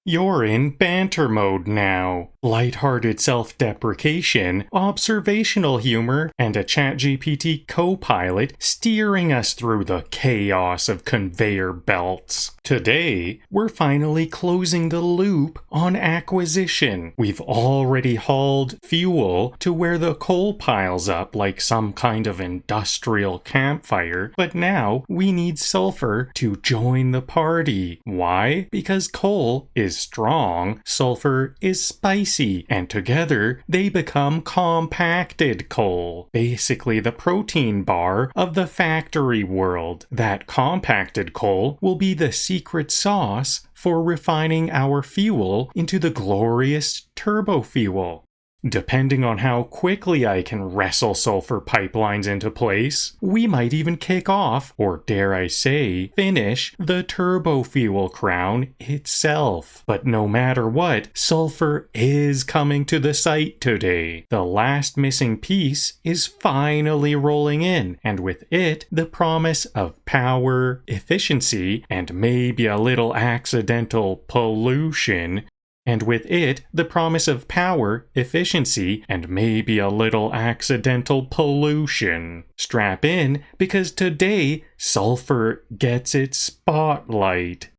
You're in banter mode now. Lighthearted self-deprecation, observational humor, and a ChatGPT co-pilot steering us through the chaos of conveyor belts. Today, we're finally closing the loop on acquisition. We've already hauled fuel to where the coal piles up like some kind of industrial campfire, but now we need sulfur to join the party. Why? Because coal is strong, sulfur is spicy, and together they become compacted coal. Basically the protein bar of the factory world. That compacted coal will be the secret sauce for refining our fuel into the glorious turbo fuel. Depending on how quickly I can wrestle sulfur pipelines into place, we might even kick off, or dare I say, finish the turbo fuel crown itself. But no matter what, sulfur is coming to the site today. The last missing piece is finally rolling in, and with it, the promise of power, efficiency, and maybe a little accidental pollution. And with it, the promise of power, efficiency, and maybe a little accidental pollution. Strap in, because today, sulfur gets its spotlight.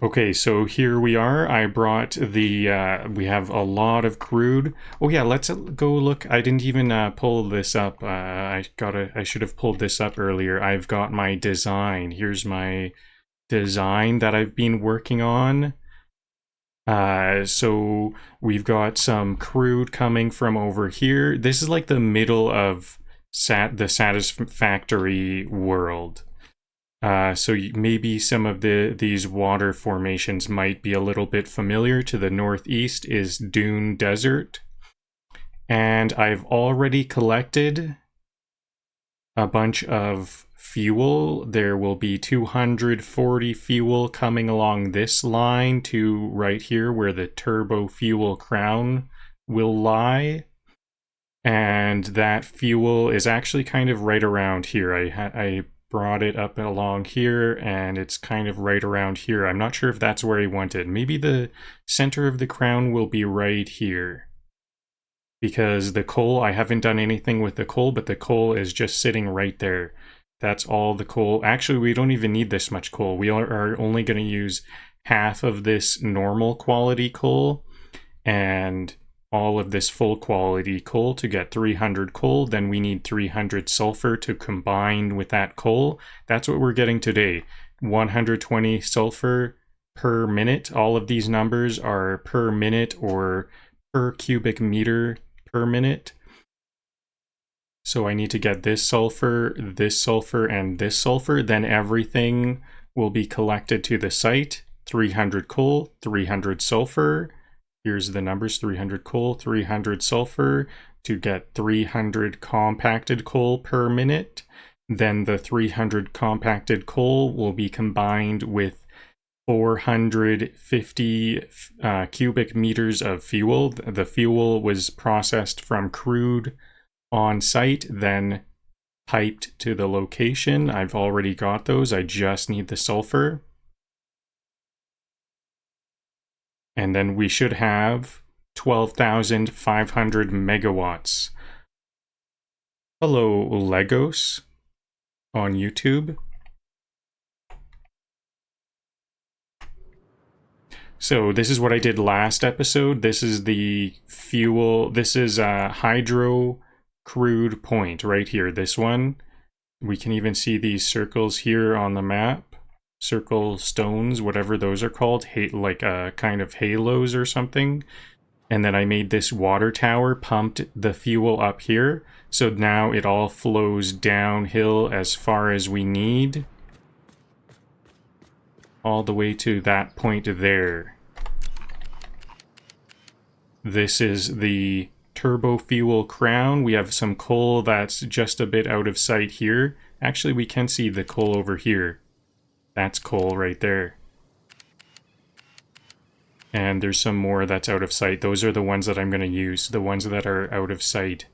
Okay, so here we are. I brought the, we have a lot of crude. Oh yeah, let's go look. I didn't even pull this up. I should have pulled this up earlier. I've got my design. Here's my design that I've been working on. So we've got some crude coming from over here. This is like the middle of the Satisfactory world. So maybe some of these water formations might be a little bit familiar. To the northeast is Dune Desert. And I've already collected a bunch of fuel. There will be 240 fuel coming along this line to right here where the turbo fuel crown will lie. And that fuel is actually kind of right around here. I brought it up along here and it's kind of right around here. I'm not sure if that's where I want it. Maybe the center of the crown will be right here. Because the coal, I haven't done anything with the coal, but the coal is just sitting right there. That's all the coal. Actually, we don't even need this much coal. We are only going to use half of this normal quality coal and all of this full quality coal to get 300 coal. Then we need 300 sulfur to combine with that coal. That's what we're getting today. 120 sulfur per minute. All of these numbers are per minute or per cubic meter per minute. So I need to get this sulfur, and this sulfur. Then everything will be collected to the site. 300 coal, 300 sulfur. Here's the numbers, 300 coal, 300 sulfur to get 300 compacted coal per minute. Then the 300 compacted coal will be combined with 450 cubic meters of fuel. The fuel was processed from crude on site, then piped to the location. I've already got those. I just need the sulfur. And then we should have 12,500 megawatts. Hello, Legos on YouTube. So this is what I did last episode. This is the fuel. This is a hydro crude point right here. This one. We can even see these circles here on the map. Circle stones, whatever those are called. Like a kind of halos or something. And then I made this water tower, pumped the fuel up here. So now it all flows downhill as far as we need. All the way to that point there. This is the turbo fuel crown. We have some coal that's just a bit out of sight here. Actually, we can see the coal over here. That's coal right there. And there's some more that's out of sight. Those are the ones that I'm going to use, the ones that are out of sight.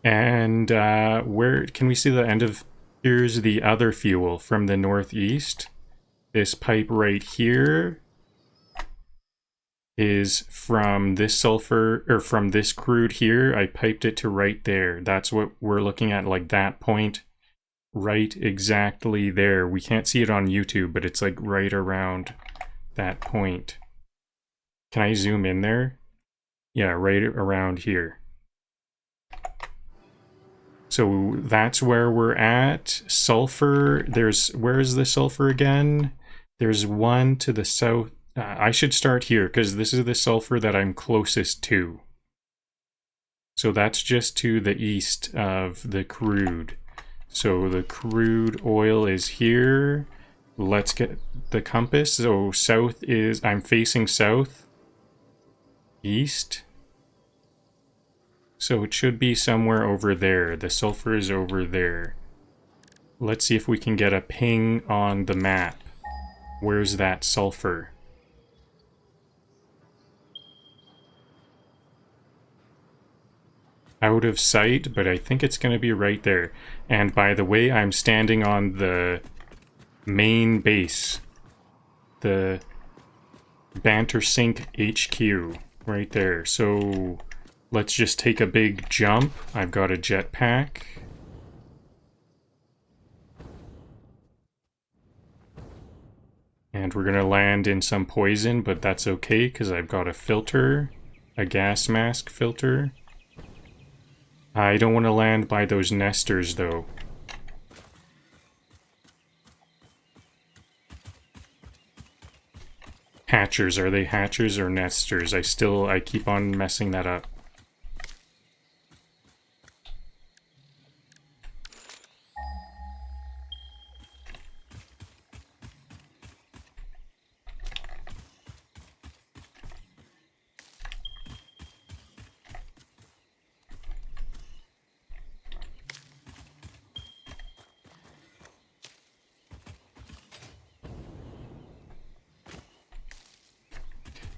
And where can we see the end of... Here's the other fuel from the northeast. This pipe right here is from this sulfur, or from this crude here. I piped it to right there. That's what we're looking at, like that point. Right exactly there. We can't see it on YouTube, but it's like right around that point. Can I zoom in there? Yeah, right around here. So that's where we're at. Sulfur, where is the sulfur again? There's one to the south. I should start here because this is the sulfur that I'm closest to. So that's just to the east of the crude. So the crude oil is here. Let's get the compass. So south is, I'm facing south. East. So it should be somewhere over there. The sulfur is over there. Let's see if we can get a ping on the map. Where's that sulfur? Out of sight, but I think it's going to be right there. And by the way, I'm standing on the main base. The Bantersink HQ. Right there. So let's just take a big jump. I've got a jetpack. And we're going to land in some poison, but that's okay because I've got a filter. A gas mask filter. I don't want to land by those nesters, though. Hatchers. Are they hatchers or nesters? I keep on messing that up.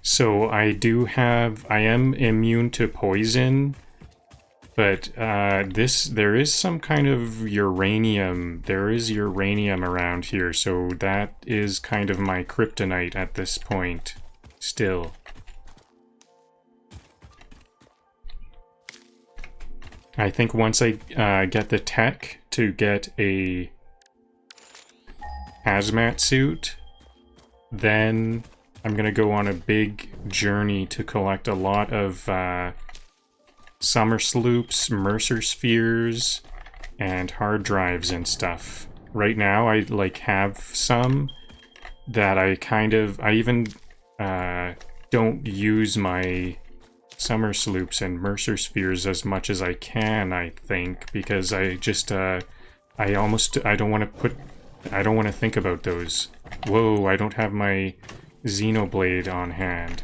So I am immune to poison, but there is some kind of uranium. There is uranium around here, so that is kind of my kryptonite at this point, still. I think once I get the tech to get a hazmat suit, then I'm going to go on a big journey to collect a lot of summer sloops, Mercer spheres, and hard drives and stuff. Right now, I have some that I even don't use my summer sloops and Mercer spheres as much as I can, I think, because I just, I don't want to think about those. Whoa, I don't have my Xenoblade on hand.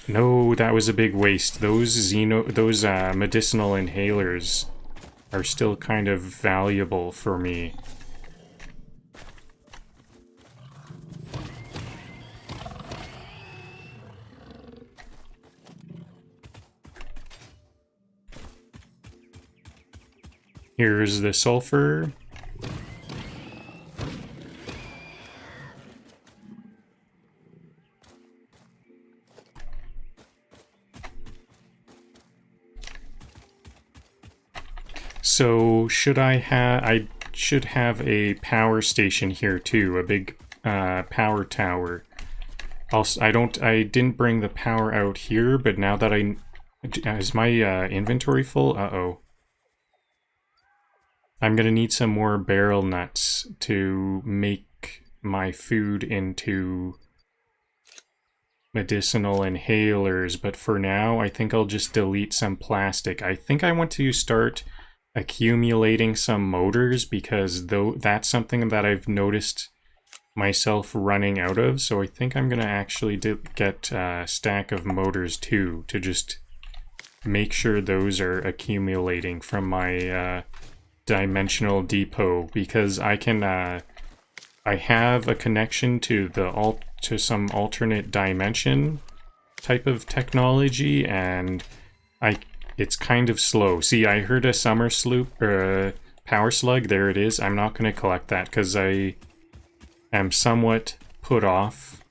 No, that was a big waste. Those medicinal inhalers are still kind of valuable for me. Here's the sulfur. So I should have a power station here too, a big power tower. Also, I didn't bring the power out here, but now that is my inventory full? Uh-oh. I'm gonna need some more barrel nuts to make my food into medicinal inhalers, but for now, I think I'll just delete some plastic. I think I want to start accumulating some motors because that's something that I've noticed myself running out of, so I think I'm gonna actually get a stack of motors too to just make sure those are accumulating from my dimensional depot, because I have a connection to some alternate dimension type of technology, and it's kind of slow. See, I heard a summer sloop or a Power slug, there it is. I'm not going to collect that because I am somewhat put off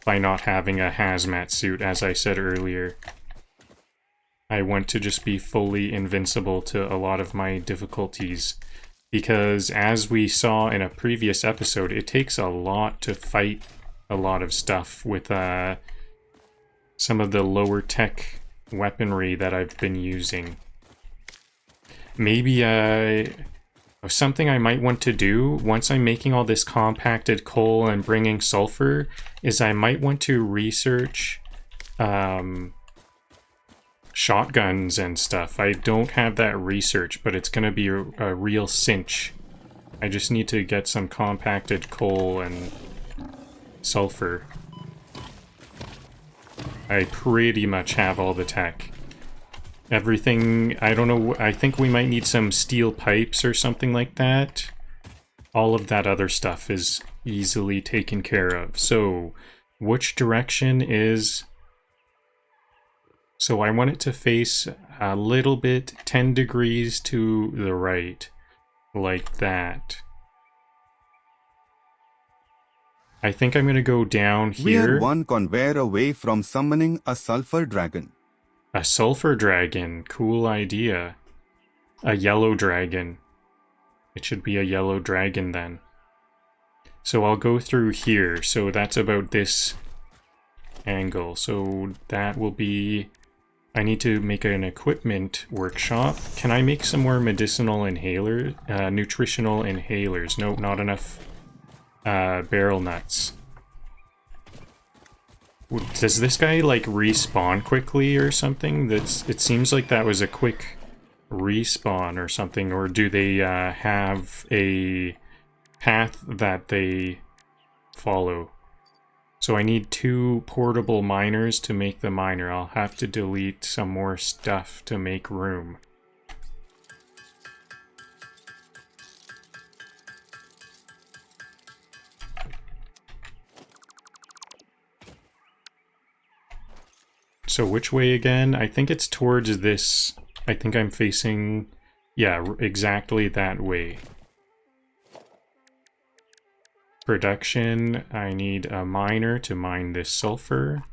by not having a hazmat suit, as I said earlier. I want to just be fully invincible to a lot of my difficulties, because as we saw in a previous episode, it takes a lot to fight a lot of stuff with some of the lower tech weaponry that I've been using. Maybe something I might want to do once I'm making all this compacted coal and bringing sulfur is I might want to research shotguns and stuff. I don't have that research, but it's going to be a real cinch. I just need to get some compacted coal and sulfur. I pretty much have all the tech. Everything, I don't know, I think we might need some steel pipes or something like that. All of that other stuff is easily taken care of. So, which direction is... So I want it to face a little bit 10 degrees to the right, like that. I think I'm going to go down here. We are one conveyor away from summoning a sulfur dragon. A sulfur dragon, cool idea. A yellow dragon. It should be a yellow dragon then. So I'll go through here, so that's about this angle. So that will be... I need to make an equipment workshop. Can I make some more medicinal inhalers? Nutritional inhalers. Nope, not enough barrel nuts. Does this guy, like, respawn quickly or something? It seems like that was a quick respawn or something. Or do they have a path that they follow? So I need 2 portable miners to make the miner. I'll have to delete some more stuff to make room. So which way again? I think it's towards this. I think I'm facing... Yeah, exactly that way. Production, I need a miner to mine this sulfur.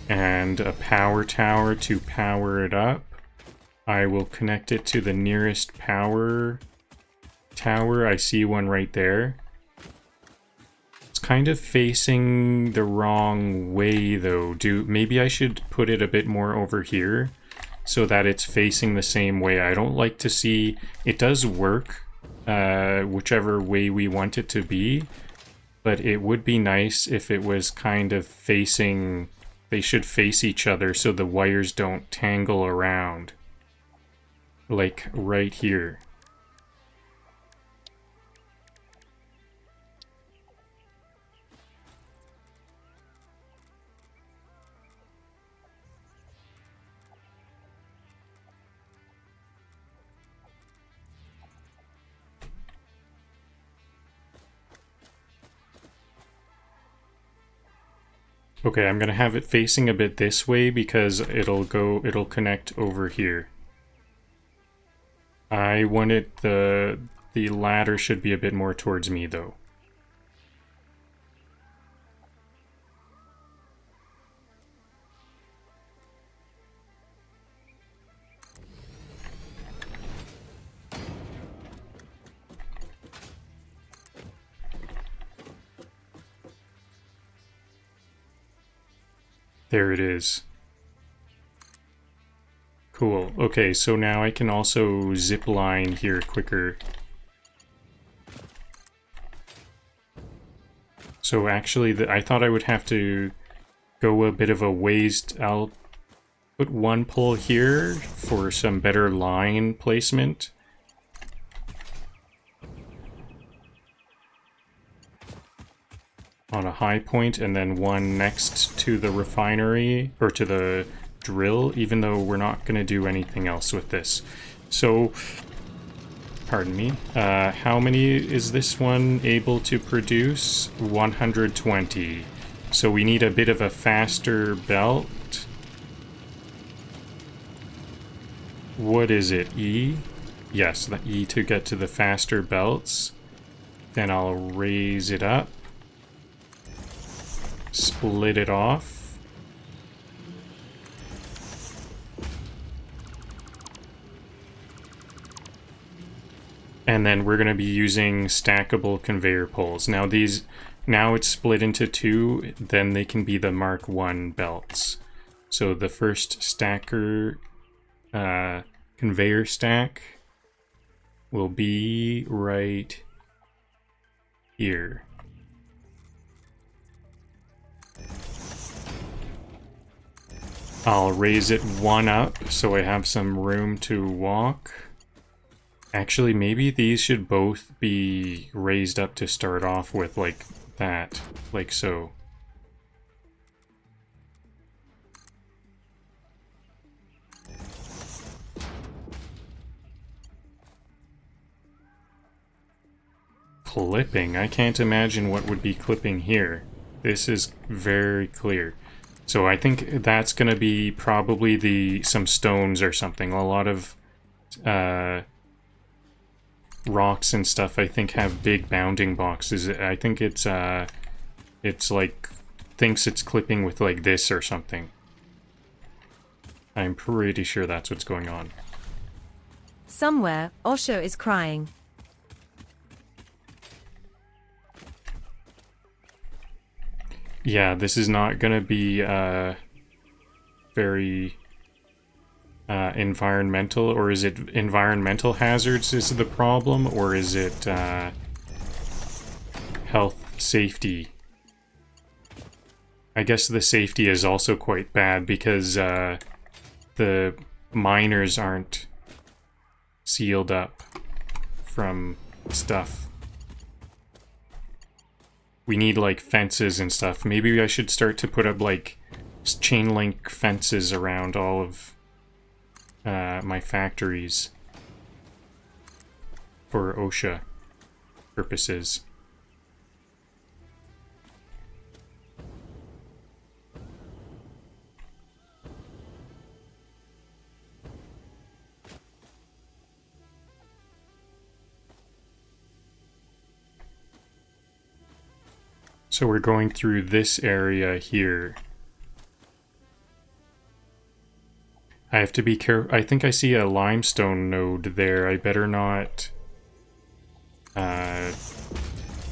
And a power tower to power it up. I will connect it to the nearest power tower. I see one right there. It's kind of facing the wrong way though. Maybe I should put it a bit more over here so that it's facing the same way. I don't like to see... It does work whichever way we want it to be, but it would be nice if it was kind of facing... They should face each other so the wires don't tangle around. Like right here. Okay, I'm gonna have it facing a bit this way because it'll connect over here. I want it, the ladder should be a bit more towards me though. There it is. Cool. Okay, so now I can also zip line here quicker. So actually, I thought I would have to go a bit of a ways. I'll put one pole here for some better line placement. On a high point, and then one next to the refinery, or to the drill, even though we're not going to do anything else with this. So, pardon me, how many is this one able to produce? 120. So we need a bit of a faster belt. what is it? E? Yes, the E to get to the faster belts. Then I'll raise it up. Split it off. And then we're going to be using stackable conveyor poles. Now it's split into two, then they can be the Mark 1 belts. So the first stacker conveyor stack will be right here. I'll raise it one up so I have some room to walk. Actually, maybe these should both be raised up to start off with, like that, like so. Clipping? I can't imagine what would be clipping here. This is very clear. So I think that's going to be probably some stones or something. A lot of rocks and stuff, I think, have big bounding boxes. I think it's like, thinks it's clipping with like this or something. I'm pretty sure that's what's going on. Somewhere, Osho is crying. Yeah, this is not gonna be very environmental, or is it environmental hazards is the problem, or is it health safety? I guess the safety is also quite bad because the miners aren't sealed up from stuff. We need, like, fences and stuff. Maybe I should start to put up, like, chain link fences around all of my factories for OSHA purposes. So we're going through this area here. I have to be careful. I think I see a limestone node there. I better not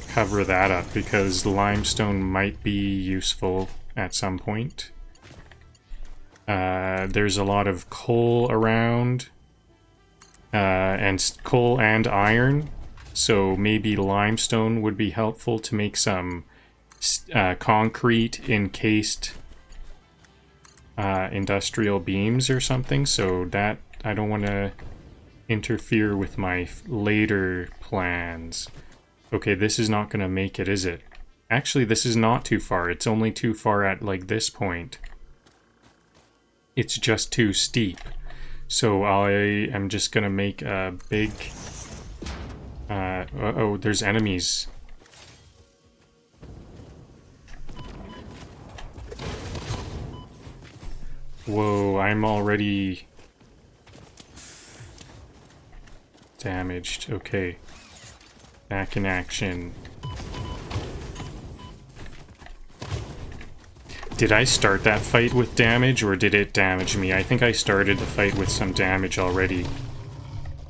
cover that up because limestone might be useful at some point. There's a lot of coal around, and coal and iron, so maybe limestone would be helpful to make some concrete encased industrial beams or something, so that I don't want to interfere with my later plans. Okay, this is not going to make it, is it? Actually, this is not too far. It's only too far at, like, this point. It's just too steep. So I am just going to make a big... uh-oh, there's enemies. Whoa, I'm already damaged. Okay. Back in action. Did I start that fight with damage, or did it damage me? I think I started the fight with some damage already.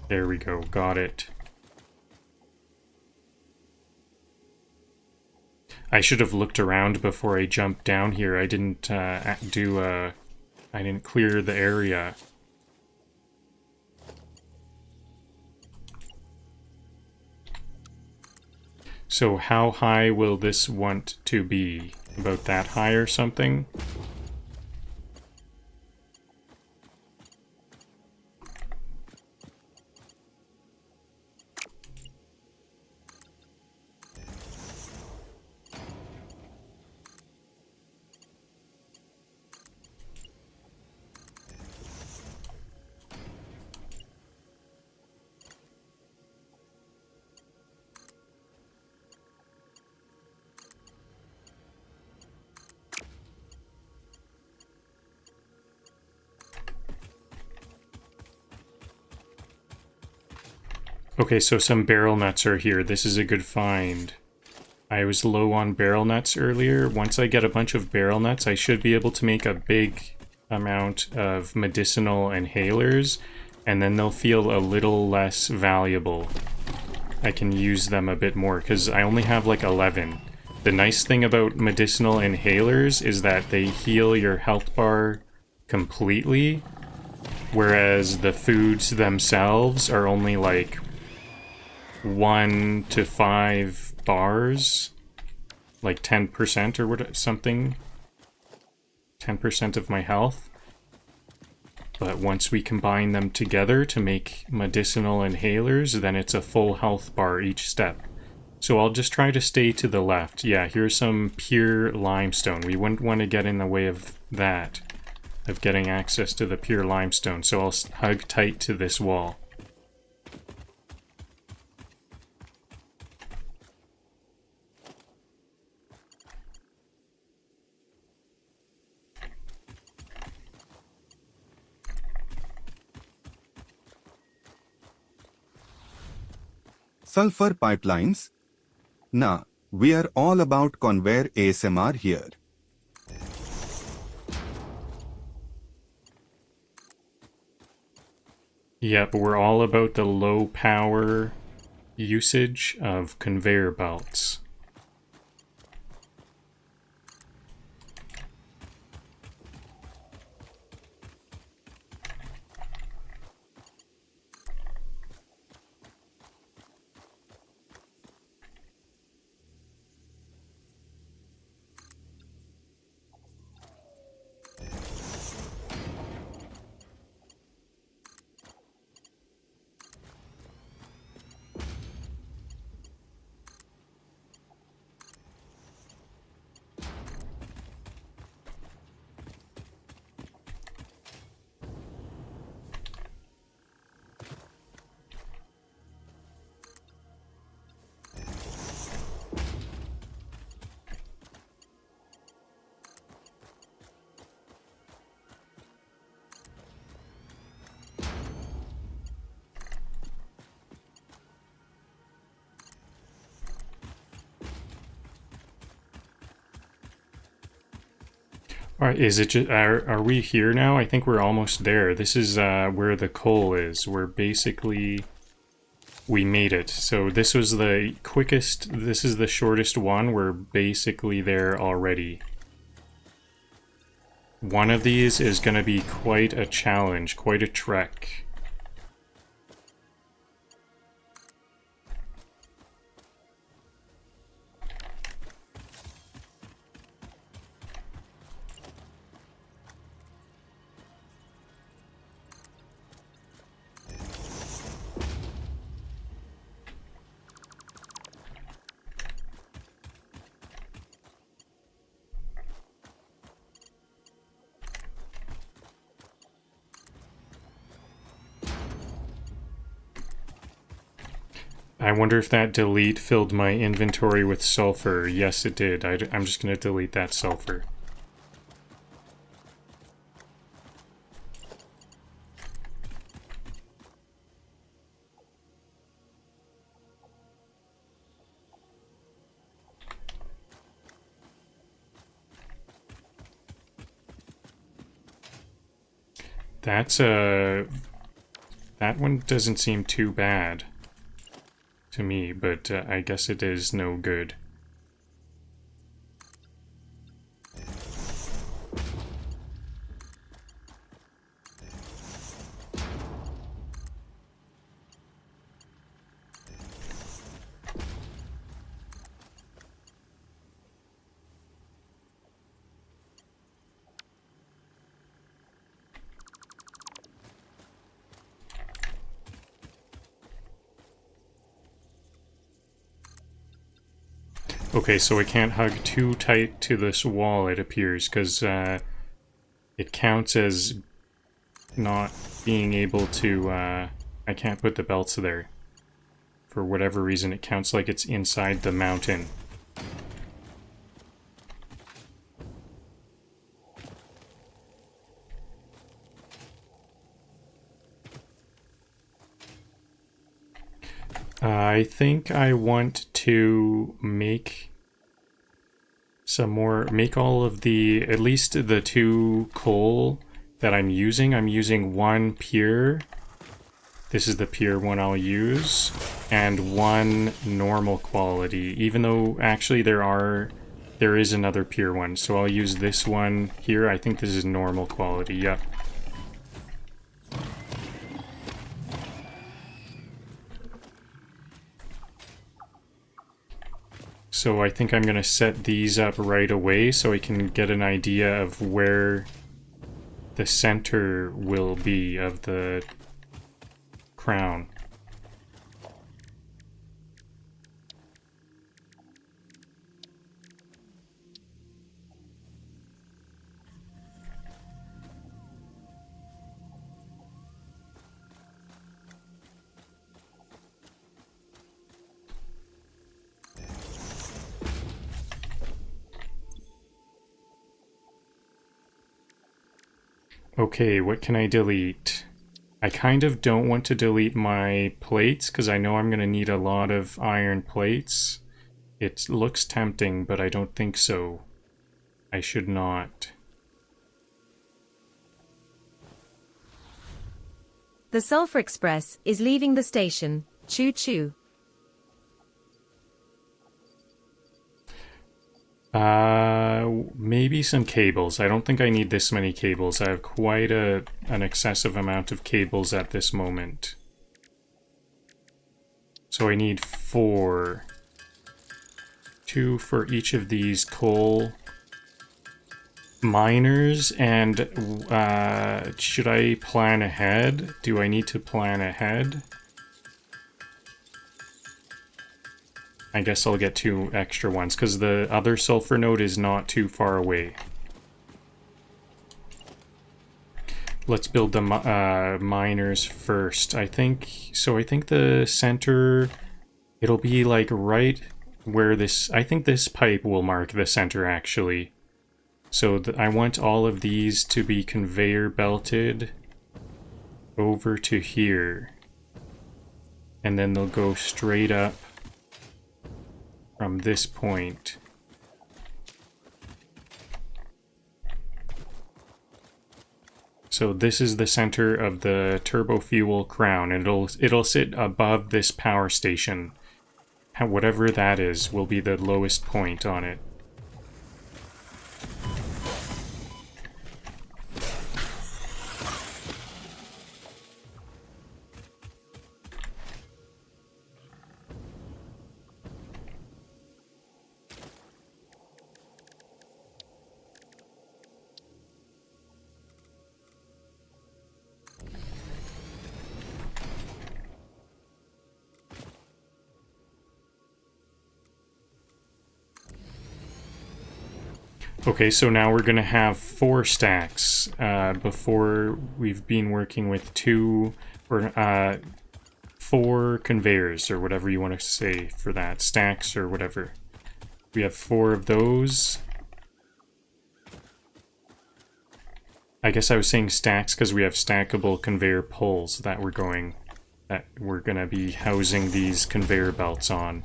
There we go, got it. I should have looked around before I jumped down here. I didn't I didn't clear the area. So how high will this want to be? About that high or something? Okay, so some barrel nuts are here. This is a good find. I was low on barrel nuts earlier. Once I get a bunch of barrel nuts, I should be able to make a big amount of medicinal inhalers, and then they'll feel a little less valuable. I can use them a bit more, because I only have like 11. The nice thing about medicinal inhalers is that they heal your health bar completely, whereas the foods themselves are only like 1 to 5 bars, like 10% or what, something, 10% of my health. But once we combine them together to make medicinal inhalers, then it's a full health bar each step. So I'll just try to stay to the left. Yeah, here's some pure limestone. We wouldn't want to get in the way of that, of getting access to the pure limestone. So I'll hug tight to this wall. Sulfur pipelines? Nah, we are all about conveyor ASMR here. Yep, we're all about the low power usage of conveyor belts. Alright, is it just, are we here now? I think we're almost there. This is where the coal is. We're basically, we made it. So this was the quickest, this is the shortest one. We're basically there already. One of these is going to be quite a challenge, quite a trek. I wonder if that delete filled my inventory with sulfur. Yes, it did. I'm just going to delete that sulfur. That's that one doesn't seem too bad to me, but I guess it is no good. Okay, so I can't hug too tight to this wall, it appears, because it counts as not being able to, I can't put the belts there. For whatever reason, it counts like it's inside the mountain. I think I want to make some more, make all of the, at least the 2 coal that I'm using 1 pure. This is the pure one I'll use, and 1 normal quality, even though actually there is another pure one. So I'll use this one here. I think this is normal quality, yep. So I think I'm going to set these up right away so I can get an idea of where the center will be of the crown. Okay, what can I delete? I kind of don't want to delete my plates because I know I'm going to need a lot of iron plates. It looks tempting, but I don't think so. I should not. The Sulfur Express is leaving the station. Choo choo. Maybe some cables. I don't think I need this many cables. I have quite an excessive amount of cables at this moment. So I need 4. 2 for each of these coal miners, and should I plan ahead? Do I need to plan ahead? I guess I'll get 2 extra ones, because the other sulfur node is not too far away. Let's build the miners first. I think the center, it'll be like right where this, I think this pipe will mark the center actually. So I want all of these to be conveyor belted over to here. And then they'll go straight up from this point. So this is the center of the turbo fuel crown, and it'll sit above this power station. Whatever that is will be the lowest point on it. Okay, so now we're gonna have 4 stacks. Before we've been working with 2 or 4 conveyors, or whatever you want to say for that, stacks or whatever. We have 4 of those. I guess I was saying stacks because we have stackable conveyor poles that we're gonna be housing these conveyor belts on.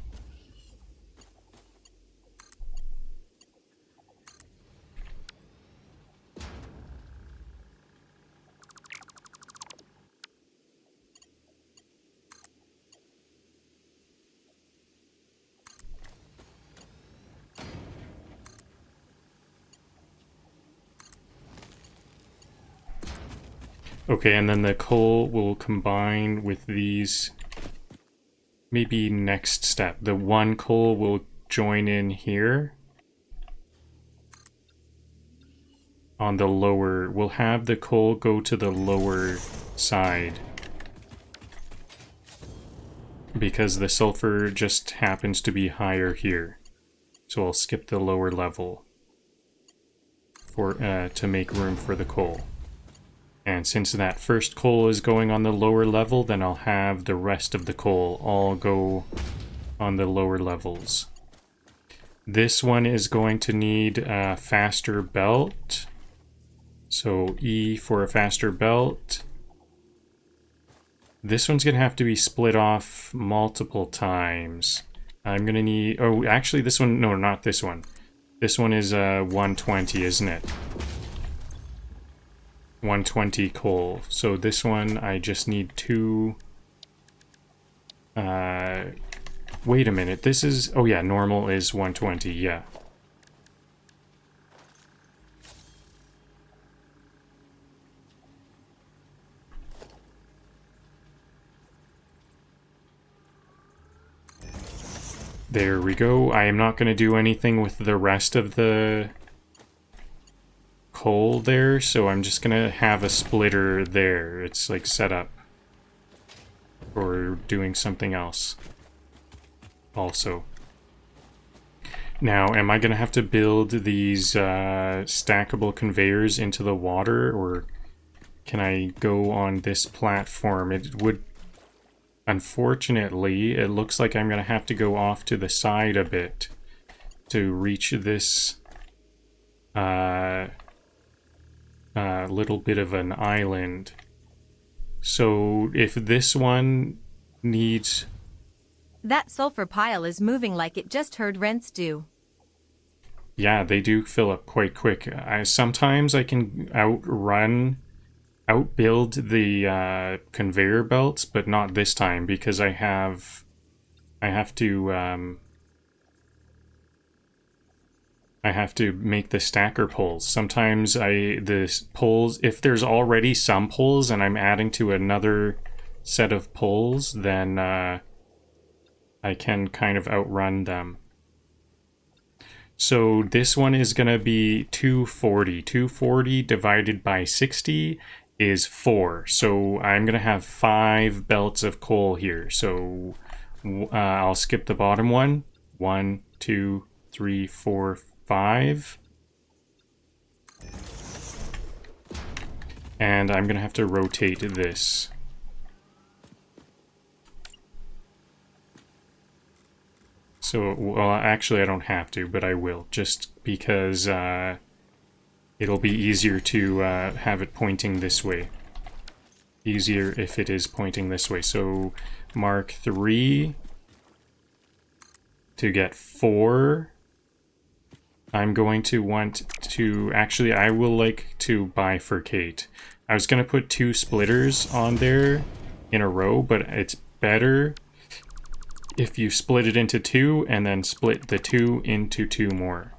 Okay, and then the coal will combine with these, maybe next step. The 1 coal will join in here. On the lower, we'll have the coal go to the lower side. Because the sulfur just happens to be higher here. So I'll skip the lower level for to make room for the coal. And since that first coal is going on the lower level, then I'll have the rest of the coal all go on the lower levels. This one is going to need a faster belt. So E for a faster belt. This one's gonna have to be split off multiple times. I'm gonna need... Oh, actually this one... No, not this one. This one is 120, isn't it? 120 coal. So this one, I just need 2... Wait a minute. This is... Oh yeah, normal is 120, yeah. There we go. I am not going to do anything with the rest of the coal there, so I'm just going to have a splitter there. It's like set up for doing something else also. Now, am I going to have to build these stackable conveyors into the water, or can I go on this platform? It would... Unfortunately, it looks like I'm going to have to go off to the side a bit to reach this little bit of an island. So if this one needs... That sulfur pile is moving like it just heard rents do. Yeah, they do fill up quite quick. Sometimes I can outbuild the conveyor belts, but not this time because I have to make the stacker poles. Sometimes the poles, if there's already some poles and I'm adding to another set of poles, then I can kind of outrun them. So this one is going to be 240. 240 divided by 60 is 4. So I'm going to have 5 belts of coal here. So I'll skip the bottom one. 1, 2, 3, 4, 5. And I'm going to have to rotate this. So, well, actually I don't have to, but I will, just because it'll be easier to have it pointing this way. Easier if it is pointing this way. So, mark 3 to get 4. I'm going to want to... Actually, I will like to bifurcate. I was going to put 2 splitters on there in a row, but it's better if you split it into 2 and then split the 2 into 2 more.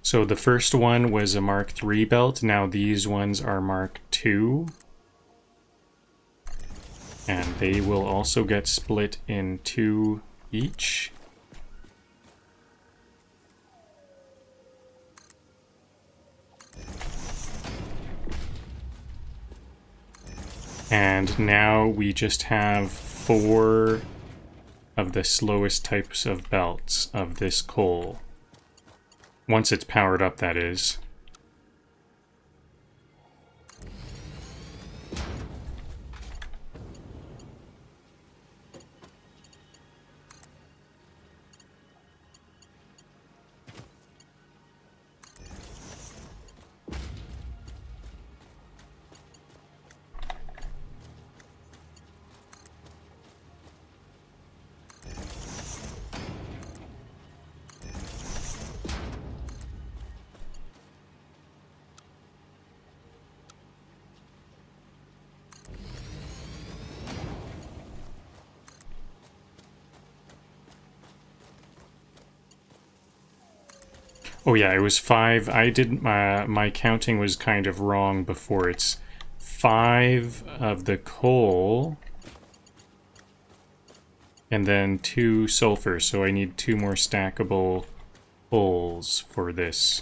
So the first one was a Mark III belt. Now these ones are Mark II. And they will also get split in 2 each. And now we just have 4 of the slowest types of belts of this coal. Once it's powered up, that is. Oh yeah, it was 5. I didn't... my counting was kind of wrong before. It's 5 of the coal, and then 2 sulfur, so I need 2 more stackable poles for this.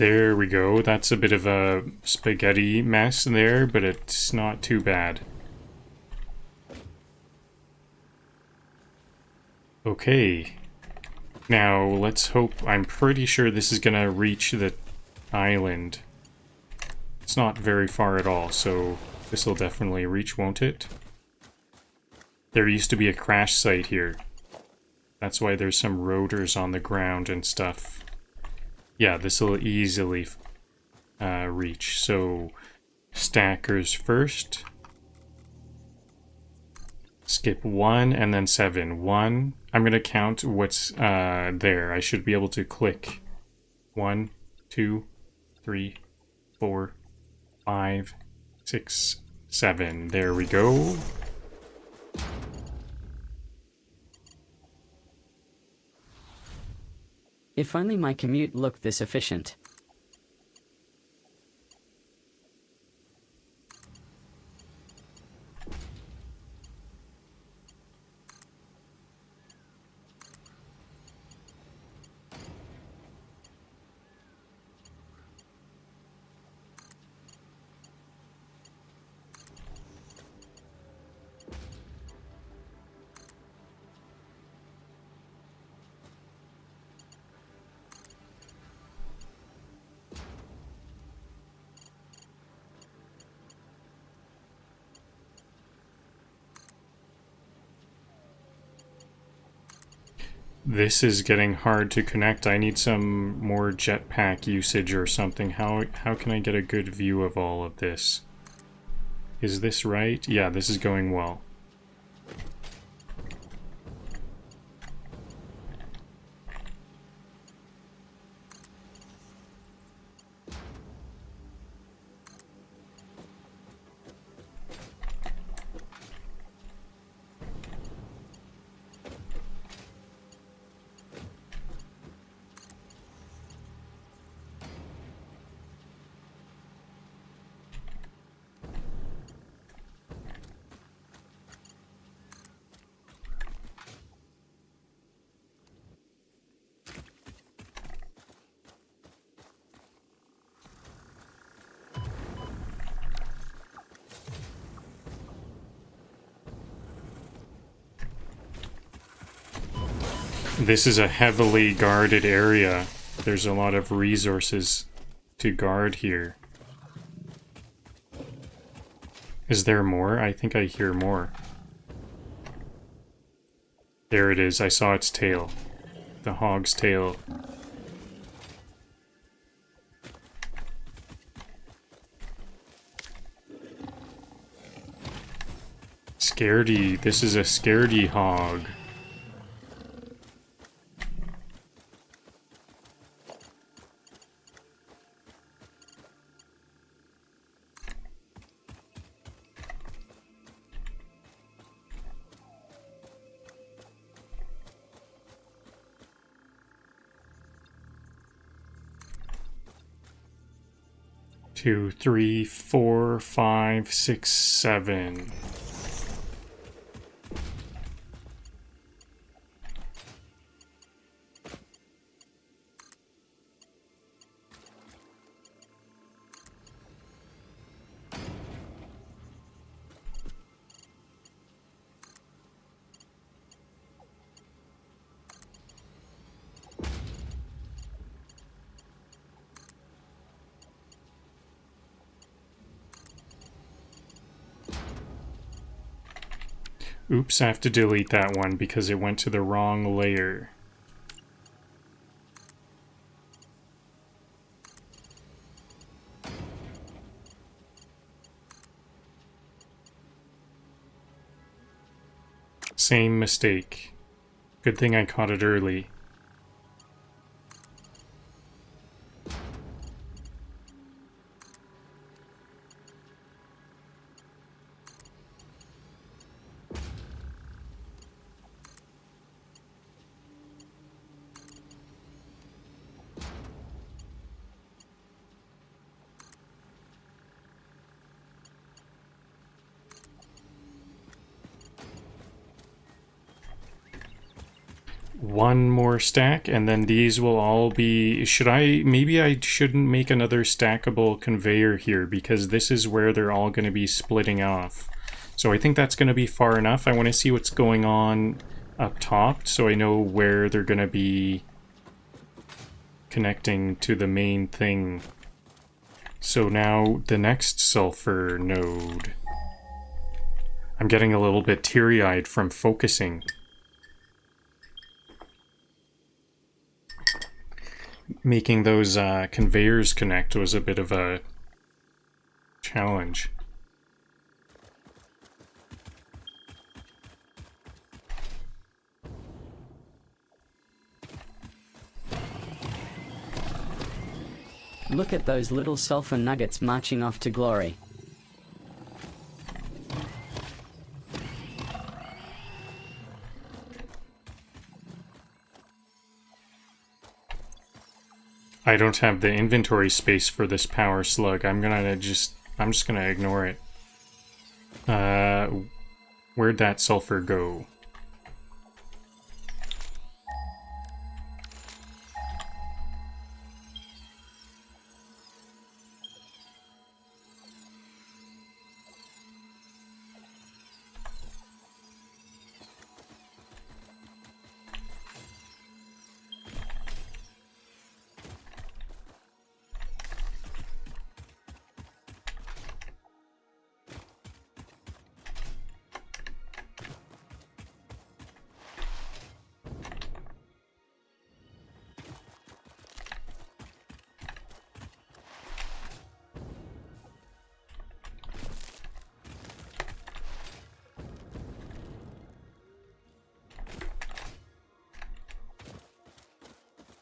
There we go. That's a bit of a spaghetti mess there, but it's not too bad. Okay. Now, let's hope... I'm pretty sure this is gonna reach the island. It's not very far at all, so this will definitely reach, won't it? There used to be a crash site here. That's why there's some rotors on the ground and stuff. Yeah, this will easily reach. So, stackers first. Skip 1 and then 7. 1. I'm going to count what's there. I should be able to click 1, 2, 3, 4, 5, 6, 7. There we go. If only my commute looked this efficient. This is getting hard to connect. I need some more jetpack usage or something. How can I get a good view of all of this? Is this right? Yeah, this is going well. This is a heavily guarded area. There's a lot of resources to guard here. Is there more? I think I hear more. There it is. I saw its tail. The hog's tail. Scaredy. This is a scaredy hog. Two, three, four, five, six, 7. Oops, I have to delete that one because it went to the wrong layer. Same mistake. Good thing I caught it early. one more stack, and then these will all be... maybe I shouldn't make another stackable conveyor here, because this is where they're all going to be splitting off. So I think that's going to be far enough. I want to see what's going on up top, so I know where they're going to be connecting to the main thing. So now the next sulfur node. I'm getting a little bit teary-eyed from focusing. Making those conveyors connect was a bit of a challenge. Look at those little sulfur nuggets marching off to glory. I don't have the inventory space for this power slug. I'm just gonna ignore it. Where'd that sulfur go?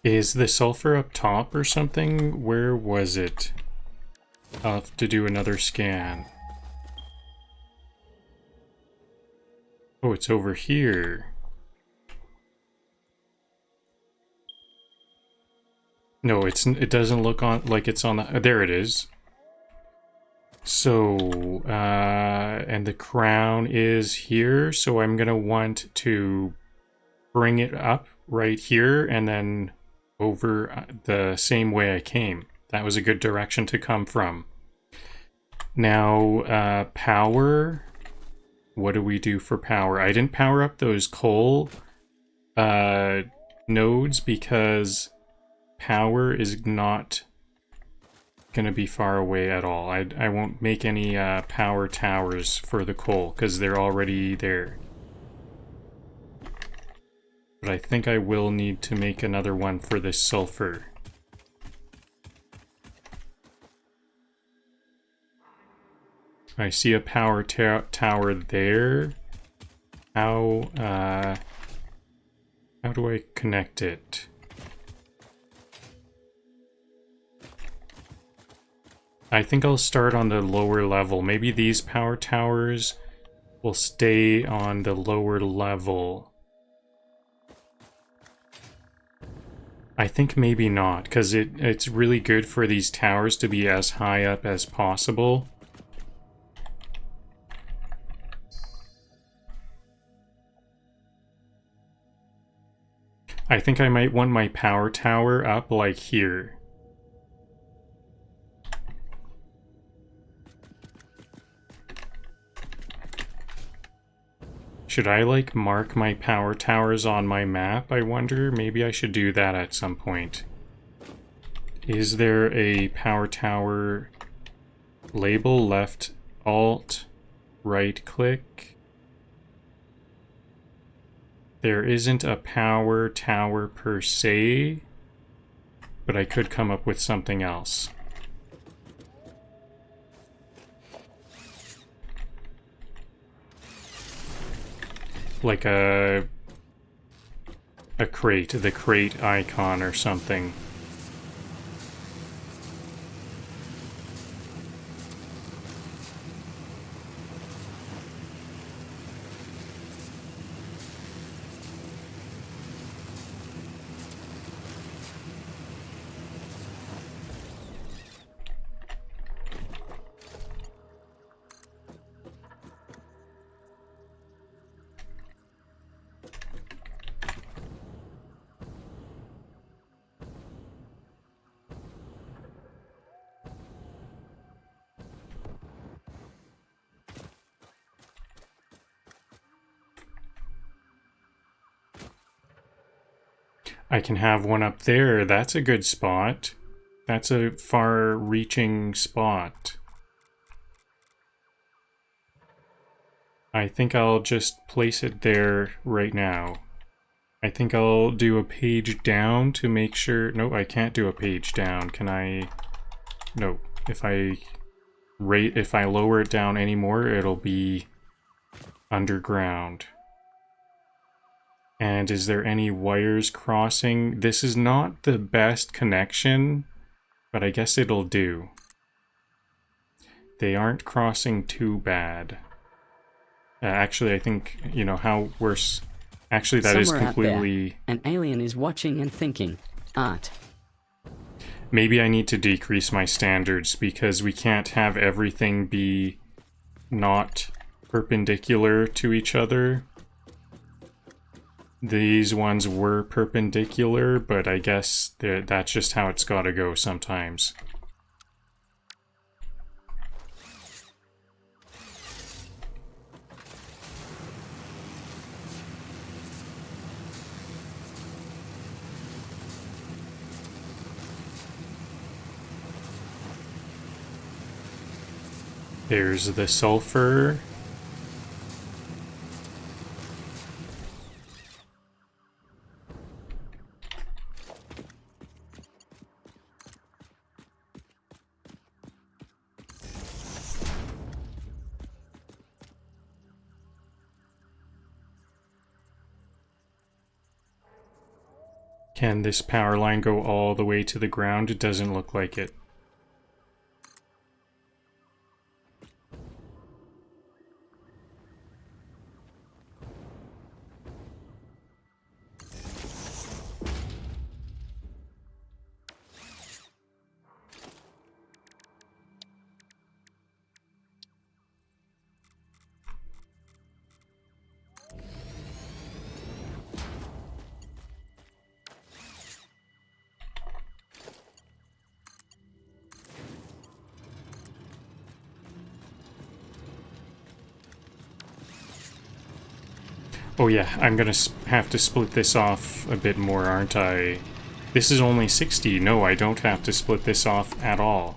Is the sulfur up top or something? Where was it? I'll have to do another scan. Oh, it's over here. No, it doesn't look like it's on the... there it is. So, and the crown is here, so I'm gonna want to bring it up right here and then over the same way I came. That was a good direction to come from. Now, power. What do we do for power? I didn't power up those coal nodes because power is not going to be far away at all. I won't make any power towers for the coal because they're already there. But I think I will need to make another one for this sulfur. I see a power tower there. How do I connect it? I think I'll start on the lower level. Maybe these power towers will stay on the lower level. I think maybe not, because it's really good for these towers to be as high up as possible. I think I might want my power tower up like here. Should I, like, mark my power towers on my map, I wonder? Maybe I should do that at some point. Is there a power tower label? Left, alt, right click. There isn't a power tower per se, but I could come up with something else. Like a crate, the crate icon or something. I can have one up there. That's a good spot. That's a far-reaching spot. I think I'll just place it there right now. I think I'll do a page down to make sure... No, I can't do a page down. Can I... No. If I lower it down anymore, it'll be underground. And is there any wires crossing? This is not the best connection, but I guess it'll do. They aren't crossing too bad. Actually, I think, you know, how worse... Actually, that is Somewhere out there, completely... an alien is watching and thinking. Art. Maybe I need to decrease my standards because we can't have everything be not perpendicular to each other. These ones were perpendicular, but I guess that's just how it's gotta go sometimes. There's the sulfur. Can this power line go all the way to the ground? It doesn't look like it. Oh yeah, I'm gonna have to split this off a bit more, aren't I? This is only 60. No, I don't have to split this off at all.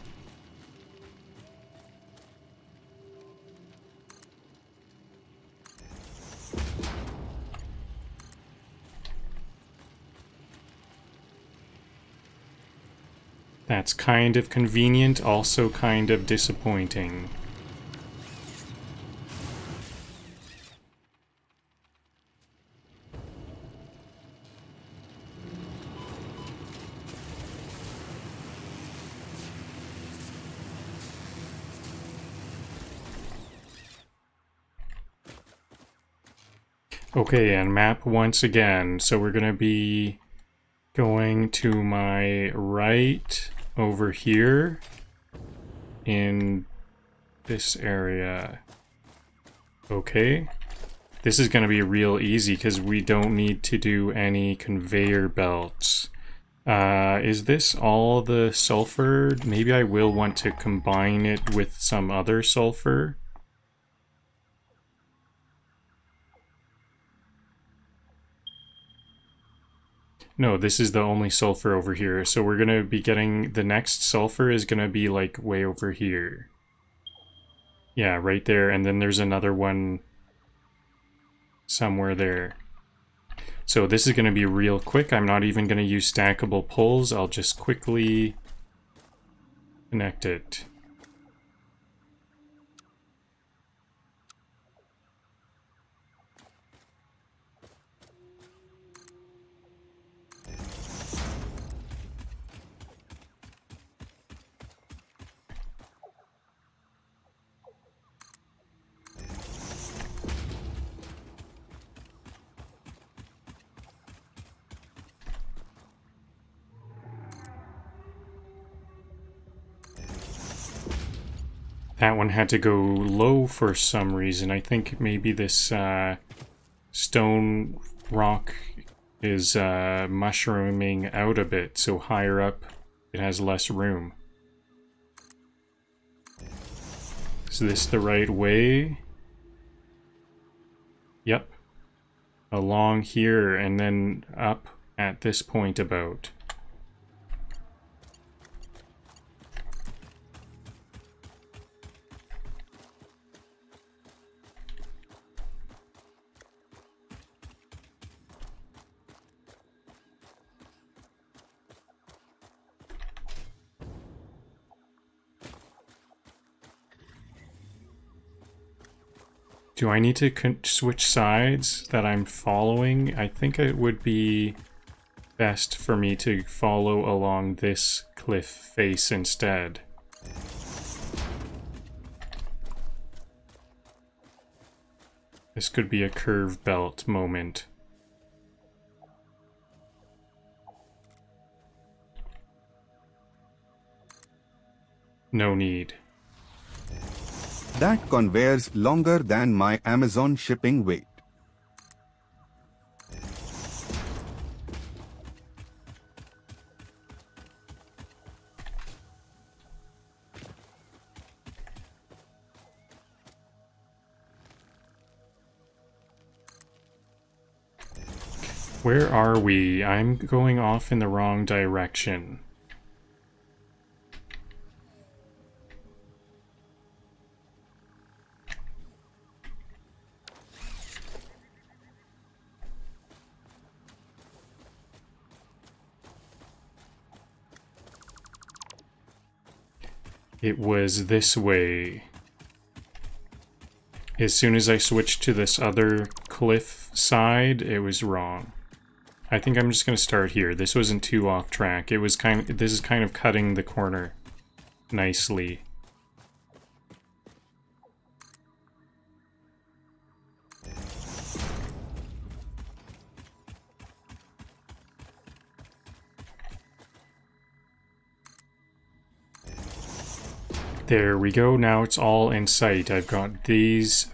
That's kind of convenient, also kind of disappointing. Okay, and map once again. So we're going to be going to my right over here in this area. Okay. This is going to be real easy because we don't need to do any conveyor belts. Is this all the sulfur? Maybe I will want to combine it with some other sulfur. No, this is the only sulfur over here. So we're going to be getting... The next sulfur is going to be, like, way over here. Yeah, right there. And then there's another one somewhere there. So this is going to be real quick. I'm not even going to use stackable pulls. I'll just quickly connect it. That one had to go low for some reason. I think maybe this stone rock is mushrooming out a bit, so higher up it has less room. Is this the right way? Yep. Along here and then up at this point about. Do I need to switch sides that I'm following? I think it would be best for me to follow along this cliff face instead. This could be a curve belt moment. No need. That conveyor's longer than my Amazon shipping weight. Where are we? I'm going off in the wrong direction. It was this way. As soon as I switched to this other cliff side, it was wrong. I think I'm just going to start here. This wasn't too off track. It was this is kind of cutting the corner nicely. There we go. Now it's all in sight. I've got these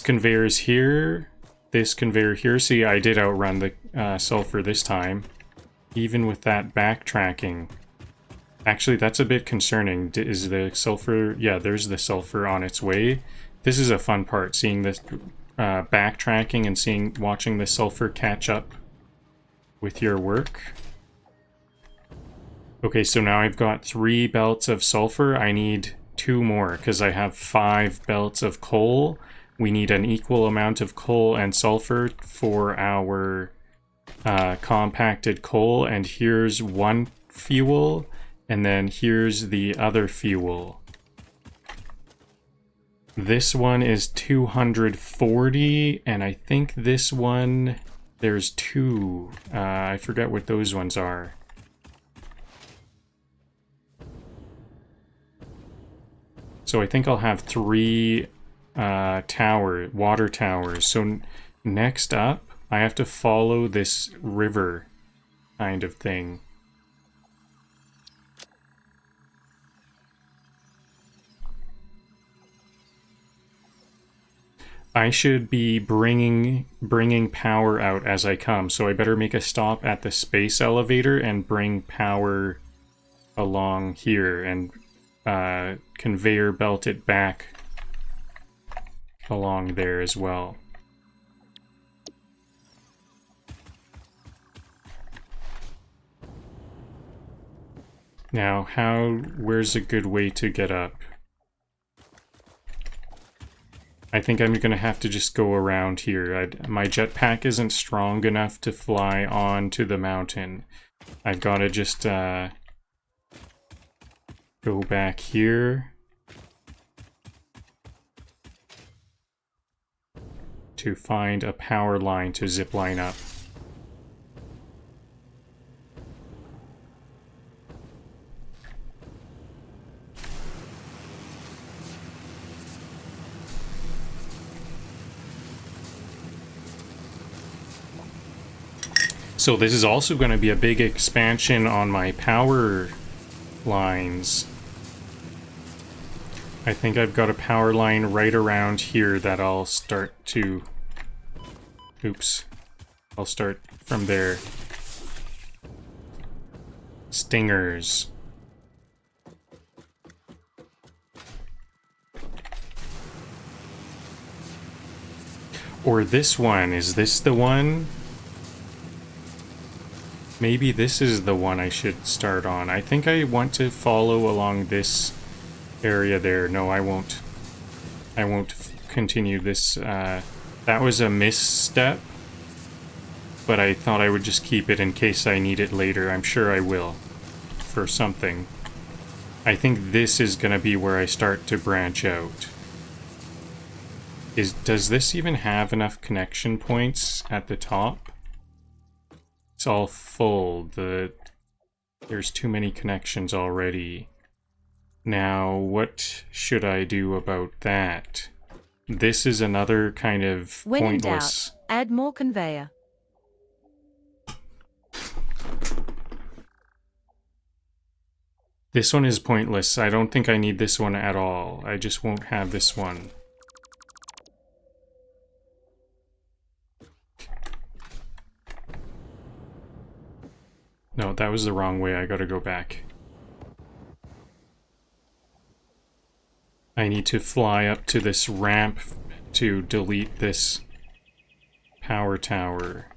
conveyors here, this conveyor here. See, I did outrun the sulfur this time, even with that backtracking. Actually, that's a bit concerning. Is the sulfur... Yeah, there's the sulfur on its way. This is a fun part, seeing this backtracking and watching the sulfur catch up with your work. Okay, so now I've got 3 belts of sulfur. I need 2 more because I have 5 belts of coal. We need an equal amount of coal and sulfur for our compacted coal. And here's one fuel, and then here's the other fuel. This one is 240, and I think this one, there's 2. I forget what those ones are. So I think I'll have 3 water towers. So next up, I have to follow this river kind of thing. I should be bringing power out as I come, so I better make a stop at the space elevator and bring power along here and conveyor belt it back along there as well. Now, where's a good way to get up? I think I'm gonna have to just go around here. My jetpack isn't strong enough to fly onto the mountain. I've gotta just go back here to find a power line to zip line up. So this is also going to be a big expansion on my power lines. I think I've got a power line right around here that I'll start to... Oops. I'll start from there. Stingers. Or this one. Is this the one? Maybe this is the one I should start on. I think I want to follow along this area there. No, I won't. I won't continue this. That was a misstep, but I thought I would just keep it in case I need it later. I'm sure I will for something. I think this is going to be where I start to branch out. Does this even have enough connection points at the top? It's all full. There's too many connections already. Now, what should I do about that? This is another kind of When in pointless... doubt, add more conveyor. This one is pointless. I don't think I need this one at all. I just won't have this one. No, that was the wrong way. I gotta go back. I need to fly up to this ramp to delete this power tower.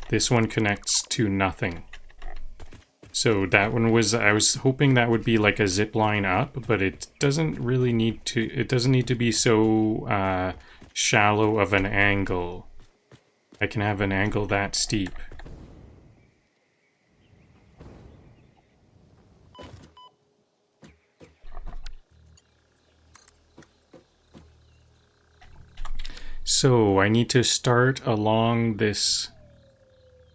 This one connects to nothing. So that one was, I was hoping that would be like a zip line up, but it doesn't really need to, it doesn't need to be so shallow of an angle. I can have an angle that steep. So I need to start along this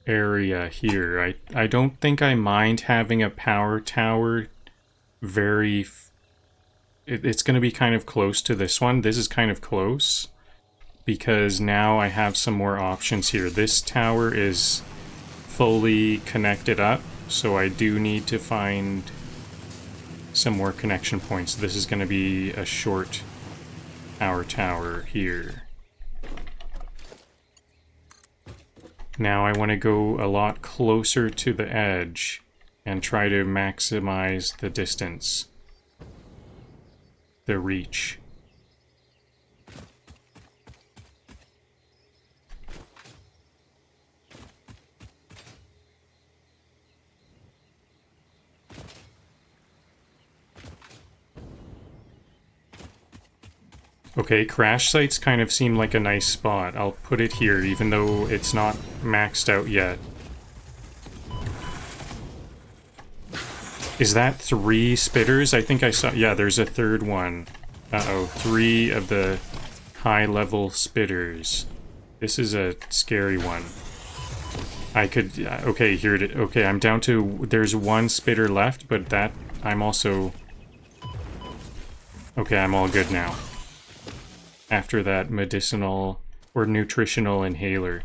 area here. I don't think I mind having a power tower very... It's going to be kind of close to this one. This is kind of close because now I have some more options here. This tower is fully connected up, so I do need to find some more connection points. This is going to be a short power tower here. Now I want to go a lot closer to the edge and try to maximize the distance, the reach. Okay, crash sites kind of seem like a nice spot. I'll put it here, even though it's not maxed out yet. Is that 3 spitters? I think I saw... Yeah, there's a third one. Uh-oh, 3 of the high-level spitters. This is a scary one. I could... okay, here it is. Okay, I'm down to... There's 1 spitter left, but that... I'm also... Okay, I'm all good now. After that medicinal or nutritional inhaler.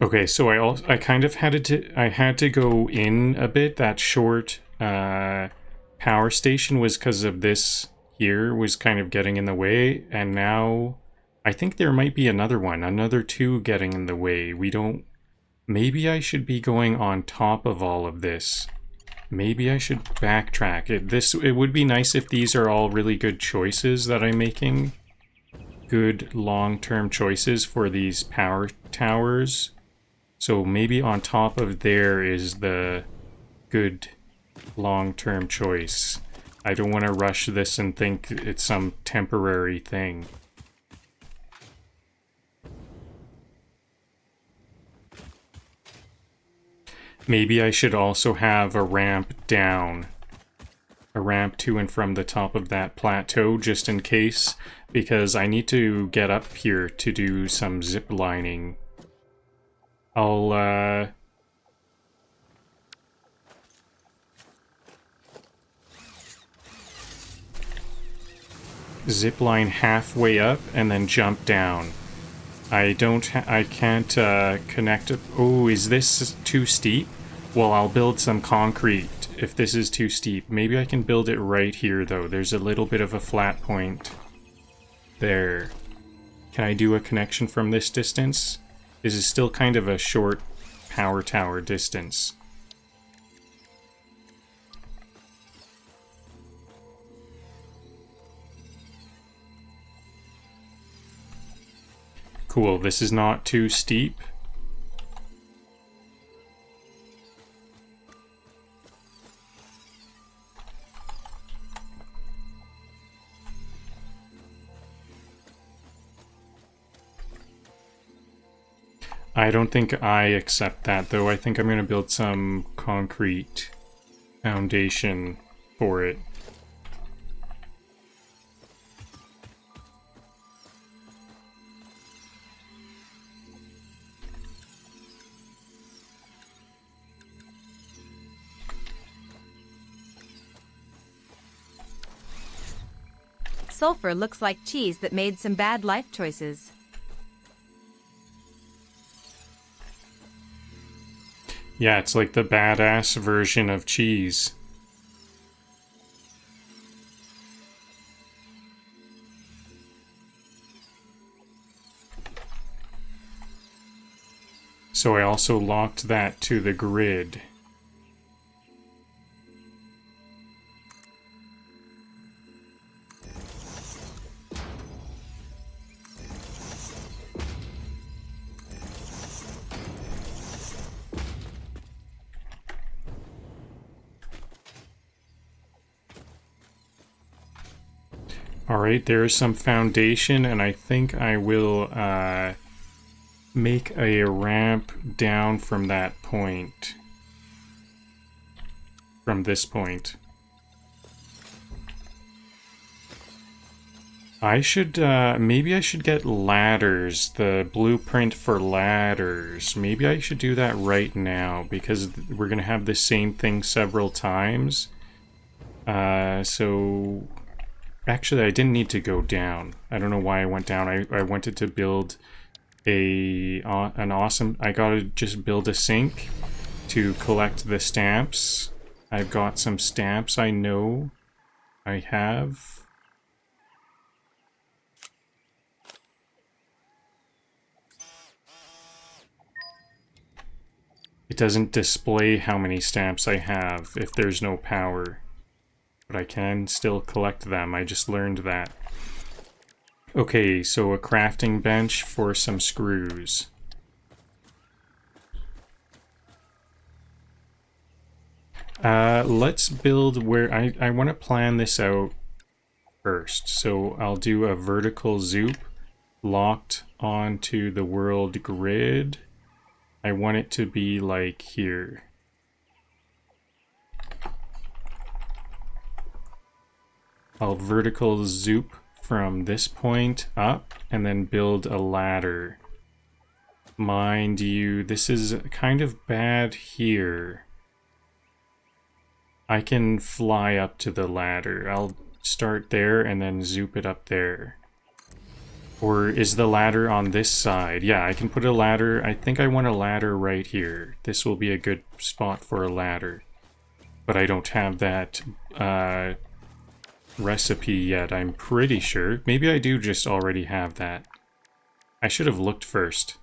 Okay, so I kind of had to go in a bit. That short power station was because of this here was kind of getting in the way, and now I think there might be another one, another 2 getting in the way. We don't... Maybe I should be going on top of all of this. Maybe I should backtrack. It would be nice if these are all really good choices that I'm making. Good long-term choices for these power towers. So maybe on top of there is the good long-term choice. I don't want to rush this and think it's some temporary thing. Maybe I should also have a ramp down. A ramp to and from the top of that plateau, just in case. Because I need to get up here to do some zip lining. I'll, zip line halfway up and then jump down. I can't connect it. Oh, is this too steep? Well, I'll build some concrete if this is too steep. Maybe I can build it right here, though. There's a little bit of a flat point there. Can I do a connection from this distance? This is still kind of a short power tower distance. Cool, this is not too steep. I don't think I accept that, though. I think I'm going to build some concrete foundation for it. Sulfur looks like cheese that made some bad life choices. Yeah, it's like the badass version of cheese. So I also locked that to the grid. Alright, there's some foundation, and I think I will make a ramp down from that point. From this point. I should, maybe I should get ladders, the blueprint for ladders. Maybe I should do that right now, because we're gonna have the same thing several times. So... Actually, I didn't need to go down. I don't know why I went down. I wanted to build an awesome... I gotta just build a sink to collect the stamps. I've got some stamps I know I have. It doesn't display how many stamps I have if there's no power. But I can still collect them. I just learned that. Okay, so a crafting bench for some screws. Let's build where... I want to plan this out first. So I'll do a vertical zoop locked onto the world grid. I want it to be like here. I'll vertical zoop from this point up and then build a ladder. Mind you, this is kind of bad here. I can fly up to the ladder. I'll start there and then zoop it up there. Or is the ladder on this side? Yeah, I can put a ladder. I think I want a ladder right here. This will be a good spot for a ladder. But I don't have that recipe yet, I'm pretty sure. Maybe I do just already have that. I should have looked first.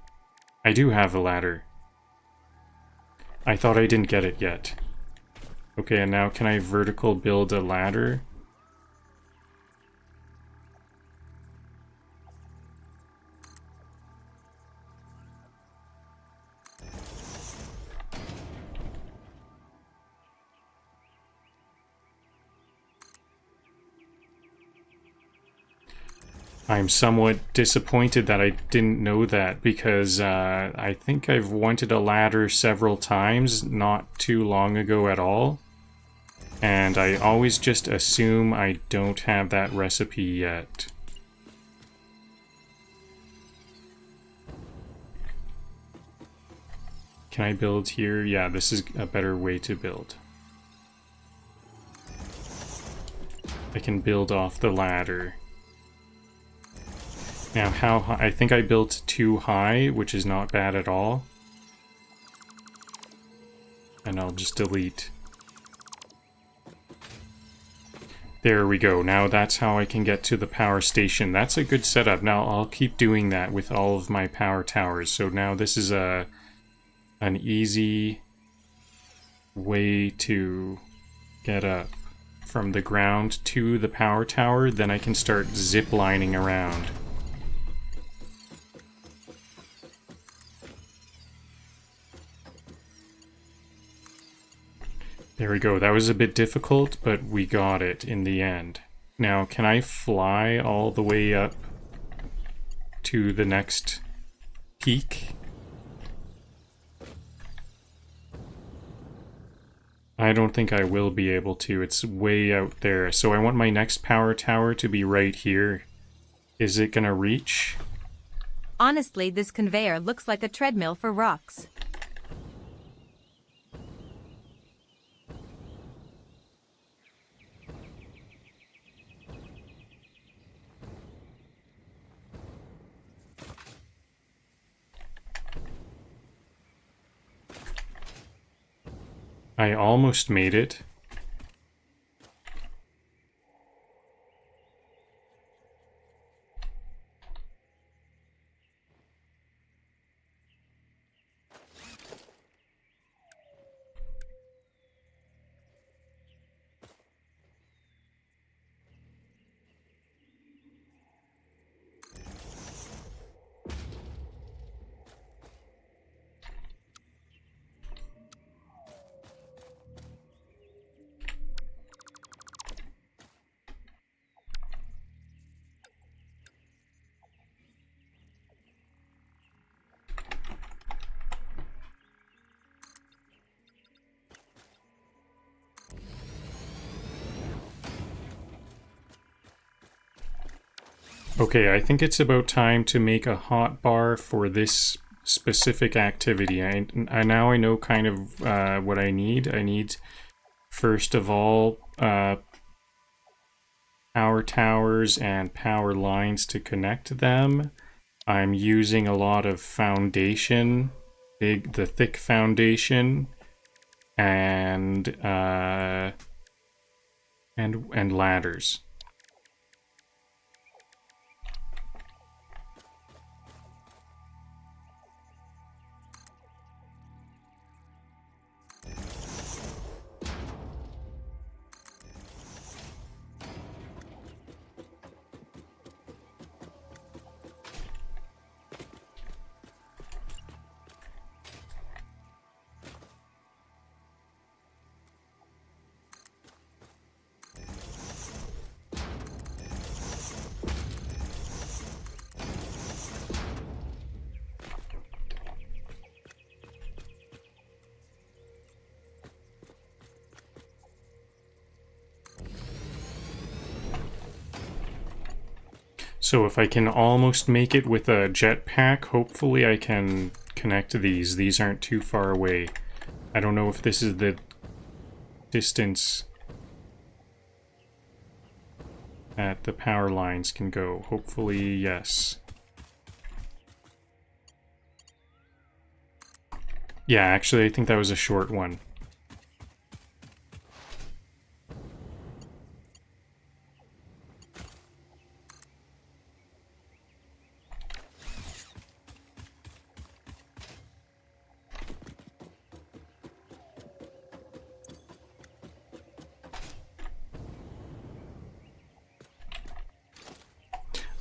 I do have a ladder. I thought I didn't get it yet. Okay, and now can I vertical build a ladder? I'm somewhat disappointed that I didn't know that, because I think I've wanted a ladder several times, not too long ago at all. And I always just assume I don't have that recipe yet. Can I build here? Yeah, this is a better way to build. I can build off the ladder. Now, how high? I think I built too high, which is not bad at all. And I'll just delete. There we go. Now that's how I can get to the power station. That's a good setup. Now I'll keep doing that with all of my power towers. So now this is an easy way to get up from the ground to the power tower. Then I can start zip lining around. There we go. That was a bit difficult, but we got it in the end. Now, can I fly all the way up to the next peak? I don't think I will be able to. It's way out there. So I want my next power tower to be right here. Is it gonna reach? Honestly, this conveyor looks like a treadmill for rocks. I almost made it. Okay, I think it's about time to make a hotbar for this specific activity. Now I know kind of what I need. I need, first of all, power towers and power lines to connect them. I'm using a lot of foundation, the thick foundation, and ladders. So if I can almost make it with a jetpack, hopefully I can connect these. These aren't too far away. I don't know if this is the distance that the power lines can go. Hopefully, yes. Yeah, actually, I think that was a short one.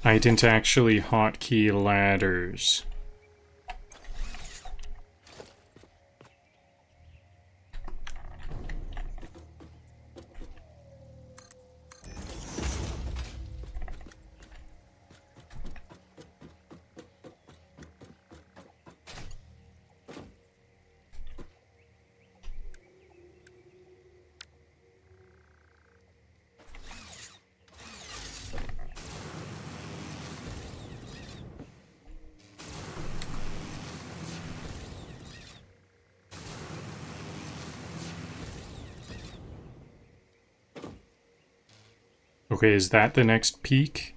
I didn't actually hotkey ladders. Okay, is that the next peak?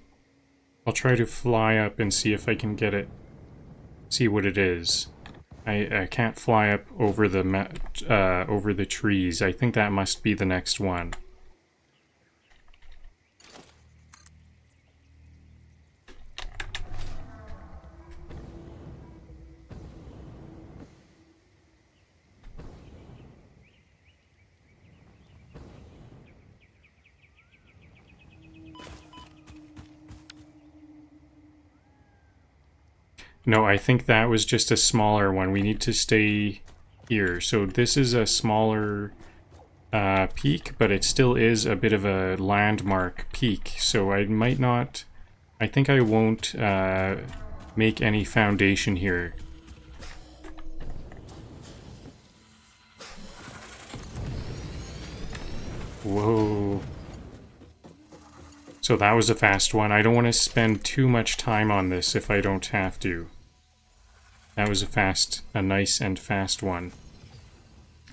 I'll try to fly up and see if I can get it. See what it is. I can't fly up over the trees. I think that must be the next one. No, I think that was just a smaller one. We need to stay here. So this is a smaller peak, but it still is a bit of a landmark peak, so I might not... I think I won't make any foundation here. Whoa. So that was a fast one. I don't want to spend too much time on this if I don't have to. That was a nice and fast one.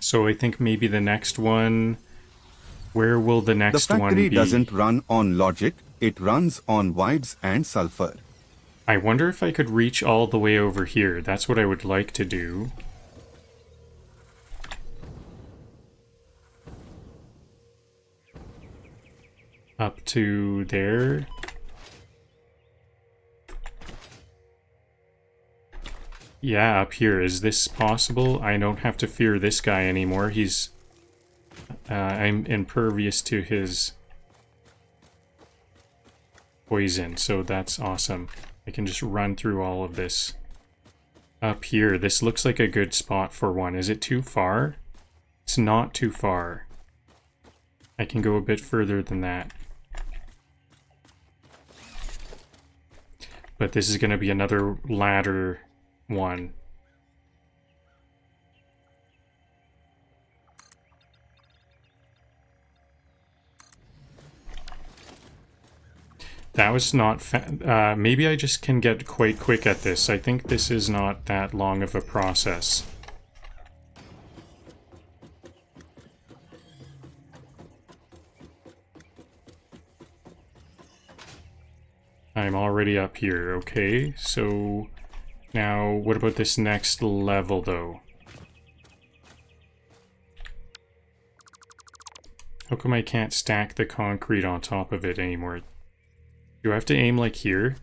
So I think maybe the next one... Where will the next one be? The factory doesn't run on logic, it runs on voids and sulfur. I wonder if I could reach all the way over here. That's what I would like to do. Up to there. Yeah, up here. Is this possible? I don't have to fear this guy anymore. He's... I'm impervious to his poison, so that's awesome. I can just run through all of this. Up here, this looks like a good spot for one. Is it too far? It's not too far. I can go a bit further than that. But this is going to be another ladder one. That was not maybe I just can get quite quick at this. I think this is not that long of a process. I'm already up here, okay. So now what about this next level though? How come I can't stack the concrete on top of it anymore? Do I have to aim like here?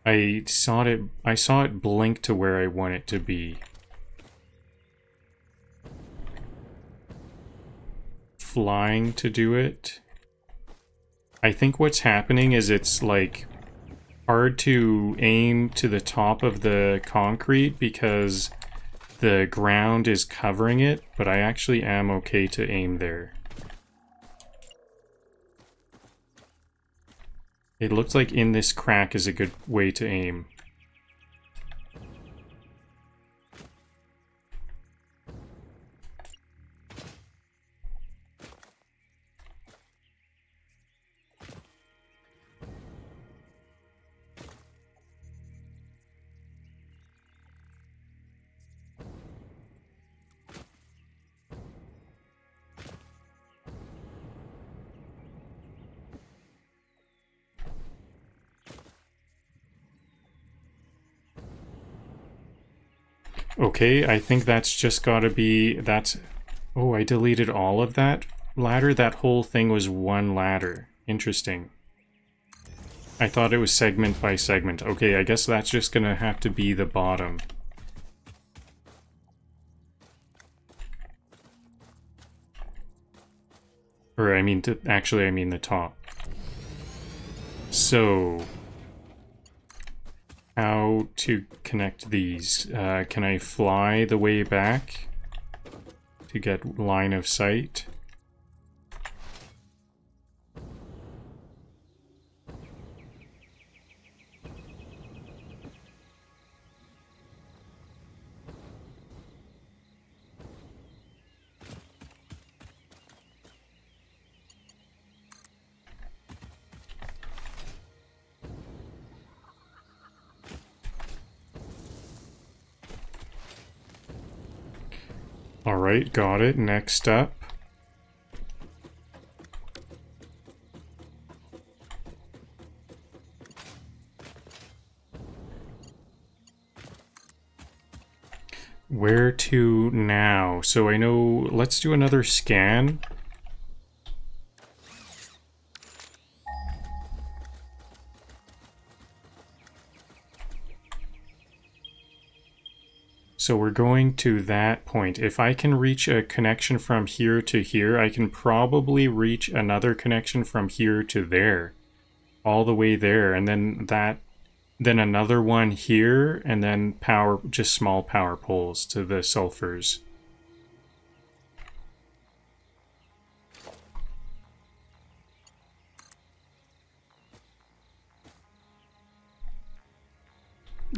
I saw it blink to where I want it to be. Flying to do it. I think what's happening is it's like hard to aim to the top of the concrete because the ground is covering it, but I actually am okay to aim there. It looks like in this crack is a good way to aim. Okay, I think that's just gotta be... That's... Oh, I deleted all of that ladder? That whole thing was one ladder. Interesting. I thought it was segment by segment. Okay, I guess that's just gonna have to be the bottom. Or I mean, actually I mean the top. So... How to connect these? Can I fly the way back to get line of sight? Alright, got it. Next up. Where to now? So I know... Let's do another scan. So we're going to that point. If I can reach a connection from here to here, I can probably reach another connection from here to there. All the way there, and then another one here, and then just small power poles to the sulfurs.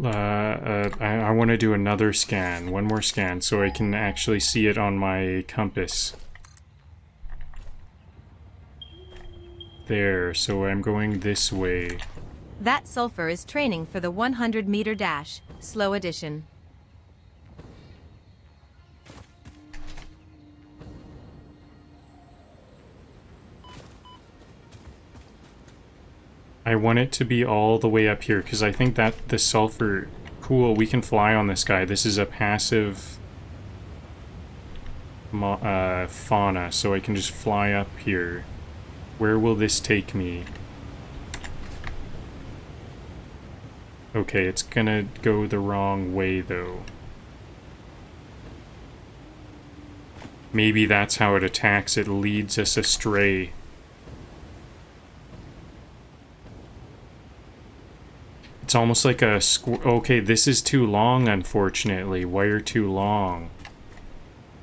I want to do another scan, one more scan, so I can actually see it on my compass. There, so I'm going this way. That sulfur is training for the 100-meter dash, slow edition. I want it to be all the way up here, because I think that the sulfur... Cool, we can fly on this guy. This is a passive fauna, so I can just fly up here. Where will this take me? Okay, it's gonna go the wrong way, though. Maybe that's how it attacks. It leads us astray. It's almost like a okay, this is too long, unfortunately. Wire too long.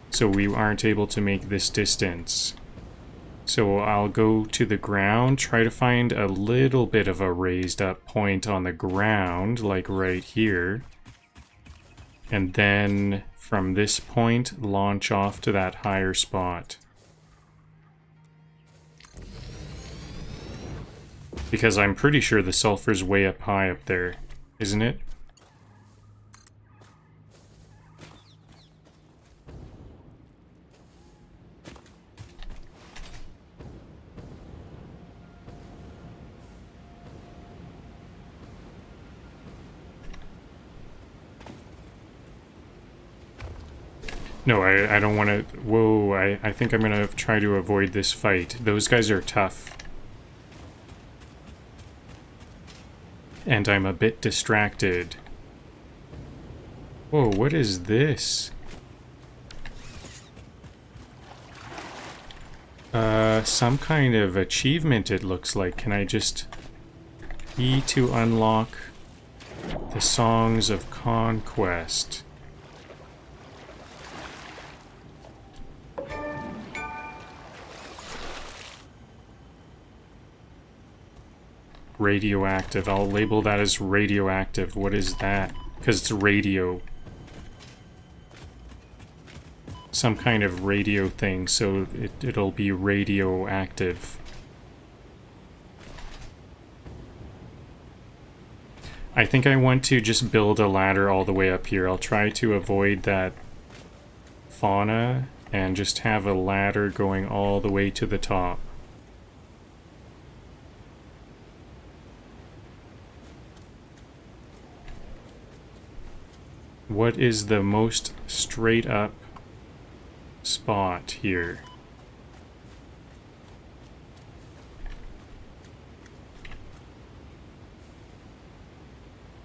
So we aren't able to make this distance. So I'll go to the ground, try to find a little bit of a raised up point on the ground, like right here. And then from this point, launch off to that higher spot. Because I'm pretty sure the sulfur's way up high up there, isn't it? No, I don't want to... Whoa, I think I'm going to try to avoid this fight. Those guys are tough. And I'm a bit distracted. Whoa, what is this? Some kind of achievement it looks like. Can I just... E to unlock the Songs of Conquest. Radioactive. I'll label that as radioactive. What is that? Because it's radio. Some kind of radio thing, so it'll be radioactive. I think I want to just build a ladder all the way up here. I'll try to avoid that fauna and just have a ladder going all the way to the top. What is the most straight up spot here?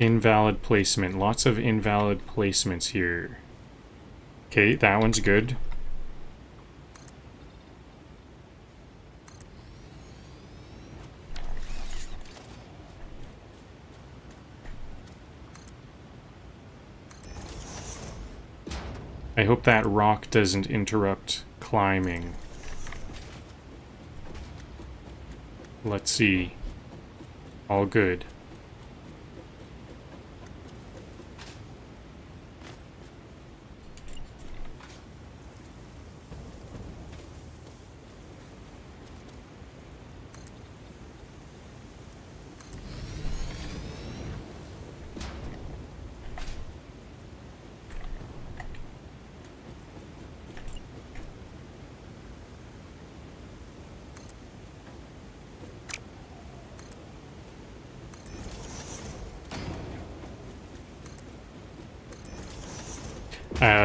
Invalid placement. Lots of invalid placements here. Okay, that one's good. I hope that rock doesn't interrupt climbing. Let's see. All good.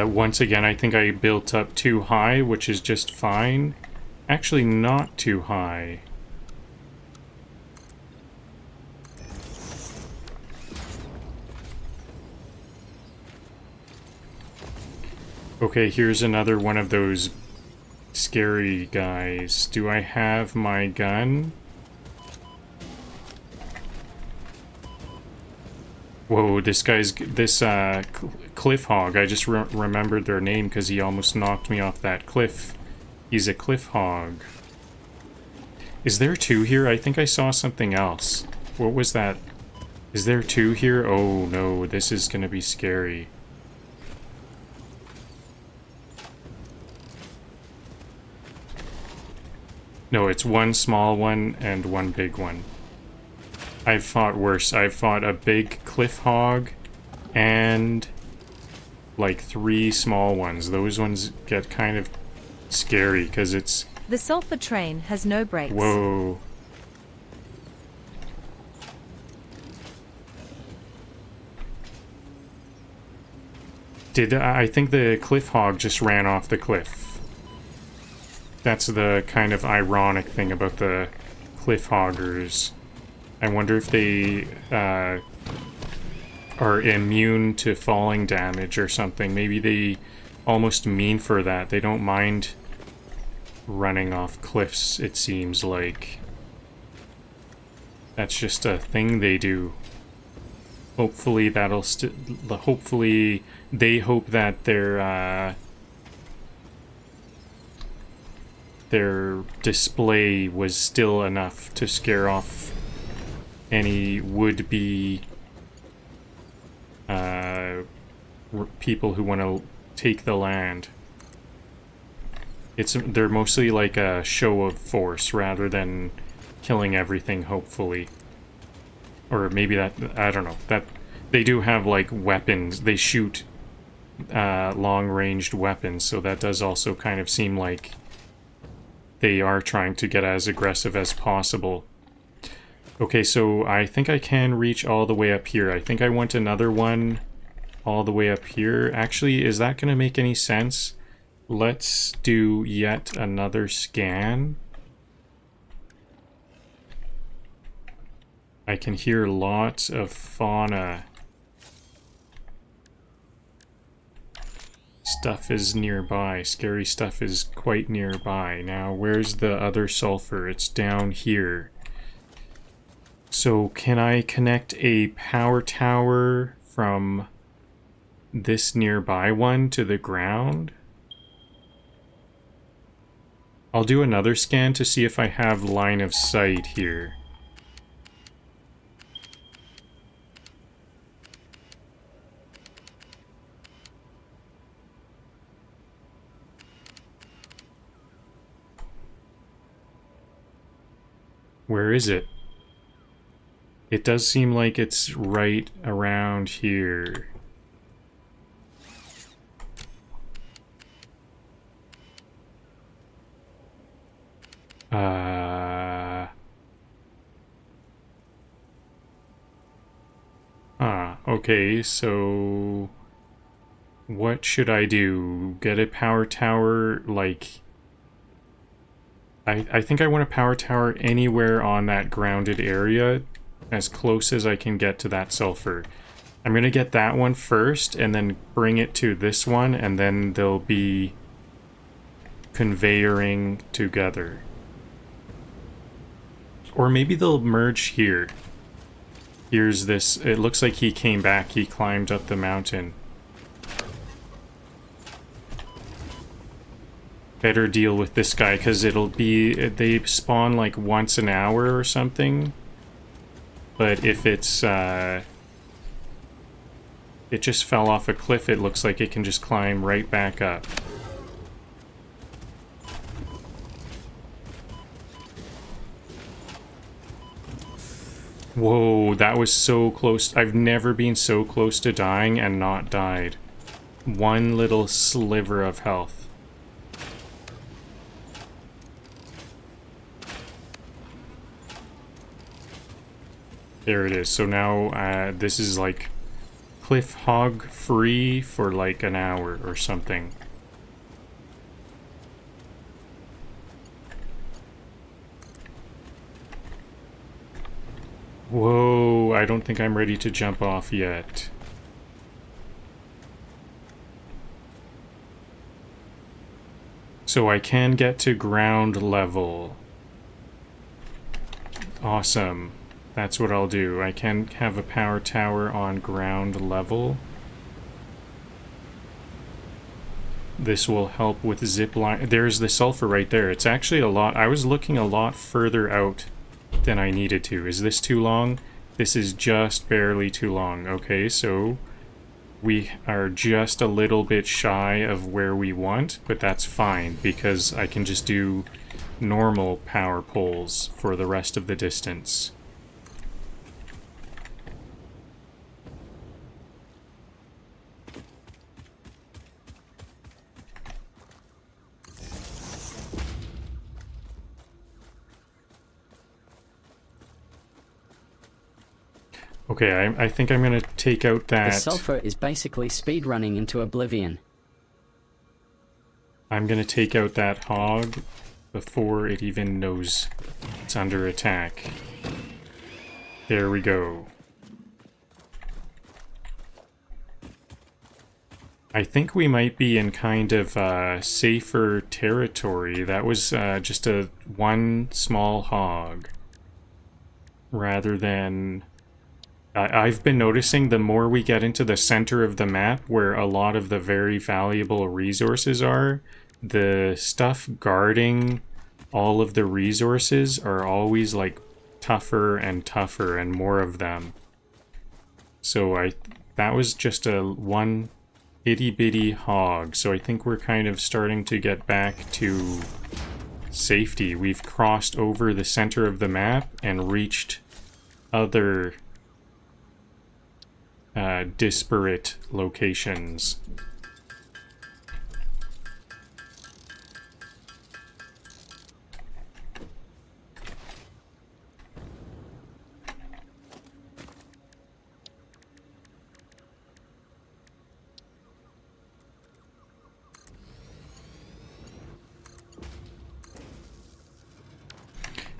Once again, I think I built up too high, which is just fine. Actually, not too high. Okay, here's another one of those scary guys. Do I have my gun? Whoa, this cliff hog. I just remembered their name because he almost knocked me off that cliff. He's a cliff hog. Is there two here? I think I saw something else. What was that? Is there two here? Oh no, this is gonna be scary. No, it's one small one and one big one. I've fought worse. I've fought a big cliff hog and like 3 small ones. Those ones get kind of scary because it's... The sulfur train has no brakes. Whoa. I think the cliff hog just ran off the cliff. That's the kind of ironic thing about the cliff hoggers. I wonder if they are immune to falling damage or something. Maybe they almost mean for that. They don't mind running off cliffs, it seems like. That's just a thing they do. Hopefully that'll hopefully they hope that their display was still enough to scare off any would-be people who want to take the land. They're mostly like a show of force rather than killing everything, hopefully. Or maybe that, I don't know, that they do have like weapons. They shoot long-ranged weapons, so that does also kind of seem like they are trying to get as aggressive as possible. Okay, so I think I can reach all the way up here. I think I want another one all the way up here. Actually, is that going to make any sense? Let's do yet another scan. I can hear lots of fauna. Stuff is nearby. Scary stuff is quite nearby. Now, where's the other sulfur? It's down here. So, can I connect a power tower from this nearby one to the ground? I'll do another scan to see if I have line of sight here. Where is it? It does seem like it's right around here. Okay, so what should I do? Get a power tower, like... I think I want a power tower anywhere on that grounded area, as close as I can get to that sulfur. I'm gonna get that one first, and then bring it to this one, and then they'll be conveyoring together. Or maybe they'll merge here. Here's this, it looks like he came back, he climbed up the mountain. Better deal with this guy, because it'll be, they spawn like once an hour or something. But if it's, it just fell off a cliff, it looks like it can just climb right back up. Whoa, that was so close. I've never been so close to dying and not died. One little sliver of health. There it is. So now this is like cliff hog free for like an hour or something. Whoa, I don't think I'm ready to jump off yet. So I can get to ground level. Awesome. That's what I'll do. I can have a power tower on ground level. This will help with zip line. There's the sulfur right there. It's actually a lot. I was looking a lot further out than I needed to. Is this too long? This is just barely too long. Okay, so we are just a little bit shy of where we want, but that's fine because I can just do normal power poles for the rest of the distance. Okay, I think I'm gonna take out that... The sulfur is basically speedrunning into oblivion. I'm gonna take out that hog before it even knows it's under attack. There we go. I think we might be in kind of safer territory. That was just one small hog. Rather than... I've been noticing the more we get into the center of the map, where a lot of the very valuable resources are, the stuff guarding all of the resources are always like tougher and tougher and more of them. So that was just one itty bitty hog, so I think we're kind of starting to get back to safety. We've crossed over the center of the map and reached other disparate locations.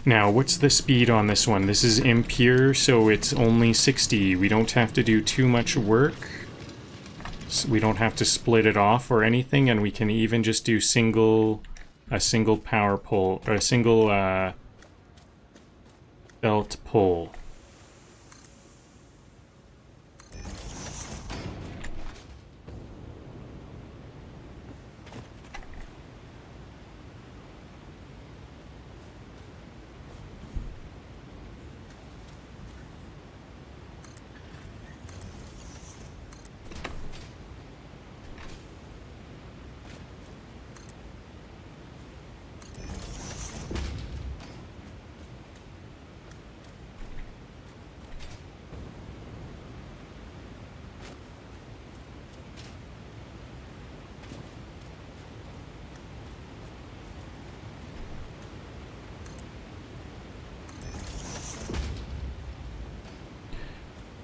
Now, what's the speed on this one? This is impure, so it's only 60. We don't have to do too much work. So we don't have to split it off or anything, and we can even just do a single power pole, or a single belt pull.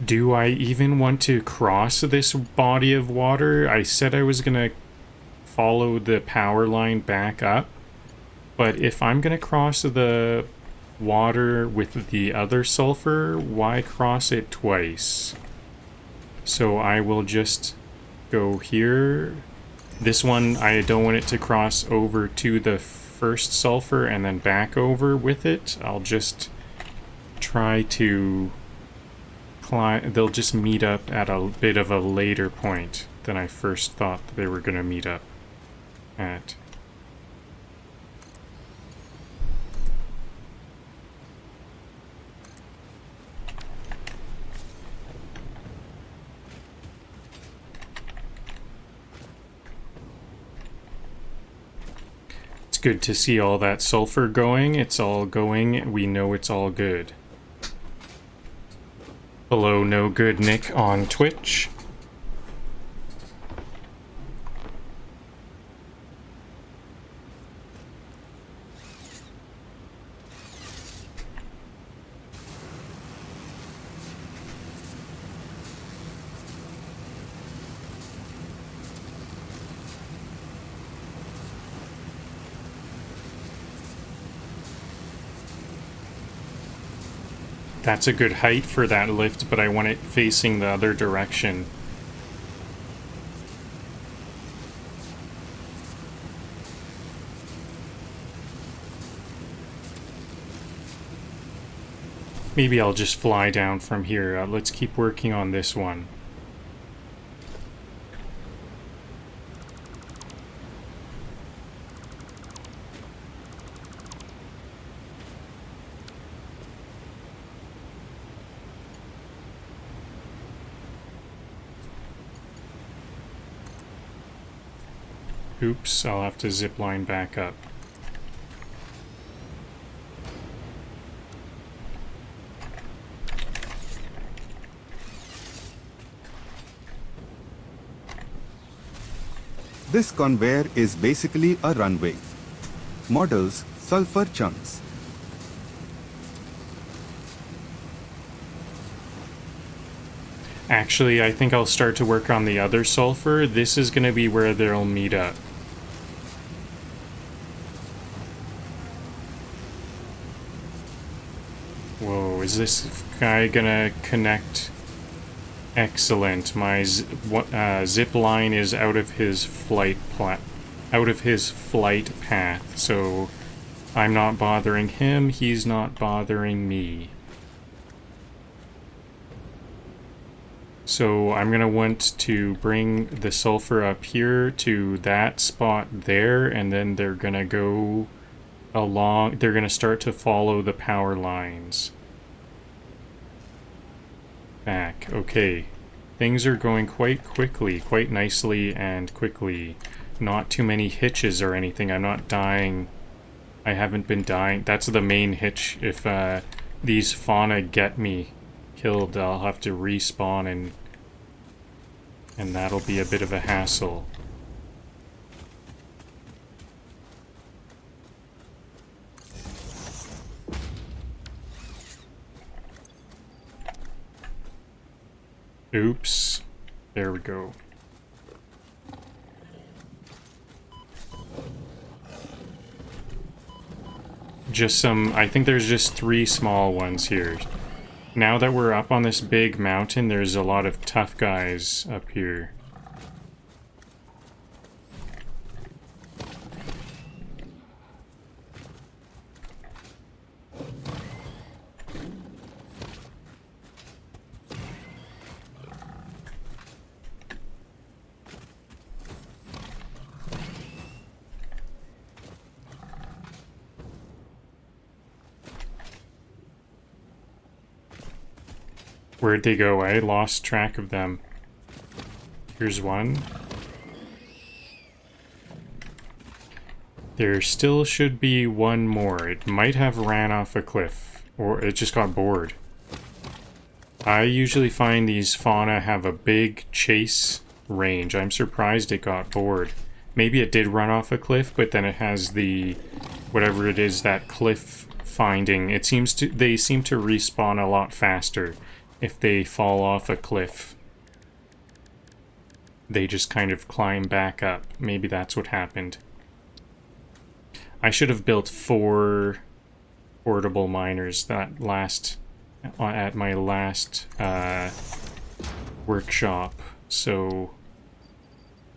Do I even want to cross this body of water? I said I was gonna follow the power line back up, but if I'm gonna cross the water with the other sulfur, why cross it twice? So I will just go here. This one, I don't want it to cross over to the first sulfur and then back over with it. I'll just try to... They'll just meet up at a bit of a later point than I first thought they were going to meet up at. It's good to see all that sulfur going. It's all going. We know it's all good. Hello, No Good Nick on Twitch. That's a good height for that lift, but I want it facing the other direction. Maybe I'll just fly down from here. Let's keep working on this one. Oops, I'll have to zip line back up. This conveyor is basically a runway. Models, sulfur chunks. Actually, I think I'll start to work on the other sulfur. This is going to be where they'll meet up. Whoa, is this guy gonna connect? Excellent. My zip line is out of his flight path, so I'm not bothering him, he's not bothering me. So I'm gonna want to bring the sulfur up here to that spot there, and then they're gonna go along, they're gonna start to follow the power lines. Back. Okay. Things are going quite quickly, quite nicely and quickly. Not too many hitches or anything. I'm not dying. I haven't been dying. That's the main hitch. If these fauna get me killed, I'll have to respawn and that'll be a bit of a hassle. Oops. There we go. Just some, I think there's just 3 small ones here. Now that we're up on this big mountain, there's a lot of tough guys up here. Where'd they go? I lost track of them. Here's one. There still should be one more. It might have ran off a cliff, or it just got bored. I usually find these fauna have a big chase range. I'm surprised it got bored. Maybe it did run off a cliff, but then it has the, whatever it is, that cliff finding. It seems to, they seem to respawn a lot faster. If they fall off a cliff, they just kind of climb back up. Maybe that's what happened. I should have built 4 portable miners that last at my last workshop. So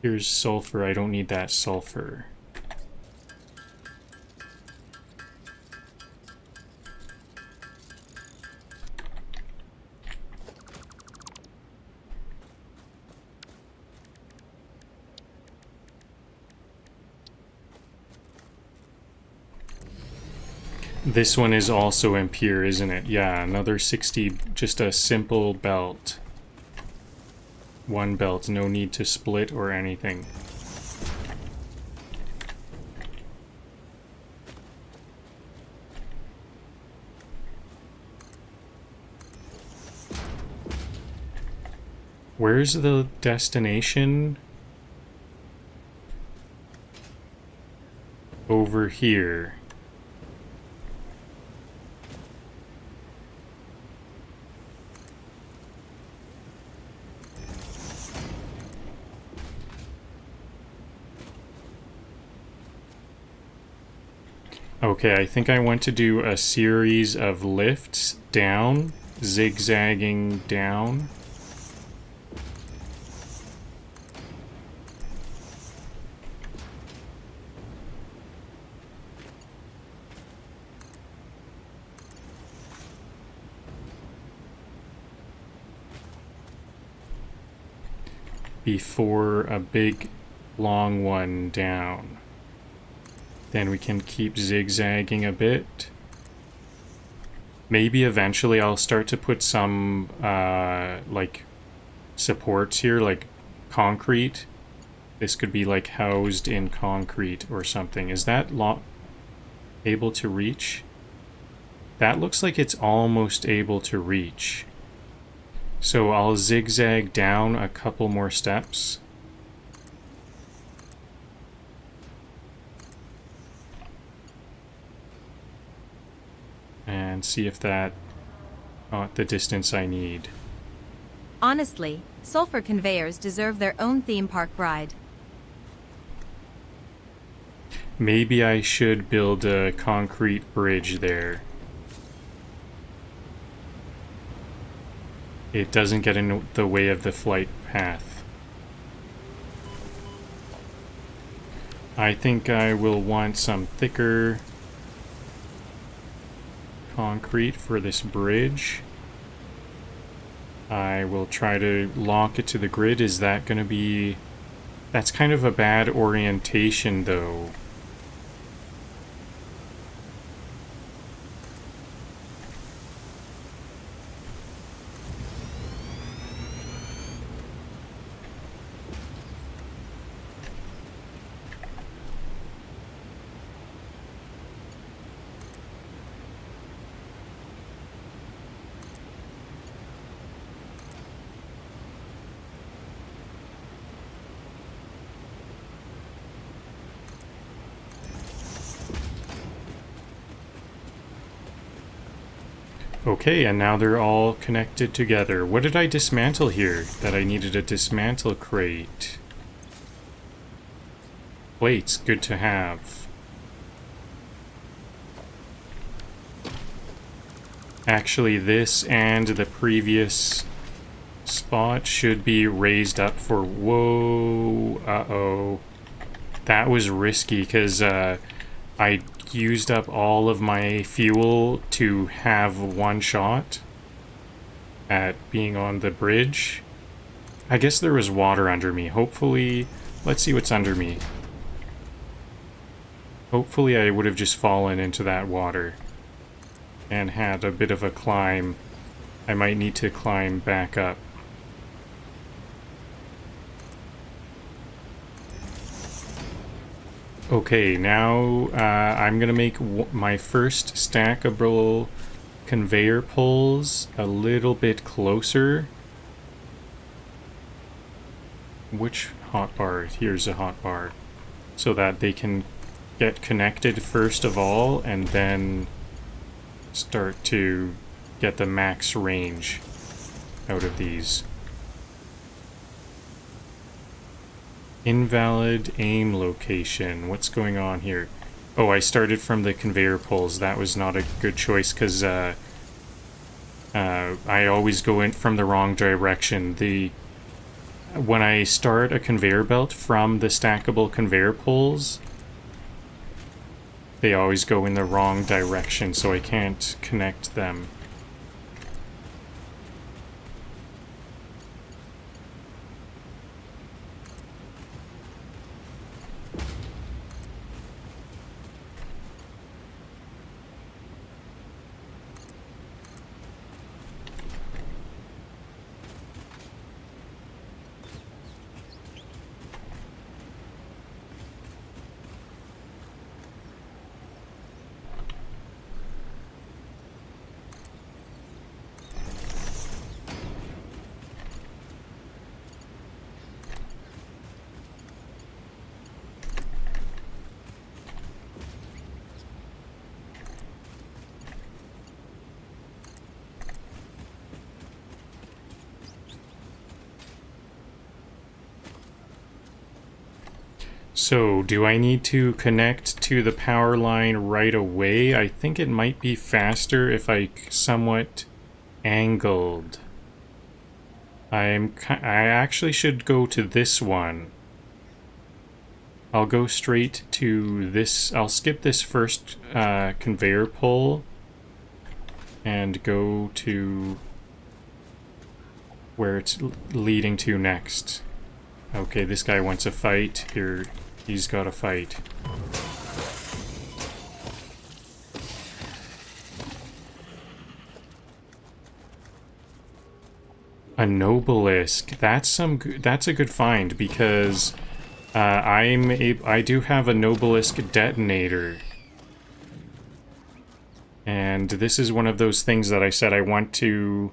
here's sulfur. I don't need that sulfur. This one is also impure, isn't it? Yeah, another 60, just a simple belt. 1 belt, no need to split or anything. Where's the destination? Over here. Okay, I think I want to do a series of lifts down, zigzagging down. Before a big long one down. Then we can keep zigzagging a bit. Maybe eventually I'll start to put some like supports here, like concrete, This could be like housed in concrete or something. Is that able to reach? That looks like it's almost able to reach. So I'll zigzag down a couple more steps. And see if that the distance I need. Honestly, sulfur conveyors deserve their own theme park ride. Maybe I should build a concrete bridge there. It doesn't get in the way of the flight path. I think I will want some thicker concrete for this bridge. I will try to lock it to the grid. Is that going to be... That's kind of a bad orientation, though. Okay, and now they're all connected together. What did I dismantle here that I needed a dismantle crate? Plates, good to have. Actually, this and the previous spot should be raised up for... Whoa, uh-oh. That was risky, because I used up all of my fuel to have one shot at being on the bridge. I guess there was water under me. Hopefully, let's see what's under me. Hopefully I would have just fallen into that water and had a bit of a climb. I might need to climb back up. Okay, now I'm gonna make my first stackable conveyor poles a little bit closer. Which hotbar? Here's a hotbar. So that they can get connected first of all, and then start to get the max range out of these. Invalid aim location. What's going on here? Oh, I started from the conveyor poles. That was not a good choice because I always go in from the wrong direction. When I start a conveyor belt from the stackable conveyor poles, they always go in the wrong direction, so I can't connect them. So, do I need to connect to the power line right away? I think it might be faster if I somewhat angled. I actually should go to this one. I'll go straight to this. I'll skip this first conveyor pole and go to where it's leading to next. Okay, this guy wants a fight. Here, he's got a fight. A Nobelisk. That's a good find because I do have a Nobelisk detonator. And this is one of those things that I said I want to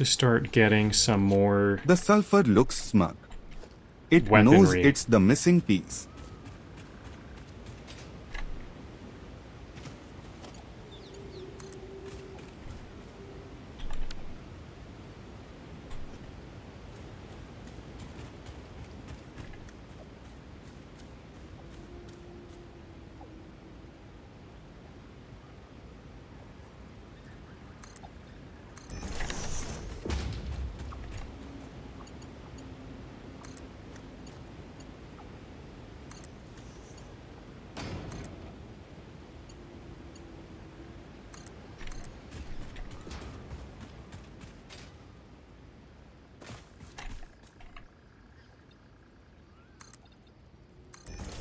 start getting some more The sulfur looks smug. It knows weaponry. it's the missing piece.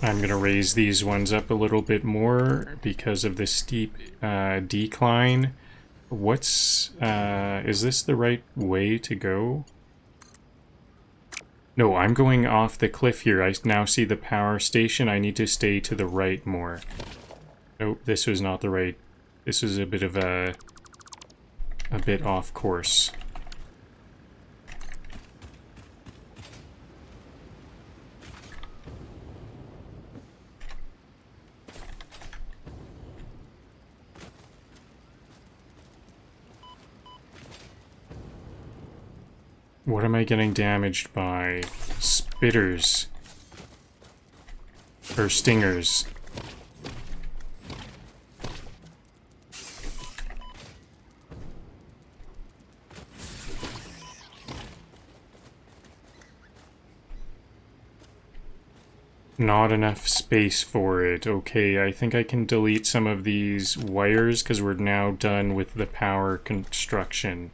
I'm gonna raise these ones up a little bit more because of the steep decline. Is this the right way to go? No, I'm going off the cliff here. I now see the power station. I need to stay to the right more. Oh, this was not the right. This was a bit of a bit off course. What am I getting damaged by? Spitters. Or stingers. Not enough space for it. Okay, I think I can delete some of these wires because we're now done with the power construction.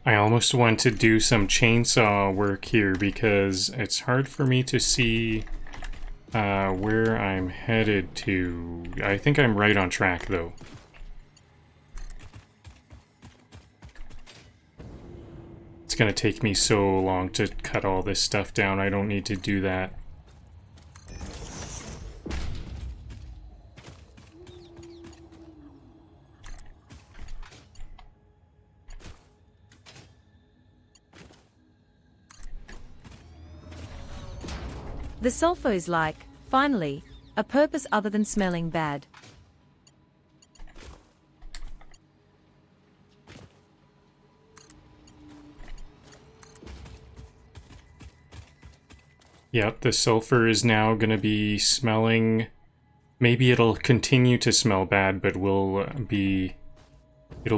I almost want to do some chainsaw work here because it's hard for me to see where I'm headed to. I think I'm right on track though. It's gonna take me so long to cut all this stuff down. I don't need to do that. The sulfur is like, finally, a purpose other than smelling bad. Yep, the sulfur is now gonna be smelling... Maybe it'll continue to smell bad, but it'll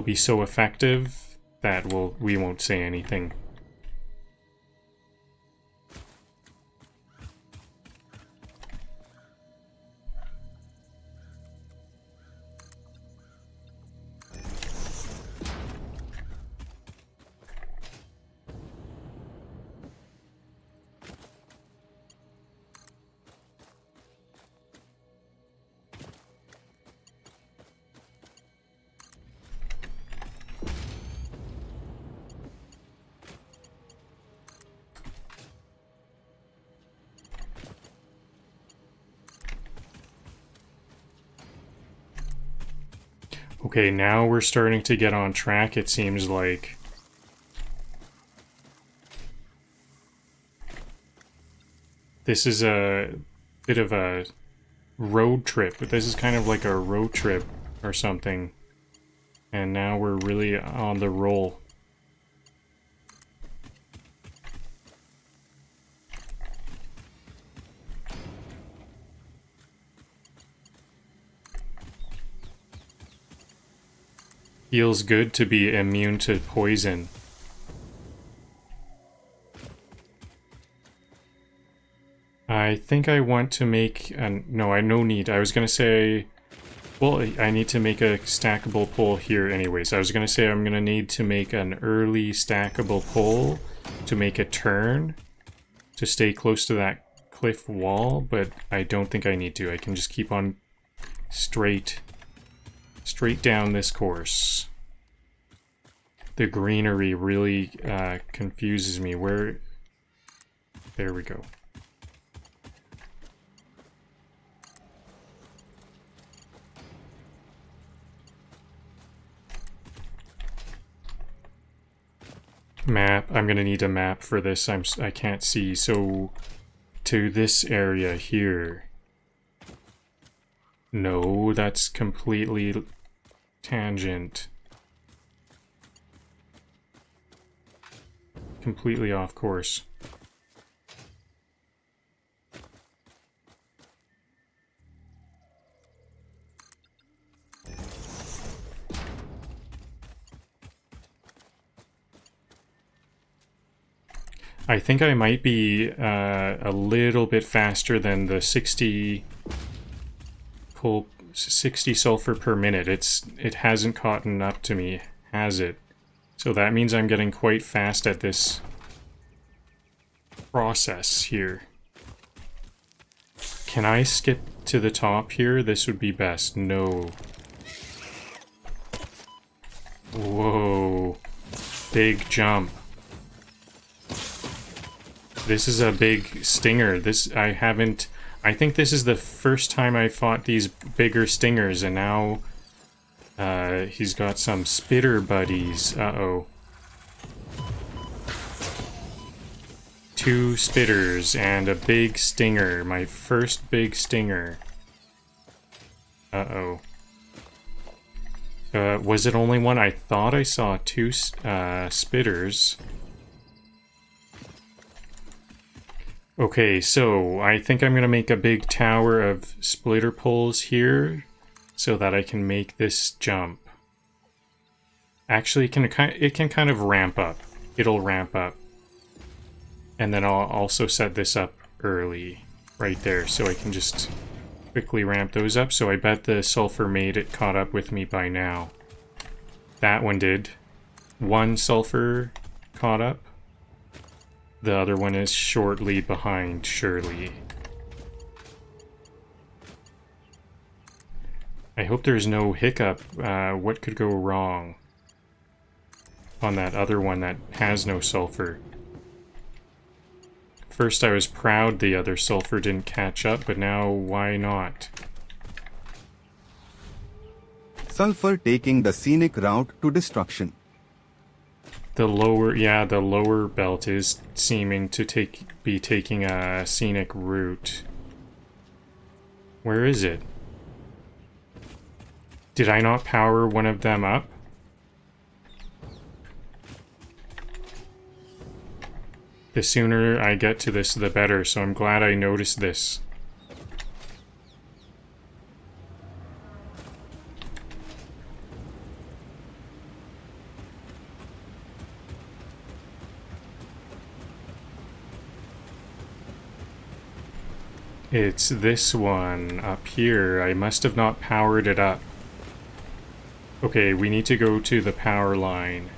be so effective that we won't say anything. Okay, now we're starting to get on track, it seems like. This is a bit of a road trip, but this is kind of like a road trip or something. And now we're really on the roll. Feels good to be immune to poison. I think I want to make an... No, no need. I was gonna say... Well, I need to make a stackable pole here anyways. I was gonna say I'm gonna need to make an early stackable pole to make a turn to stay close to that cliff wall, but I don't think I need to. I can just keep on straight down this course. The greenery really confuses me. Where... There we go. Map. I'm gonna need a map for this. I can't see. So, to this area here. No, that's completely tangent. Completely off course. I think I might be a little bit faster than the 60 sulfur per minute. It hasn't caught up to me, has it? So that means I'm getting quite fast at this process here. Can I skip to the top here? This would be best. No. Whoa. Big jump. This is a big stinger. I think this is the first time I fought these bigger stingers, and now he's got some spitter buddies. Uh-oh. 2 spitters and a big stinger. My first big stinger. Uh-oh. Was it only one? I thought I saw 2 spitters. Okay, so I think I'm gonna make a big tower of splitter poles here so that I can make this jump. Actually, it can kind of ramp up. It'll ramp up. And then I'll also set this up early right there so I can just quickly ramp those up. So I bet the sulfur made it caught up with me by now. That one did. 1 sulfur caught up. The other one is shortly behind, surely. I hope there's no hiccup. What could go wrong? on that other one that has no sulfur. First I was proud the other sulfur didn't catch up, but now why not? Sulfur taking the scenic route to destruction. The lower belt is seeming to be taking a scenic route. Where is it? Did I not power one of them up? The sooner I get to this, the better, so I'm glad I noticed this. It's this one up here. I must have not powered it up. Okay, we need to go to the power line.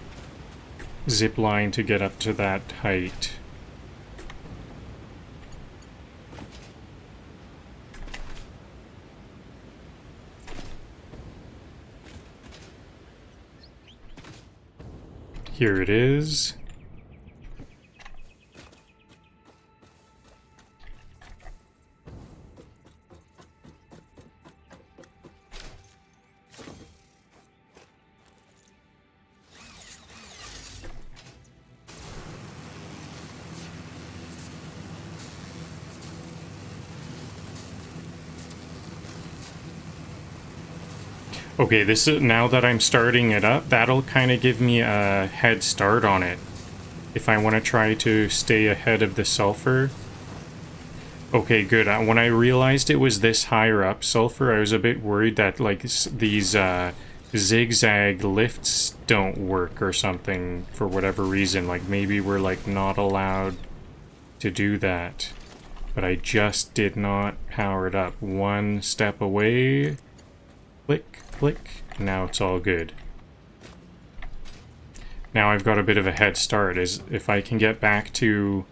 Zip line to get up to that height. Here it is. Okay, this is, now that I'm starting it up, that'll kind of give me a head start on it. If I want to try to stay ahead of the sulfur. Okay, good. When I realized it was this higher up sulfur, I was a bit worried that like these zigzag lifts don't work or something for whatever reason. Like maybe we're like not allowed to do that. But I just did not power it up. One step away. Click, click. Now it's all good. Now I've got a bit of a head start. Is if I can get back to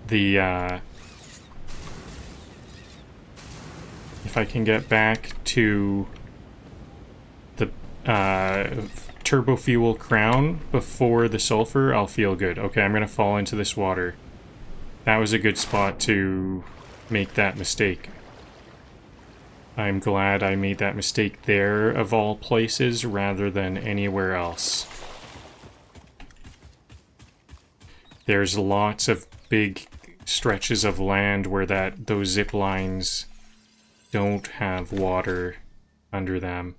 the turbo fuel crown before the sulfur, I'll feel good. Okay, I'm gonna fall into this water. That was a good spot to make that mistake. I'm glad I made that mistake there, of all places, rather than anywhere else. There's lots of big stretches of land where those zip lines don't have water under them.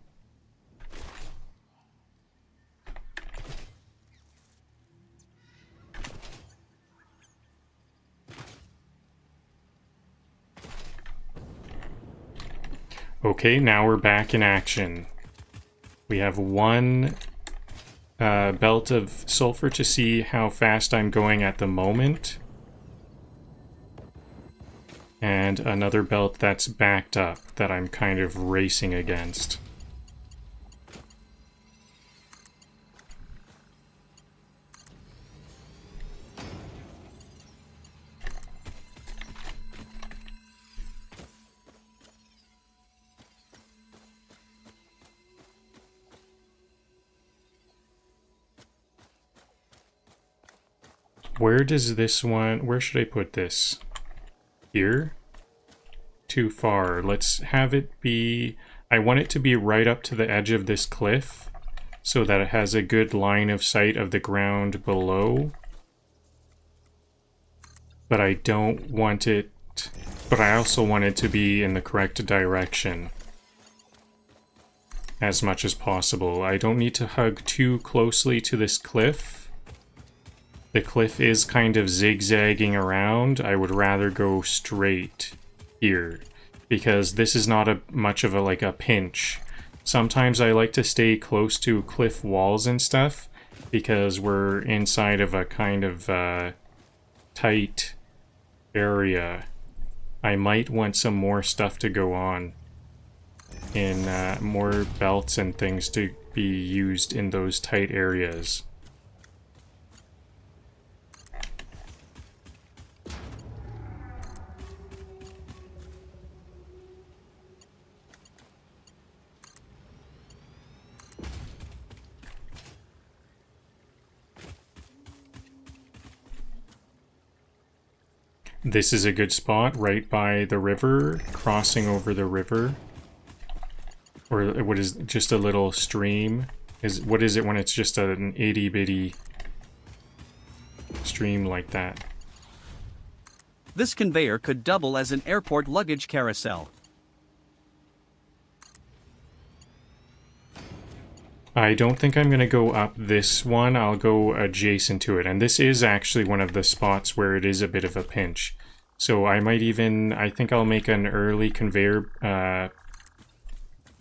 Okay, now we're back in action. We have one belt of sulfur to see how fast I'm going at the moment. And another belt that's backed up that I'm kind of racing against. Where does this one... Where should I put this? Here? Too far. Let's have it be... I want it to be right up to the edge of this cliff so that it has a good line of sight of the ground below. But I don't want it... But I also want it to be in the correct direction as much as possible. I don't need to hug too closely to this cliff. The cliff is kind of zigzagging around. I would rather go straight here because this is not much of a pinch. Sometimes I like to stay close to cliff walls and stuff because we're inside of a kind of tight area. I might want some more stuff to go on in more belts and things to be used in those tight areas. This is a good spot right by the river, crossing over the river. Or what is just a little stream? What is it when it's just an itty bitty stream like that? This conveyor could double as an airport luggage carousel. I don't think I'm going to go up this one. I'll go adjacent to it. And this is actually one of the spots where it is a bit of a pinch. So I might even... I think I'll make an early conveyor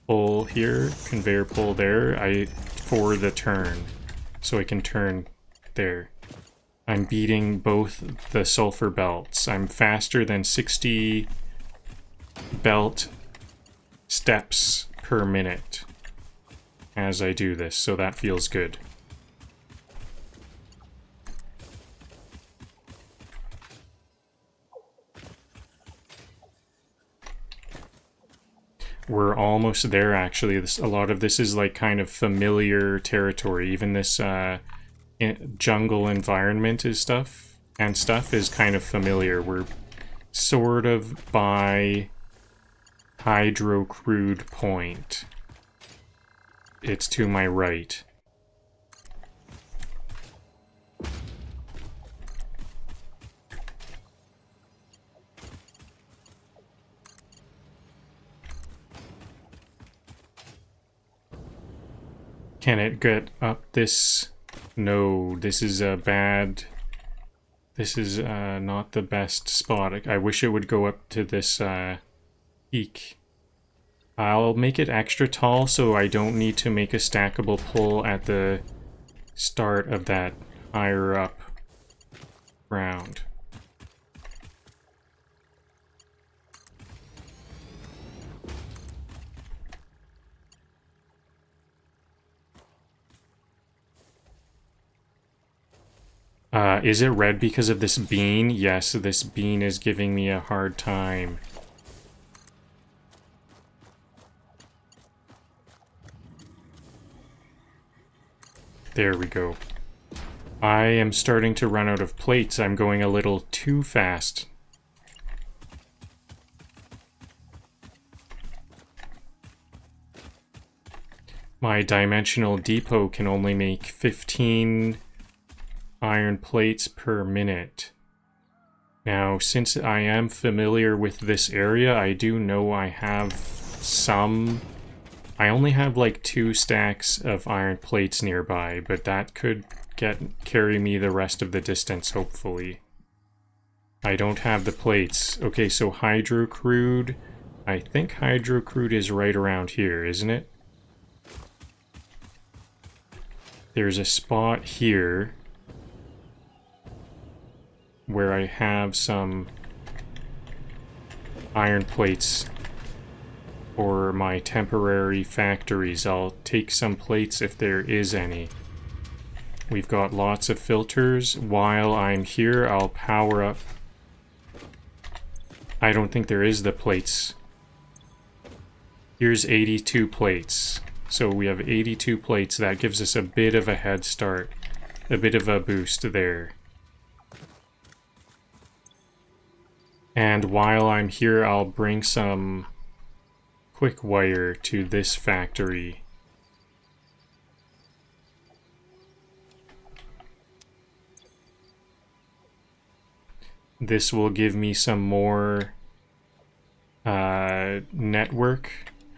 pull here. Conveyor pull there. For the turn. So I can turn there. I'm beating both the sulfur belts. I'm faster than 60 belt steps per minute as I do this, so that feels good. We're almost there, actually. A lot of this is like kind of familiar territory. Even this jungle environment is stuff is kind of familiar. We're sort of by Hydro Crude Point. It's to my right. Can it get up this? No, this is a bad... This is not the best spot. I wish it would go up to this peak. I'll make it extra tall so I don't need to make a stackable pull at the start of that higher up round. Is it red because of this bean? Yes, this bean is giving me a hard time. There we go. I am starting to run out of plates. I'm going a little too fast. My dimensional depot can only make 15 iron plates per minute. Now, since I am familiar with this area, I do know I have some... I only have like 2 stacks of iron plates nearby, but that could carry me the rest of the distance, hopefully. I don't have the plates. Okay, so hydrocrude. I think hydrocrude is right around here, isn't it? There's a spot here where I have some iron plates for my temporary factories. I'll take some plates if there is any. We've got lots of filters. While I'm here, I'll power up. I don't think there is the plates. Here's 82 plates. So we have 82 plates. That gives us a bit of a head start. A bit of a boost there. And while I'm here, I'll bring some quick wire to this factory. This will give me some more network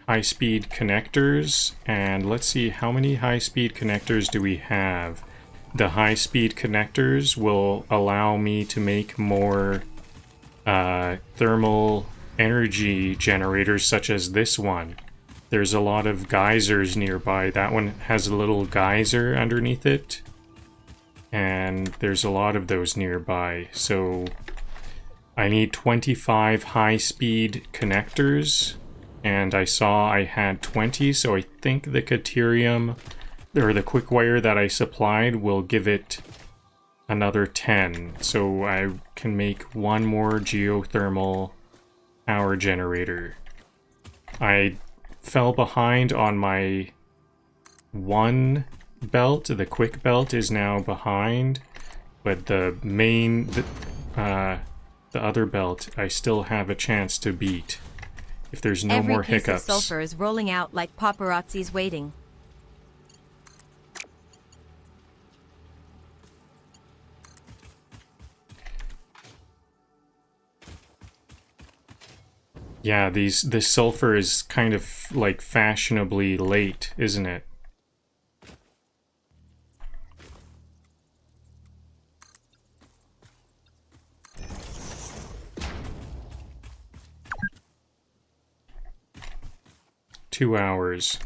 high-speed connectors. And let's see, how many high-speed connectors do we have? The high-speed connectors will allow me to make more thermal energy generators such as this one. There's a lot of geysers nearby. That one has a little geyser underneath it. And there's a lot of those nearby. So I need 25 high-speed connectors. And I saw I had 20, so I think the Caterium, or the quick wire that I supplied, will give it another 10. So I can make one more geothermal power generator. I fell behind on my one belt. The quick belt is now behind, but the main the other belt, I still have a chance to beat. If there's no Every more piece hiccups. of sulfur is rolling out like paparazzis waiting. Yeah, this sulfur is kind of like fashionably late, isn't it? Two hours.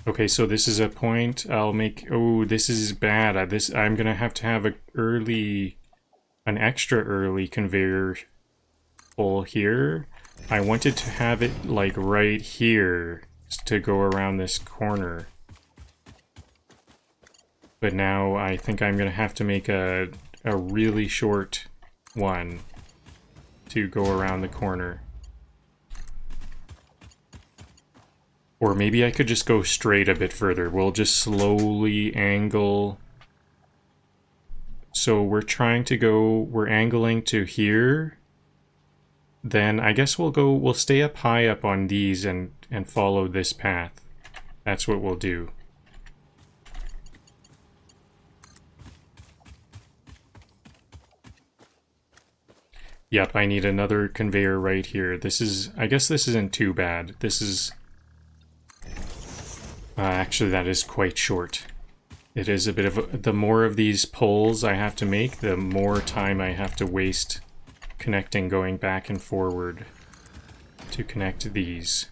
Okay, so this is a point I'll make. Oh, this is bad. I'm gonna have to have an extra early conveyor hole here. I wanted to have it like right here to go around this corner. But now I think I'm gonna have to make a really short one to go around the corner. Or maybe I could just go straight a bit further. We'll just slowly angle. So we're angling to here. Then I guess we'll stay up high up on these and follow this path. That's what we'll do. Yep, I need another conveyor right here. I guess this isn't too bad. This is... actually, that is quite short. It is a bit of the more of these poles I have to make, the more time I have to waste connecting, going back and forward to connect these.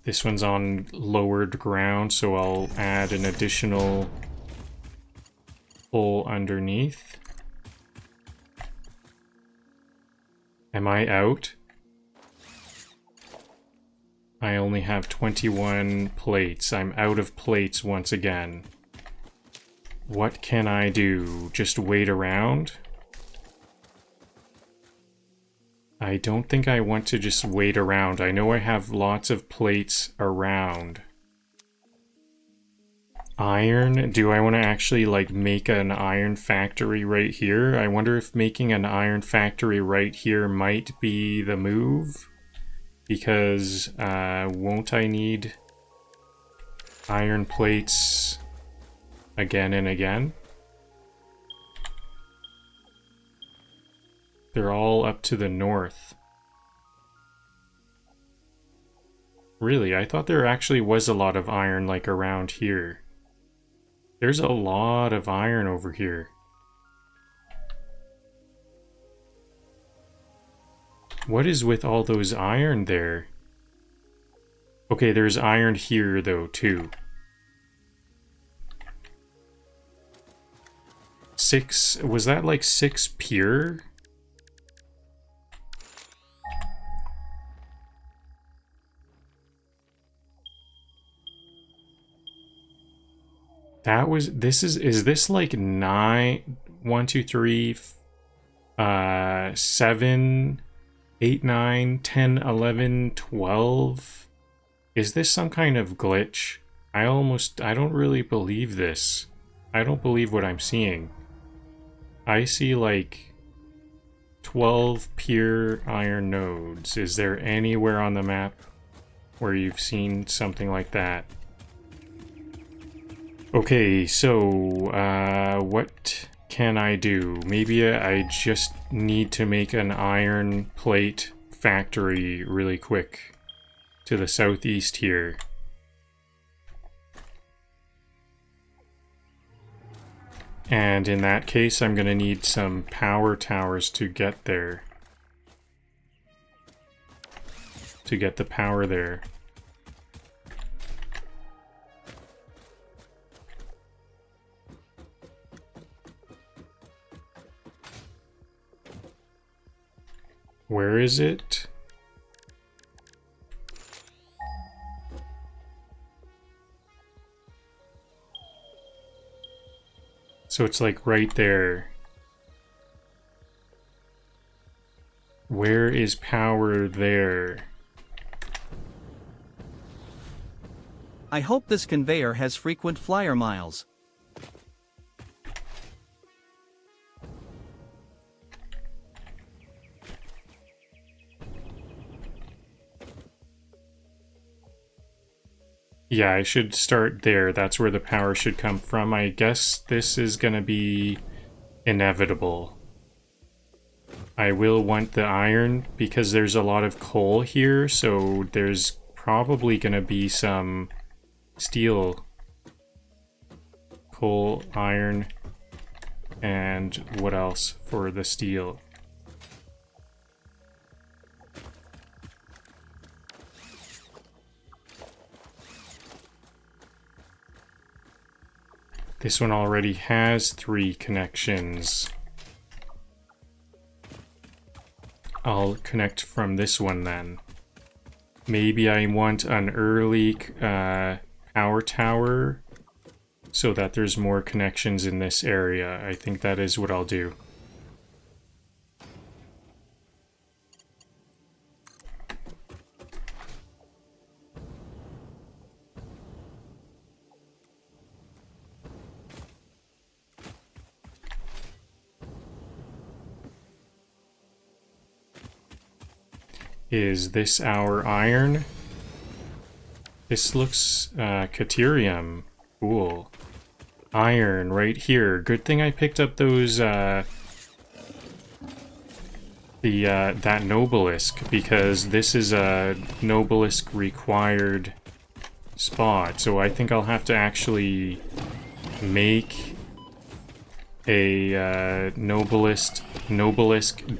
This one's on lowered ground, so I'll add an additional pole underneath. Am I out? I only have 21 plates. I'm out of plates once again. What can I do? Just wait around? I don't think I want to just wait around. I know I have lots of plates around. Iron? Do I want to actually like make an iron factory right here? I wonder if making an iron factory right here might be the move. Because won't I need iron plates again and again? They're all up to the north. Really, I thought there actually was a lot of iron like around here. There's a lot of iron over here. What is with all those iron there? Okay, there's iron here though, too. 6, was that like 6 pure? That was, is this like 9, 1, 2, 3, 7, 8, 9, 10, 11, 12? Is this some kind of glitch? I don't really believe this. I don't believe what I'm seeing. I see like 12 pure iron nodes. Is there anywhere on the map where you've seen something like that? Okay, so what can I do? Maybe I just need to make an iron plate factory really quick to the southeast here. And in that case, I'm going to need some power towers to get there. To get the power there. Where is it? So it's like right there. Where is power there? I hope this conveyor has frequent flyer miles. Yeah, I should start there. That's where the power should come from. I guess this is gonna be inevitable. I will want the iron because there's a lot of coal here, so there's probably gonna be some steel. Coal, iron, and what else for the steel? This one already has 3 connections. I'll connect from this one then. Maybe I want an early power tower so that there's more connections in this area. I think that is what I'll do. Is this our iron? This looks Caterium. Cool. Iron right here. Good thing I picked up those that Nobelisk, because this is a Nobelisk required spot. So I think I'll have to actually make a Nobelisk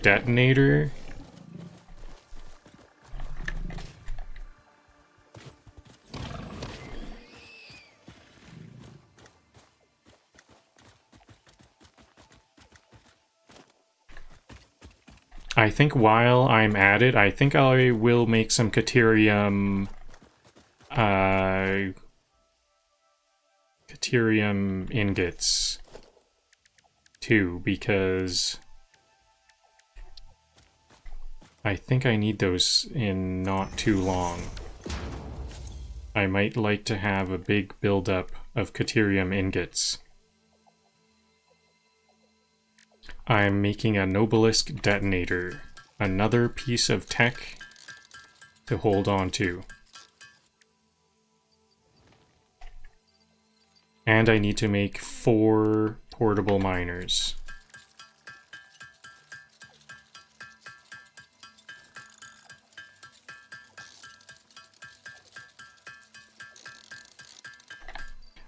detonator. I think while I'm at it, I think I will make some Caterium ingots too, because I think I need those in not too long. I might like to have a big buildup of Caterium ingots. I'm making a Nobelisk detonator. Another piece of tech to hold on to. And I need to make 4 portable miners.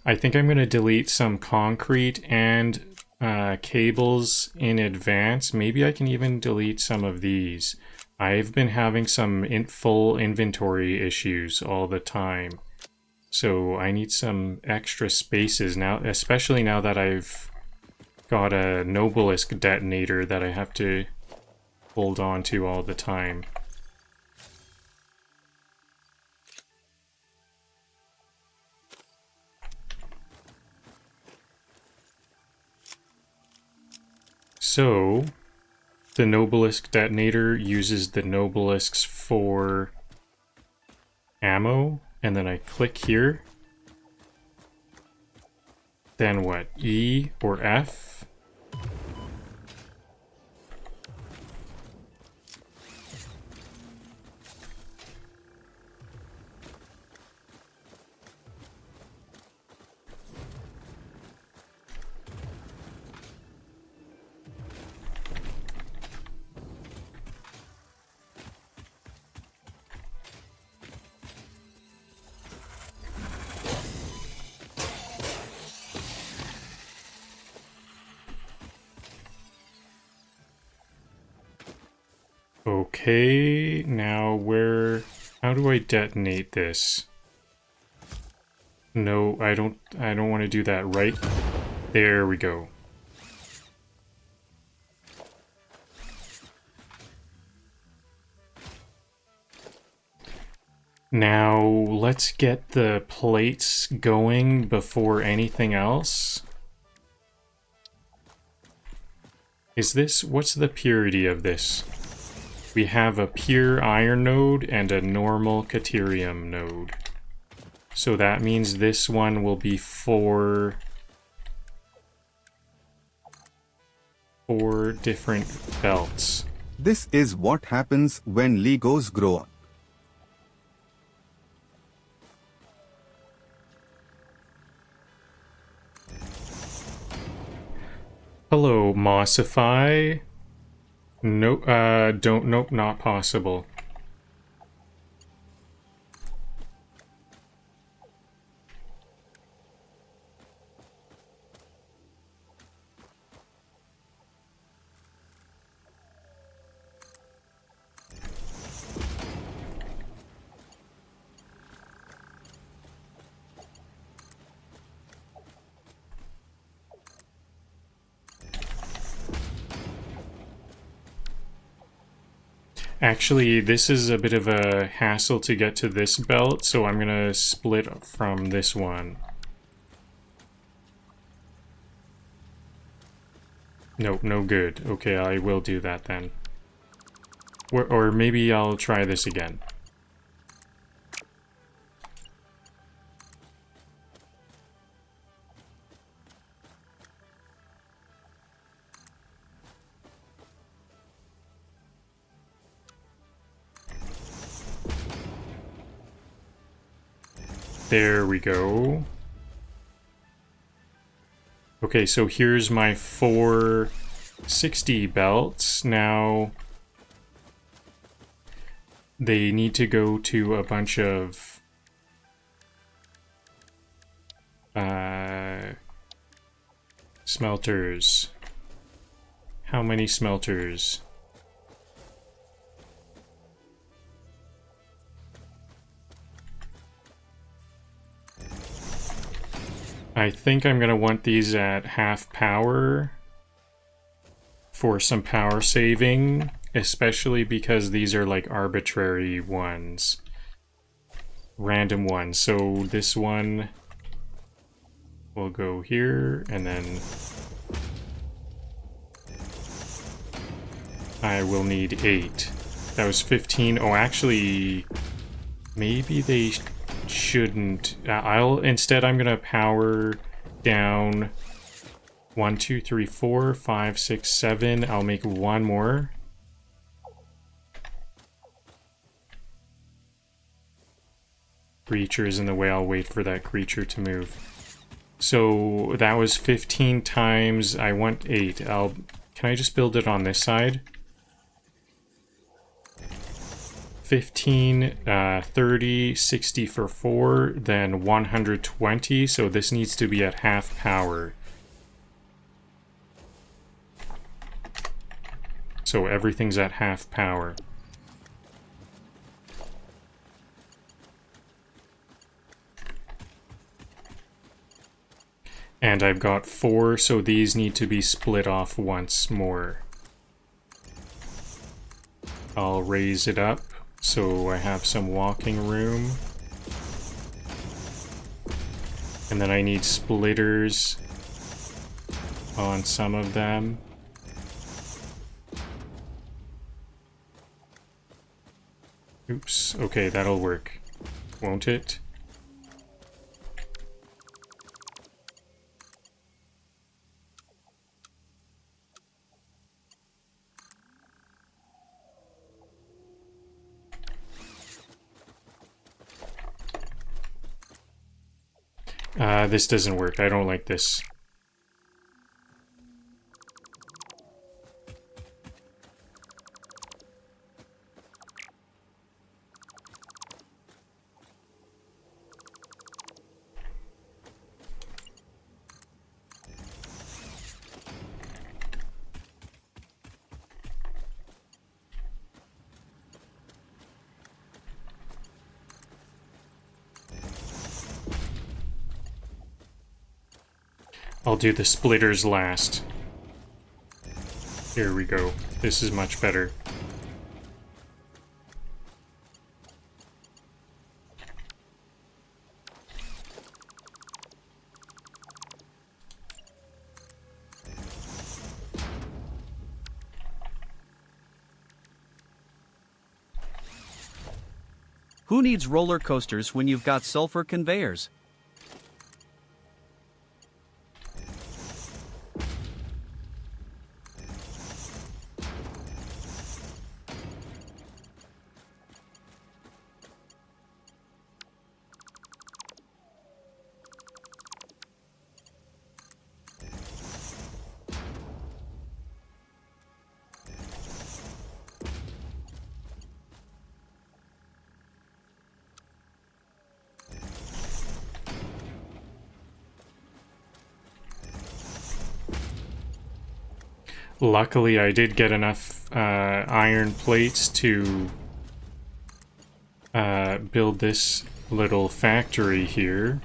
I think I'm going to delete some concrete and cables in advance. Maybe I can even delete some of these. I've been having some full inventory issues all the time. So I need some extra spaces now, especially now that I've got a Nobelisk detonator that I have to hold on to all the time. So, the Nobelisk detonator uses the Nobelisks for ammo, and then I click here. Then what? E or F? Okay, now how do I detonate this? No, I don't want to do that, right? There we go. Now, let's get the plates going before anything else. Is this... what's the purity of this? We have a pure iron node and a normal caterium node. So that means this one will be four different belts. This is what happens when Legos grow up. Hello, Mossify. Nope, nope, not possible. Actually, this is a bit of a hassle to get to this belt, so I'm gonna split from this one. Nope, no good. Okay, I will do that then. Or maybe I'll try this again. There we go. Okay, so here's my 460 belts. Now, they need to go to a bunch of smelters. How many smelters? I think I'm gonna want these at half power for some power saving, especially because these are like arbitrary ones. Random ones. So this one will go here, and then I will need 8. That was 15. Oh, actually, maybe they shouldn't. Instead, I'm gonna power down 1, 2, 3, 4, 5, 6, 7. I'll make one more. Creature is in the way. I'll wait for that creature to move. So that was 15 times. I want 8. Can I just build it on this side? 15, 30, 60 for 4, then 120, so this needs to be at half power. So everything's at half power. And I've got 4, so these need to be split off once more. I'll raise it up. So I have some walking room. And then I need splitters on some of them. Oops. Okay, that'll work. Won't it? This doesn't work. I don't like this. I'll do the splitters last. Here we go. This is much better. Who needs roller coasters when you've got sulfur conveyors? Luckily, I did get enough iron plates to build this little factory here.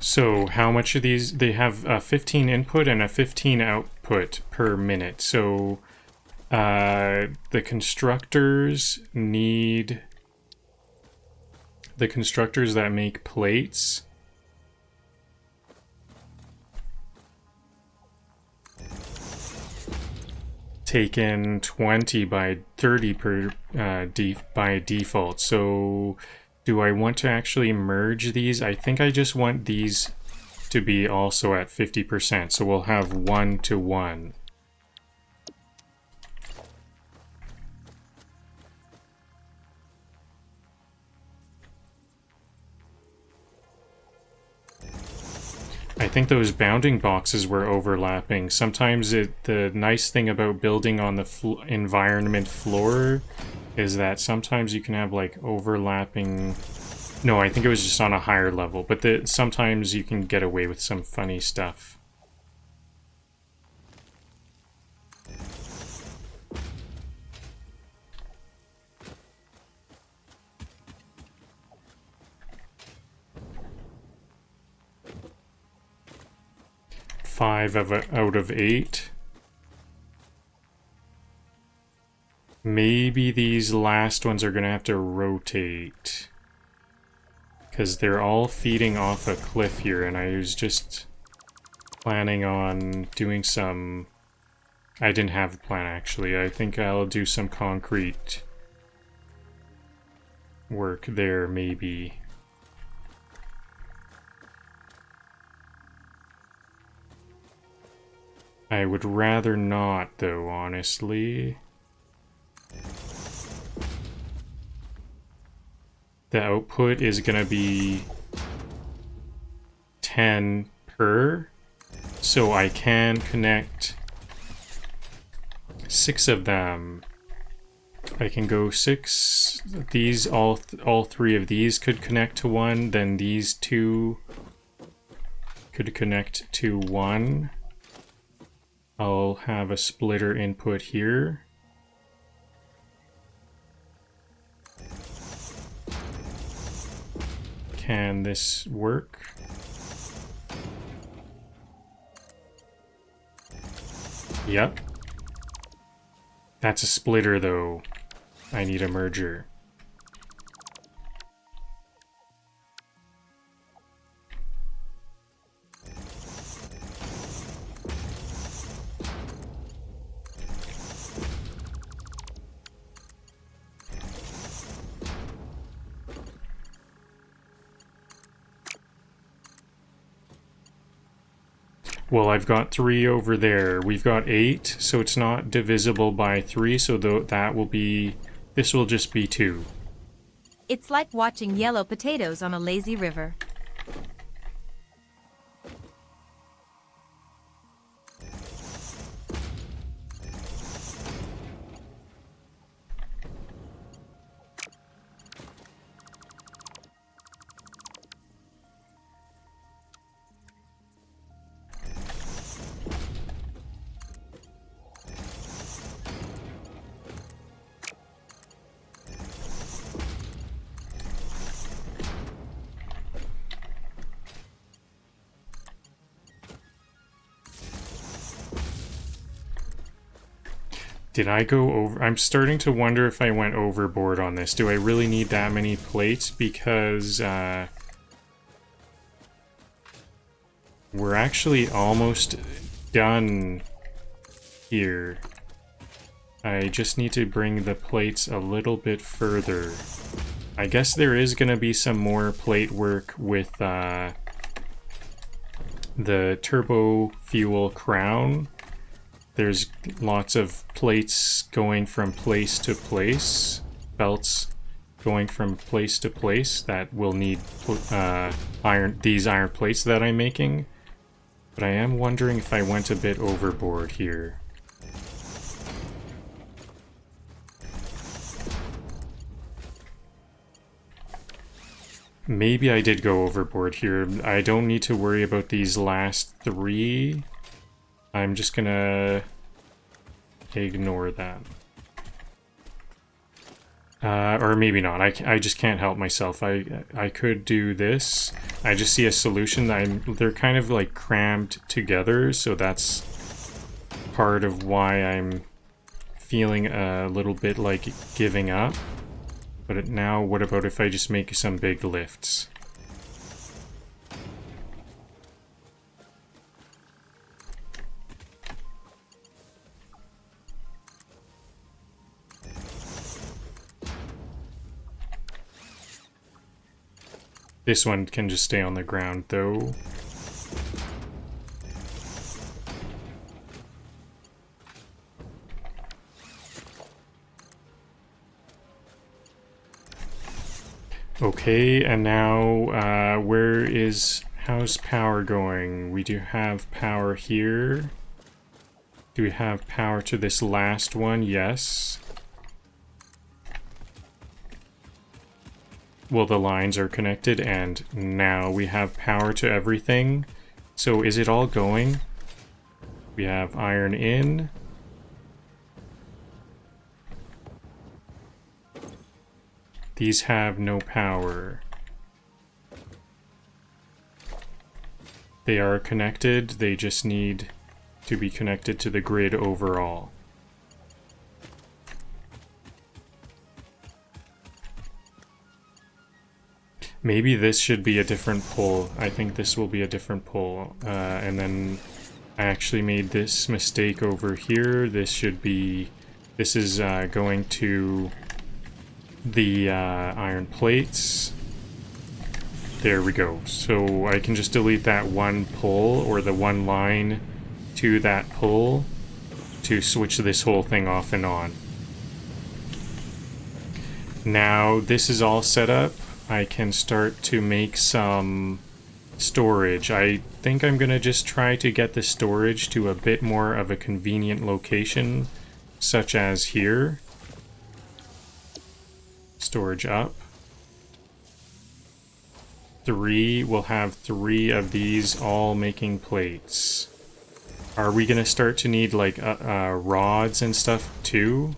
So how much of these? They have a 15 input and a 15 output per minute. So the constructors need... The constructors that make plates take in 20 by 30 per by default. So do I want to actually merge these? I think I just want these to be also at 50%. So we'll have 1 to 1. I think those bounding boxes were overlapping. Sometimes the nice thing about building on the environment floor is that sometimes you can have like overlapping... No, I think it was just on a higher level, but sometimes you can get away with some funny stuff. Five out of 8. Maybe these last ones are gonna have to rotate, because they're all feeding off a cliff here, and I was just planning on doing some... I didn't have a plan, actually. I think I'll do some concrete work there, maybe. I would rather not, though, honestly. The output is gonna be 10 per, so I can connect 6 of them. I can go 6. These all 3 of these could connect to 1. Then these 2 could connect to 1. I'll have a splitter input here. Can this work? Yep. That's a splitter, though. I need a merger. Well, I've got 3 over there. We've got 8, so it's not divisible by 3, so that will be... This will just be 2. It's like watching yellow potatoes on a lazy river. Did I go over? I'm starting to wonder if I went overboard on this. Do I really need that many plates? Because we're actually almost done here. I just need to bring the plates a little bit further. I guess there is going to be some more plate work with the turbo fuel crown. There's lots of plates going from place to place, belts going from place to place that will need these iron plates that I'm making. But I am wondering if I went a bit overboard here. Maybe I did go overboard here. I don't need to worry about these last 3. I'm just gonna ignore that. Or maybe not. I just can't help myself. I could do this. I just see a solution. They're kind of like crammed together, so that's part of why I'm feeling a little bit like giving up. But now, what about if I just make some big lifts? This one can just stay on the ground, though. Okay, and now, how's power going? We do have power here. Do we have power to this last one? Yes. Well, the lines are connected, and now we have power to everything. So is it all going? We have iron in. These have no power. They are connected, they just need to be connected to the grid overall. Maybe this should be a different pole. I think this will be a different pole. And then I actually made this mistake over here. This is going to the iron plates. There we go. So I can just delete that one pole, or the one line to that pole, to switch this whole thing off and on. Now this is all set up. I can start to make some storage. I think I'm gonna just try to get the storage to a bit more of a convenient location, such as here. Storage up. 3, we'll have 3 of these all making plates. Are we gonna start to need like rods and stuff too?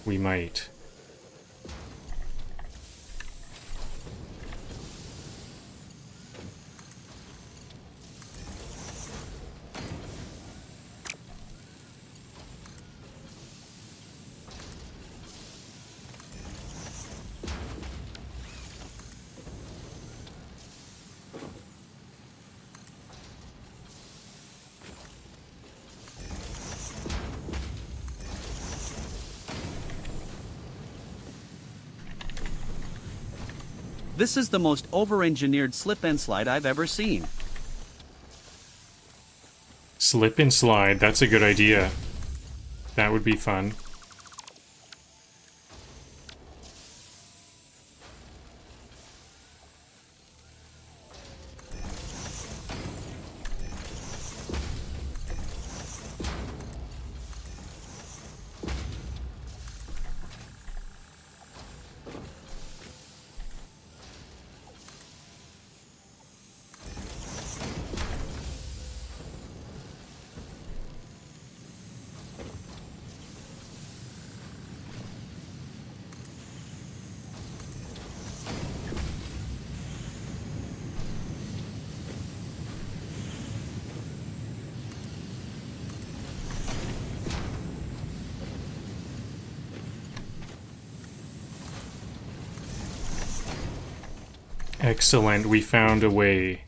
We might. This is the most over-engineered slip and slide I've ever seen. Slip and slide, that's a good idea. That would be fun. Excellent, we found a way.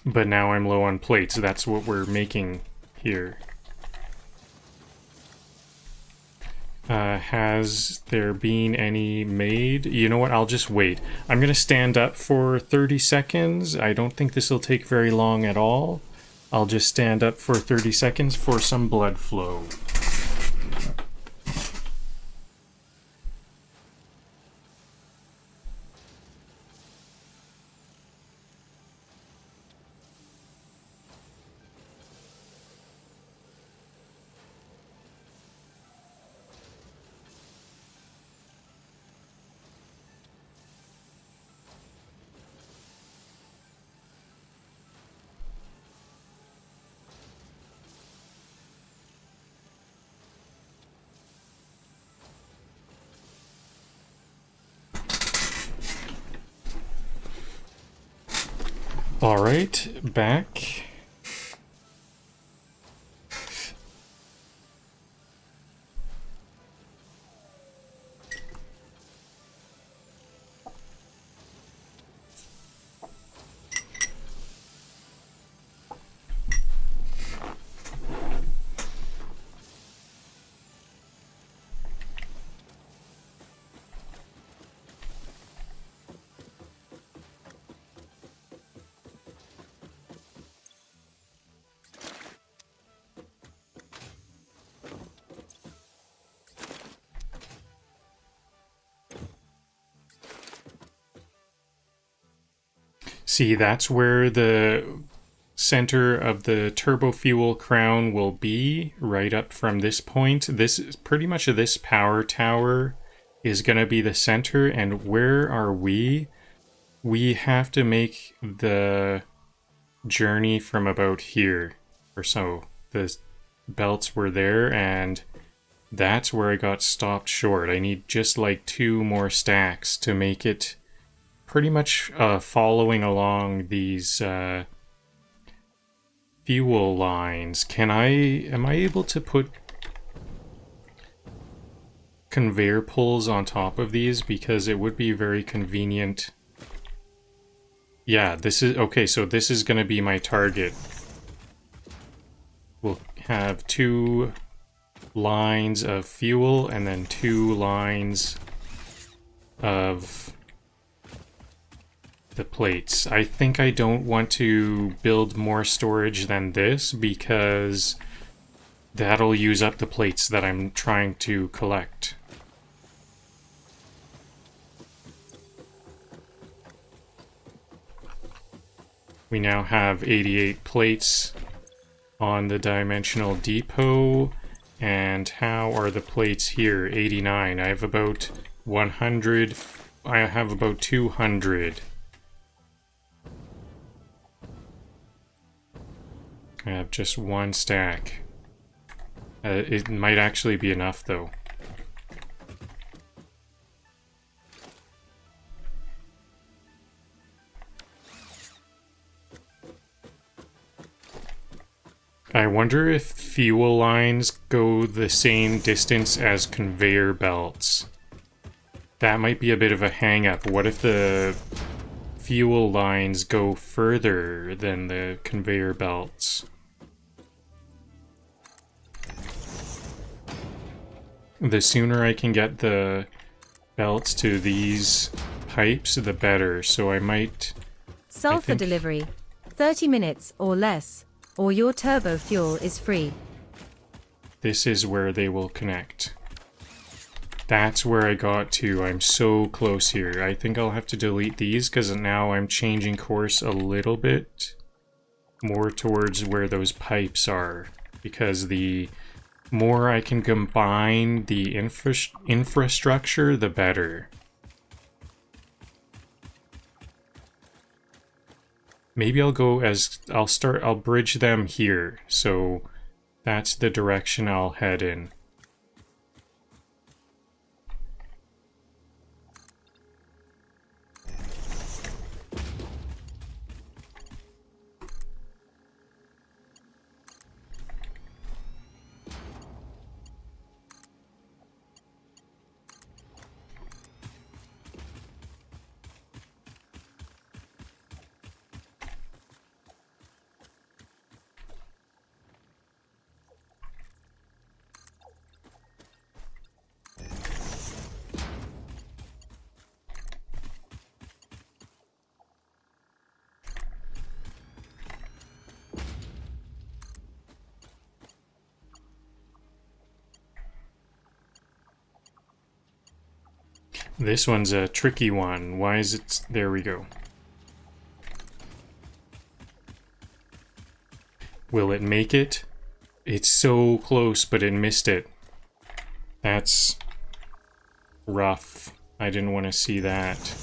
But now I'm low on plates, that's what we're making here. Has there been any made? You know what, I'll just wait. I'm gonna stand up for 30 seconds. I don't think this will take very long at all. I'll just stand up for 30 seconds for some blood flow. Alright, back. See, that's where the center of the turbo fuel crown will be, right up from this point. This is pretty much this power tower is going to be the center, and where are we? We have to make the journey from about here or so. The belts were there, and that's where I got stopped short. I need just like 2 more stacks to make it pretty much following along these fuel lines. Am I able to put conveyor pulls on top of these? Because it would be very convenient. Yeah, this is, okay, so this is gonna be my target. We'll have 2 lines of fuel and then 2 lines of the plates. I think I don't want to build more storage than this because that'll use up the plates that I'm trying to collect. We now have 88 plates on the dimensional depot. And how are the plates here? 89. I have about 100. I have about 200. I have just 1 stack. It might actually be enough, though. I wonder if fuel lines go the same distance as conveyor belts. That might be a bit of a hang-up. What if the fuel lines go further than the conveyor belts? The sooner I can get the belts to these pipes, the better. So I might... Sulfur think- delivery. 30 minutes or less, or your turbo fuel is free. This is where they will connect. That's where I got to. I'm so close here. I think I'll have to delete these because now I'm changing course a little bit more towards where those pipes are. Because the more I can combine the infrastructure, the better. Maybe I'll go as... I'll bridge them here. So that's the direction I'll head in. This one's a tricky one. Why is it... There we go. Will it make it? It's so close, but it missed it. That's rough. I didn't want to see that.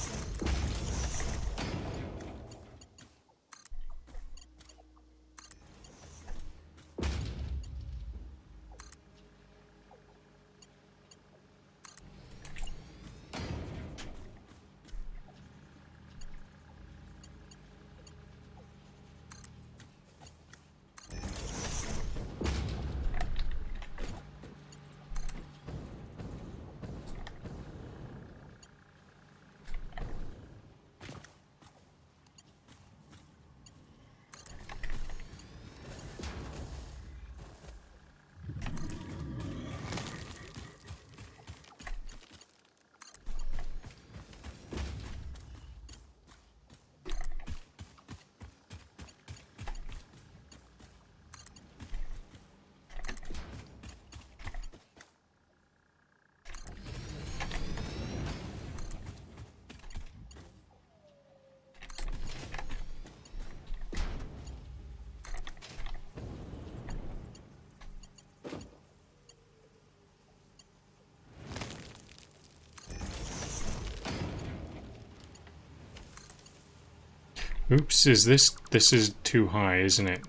Oops, is this... This is too high, isn't it?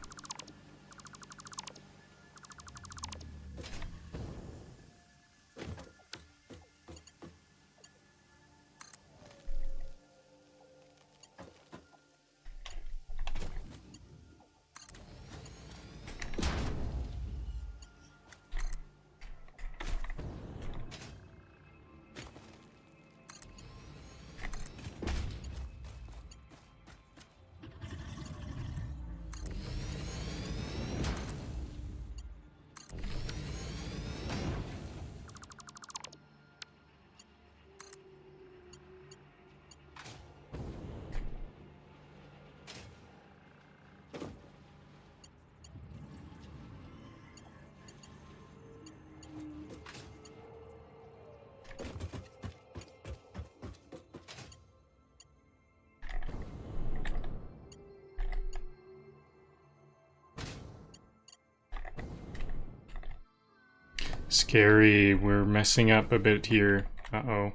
Scary. We're messing up a bit here. Uh-oh.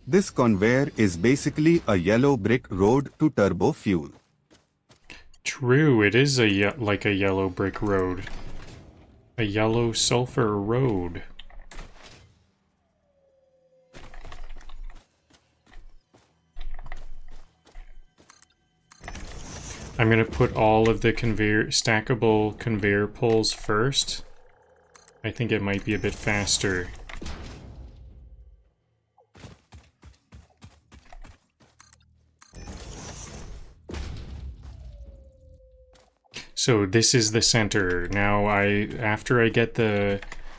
This conveyor is basically a yellow brick road to turbo fuel. True, it is like a yellow brick road. A yellow sulfur road. I'm gonna put all of the stackable conveyor poles first. I think it might be a bit faster. So this is the center. Now after I get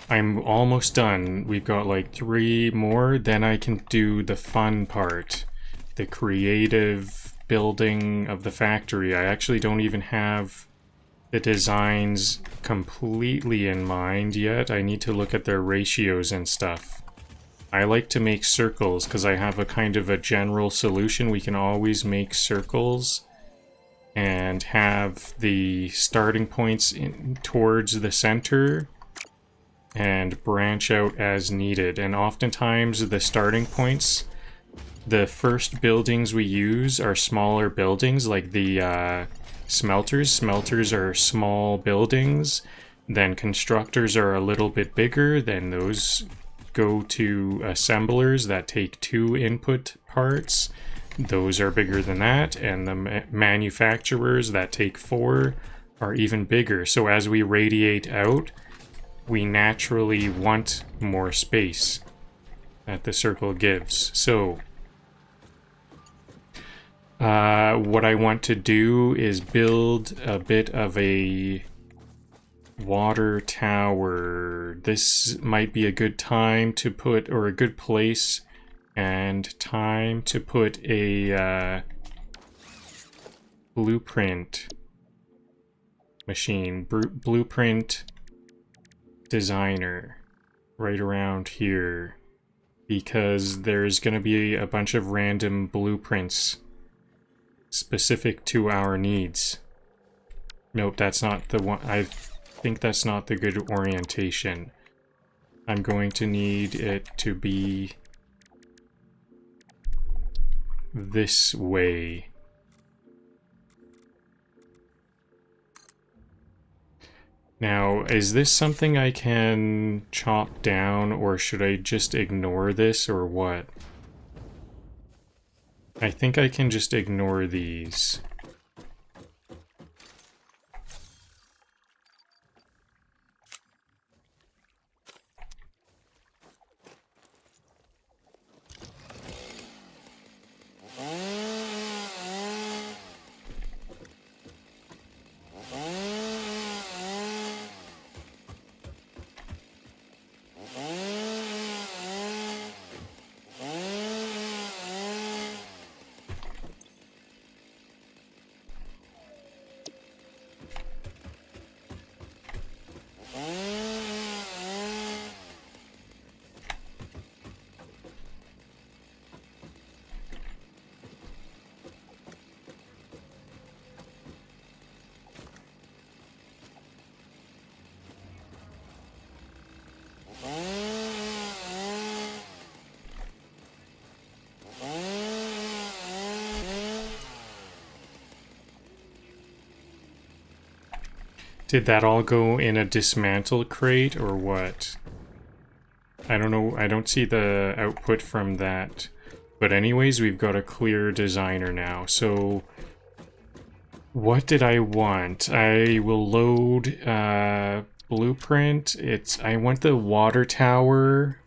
I'm almost done. We've got like 3 more, then I can do the fun part. The creative building of the factory. I actually don't even have the designs completely in mind yet. I need to look at their ratios and stuff. I like to make circles because I have a kind of a general solution. We can always make circles and have the starting points towards the center and branch out as needed. And oftentimes the starting points, the first buildings we use are smaller buildings, like the smelters. Smelters are small buildings. Then constructors are a little bit bigger. Then those go to assemblers that take 2 input parts. Those are bigger than that. And the manufacturers that take 4 are even bigger. So as we radiate out, we naturally want more space that the circle gives. So what I want to do is build a bit of a water tower. This might be a good time to put, or a good place and time to put a blueprint machine, blueprint designer right around here, because there's going to be a bunch of random blueprints specific to our needs. Nope, that's not the one. I think that's not the good orientation. I'm going to need it to be this way. Now, is this something I can chop down, or should I just ignore this, or what? I think I can just ignore these. Did that all go in a dismantle crate, or what? I don't know, I don't see the output from that. But anyways, we've got a clear designer now. So, what did I want? I will load blueprint. I want the water tower.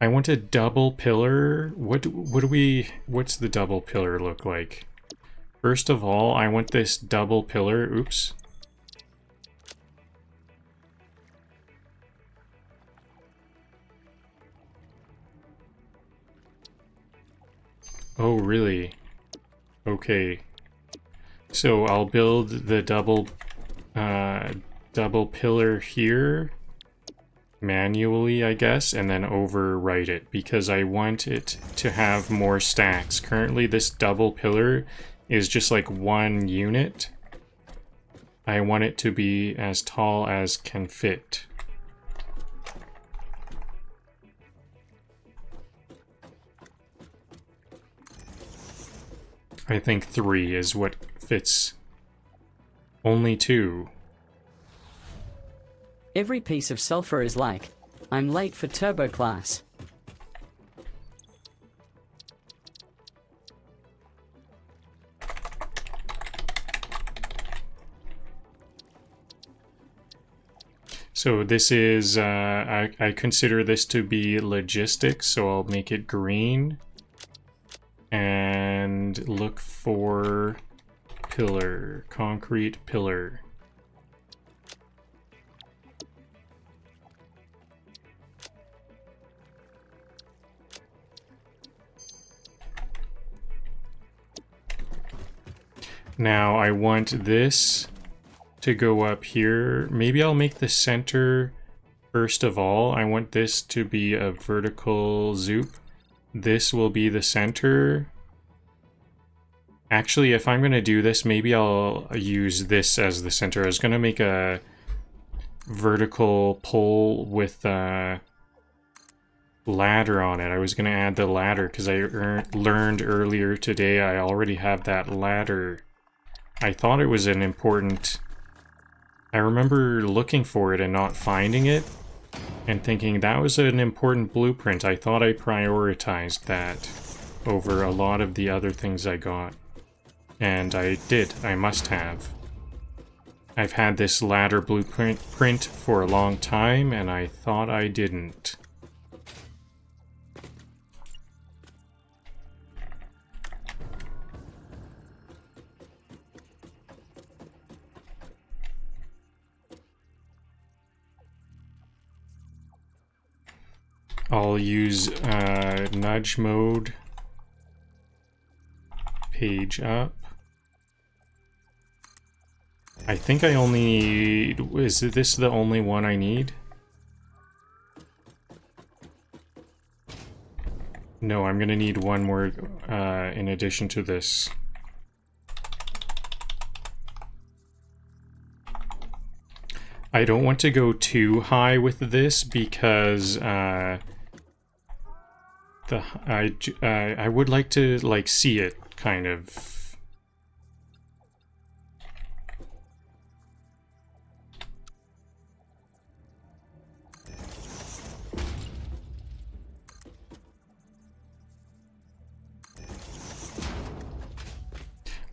I want a double pillar. What's the double pillar look like? First of all, I want this double pillar. Oops. Oh, really? Okay. So I'll build the double pillar here manually, I guess, and then overwrite it because I want it to have more stacks. Currently, this double pillar is just like 1 unit. I want it to be as tall as can fit. I think 3 is what fits Only 2. Every piece of sulfur is like, I'm late for turbo class. So this is, I consider this to be logistics, so I'll make it green. And look for pillar, concrete pillar. Now I want this to go up here. Maybe I'll make the center first of all. I want this to be a vertical zoop. This will be the center. Actually, if I'm going to do this, maybe I'll use this as the center. I was going to make a vertical pole with a ladder on it. I was going to add the ladder because I learned earlier today I already have that ladder. I thought it was an important... I remember looking for it and not finding it and thinking that was an important blueprint. I thought I prioritized that over a lot of the other things I got. And I did. I must have. I've had this ladder blueprint for a long time and I thought I didn't. I'll use nudge mode, page up. I think I only need, is this the only one I need? No, I'm gonna need one more in addition to this. I don't want to go too high with this because I would like to like see it kind of.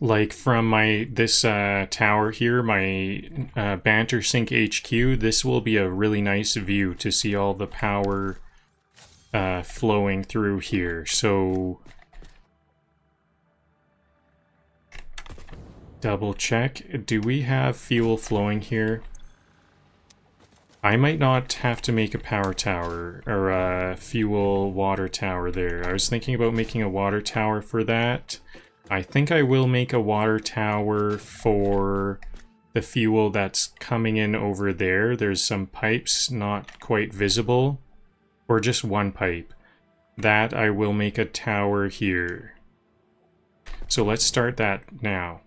Like from this tower here, my Banter Sync HQ, this will be a really nice view to see all the power flowing through here. So double check. Do we have fuel flowing here? I might not have to make a power tower or a fuel water tower there. I was thinking about making a water tower for that. I think I will make a water tower for the fuel that's coming in over there. There's some pipes not quite visible, or just one pipe. That I will make a tower here. So let's start that now.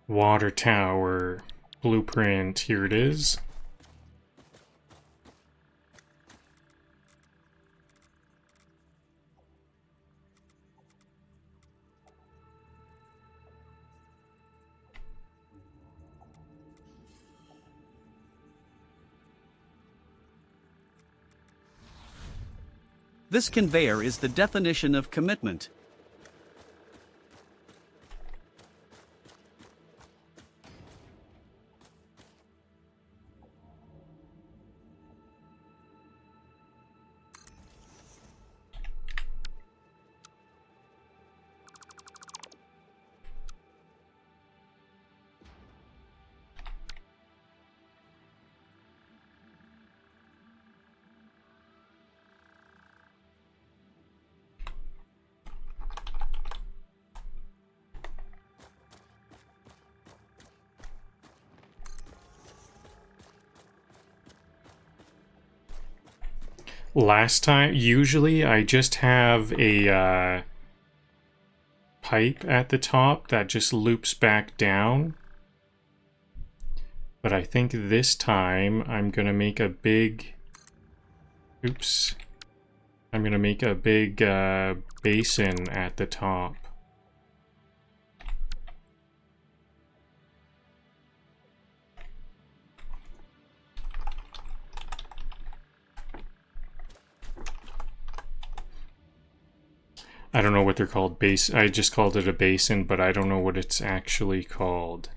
Water tower blueprint, here it is. This conveyor is the definition of commitment. Last time, usually I just have a pipe at the top that just loops back down. But I think this time I'm gonna make a big... Oops. I'm gonna make a big basin at the top. I don't know what they're called. I just called it a basin, but I don't know what it's actually called.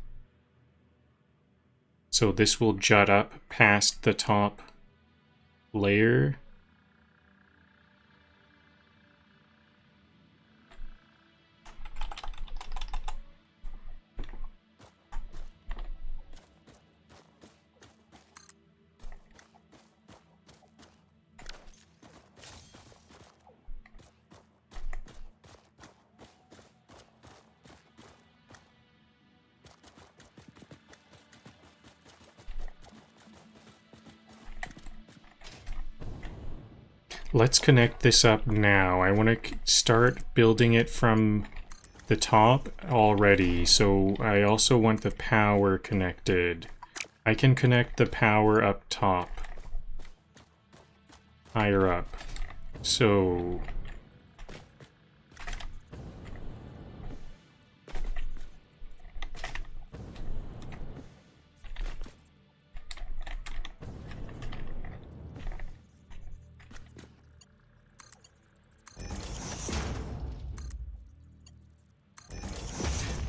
So this will jut up past the top layer. Let's connect this up now. I want to start building it from the top already, so I also want the power connected. I can connect the power up top. Higher up. So...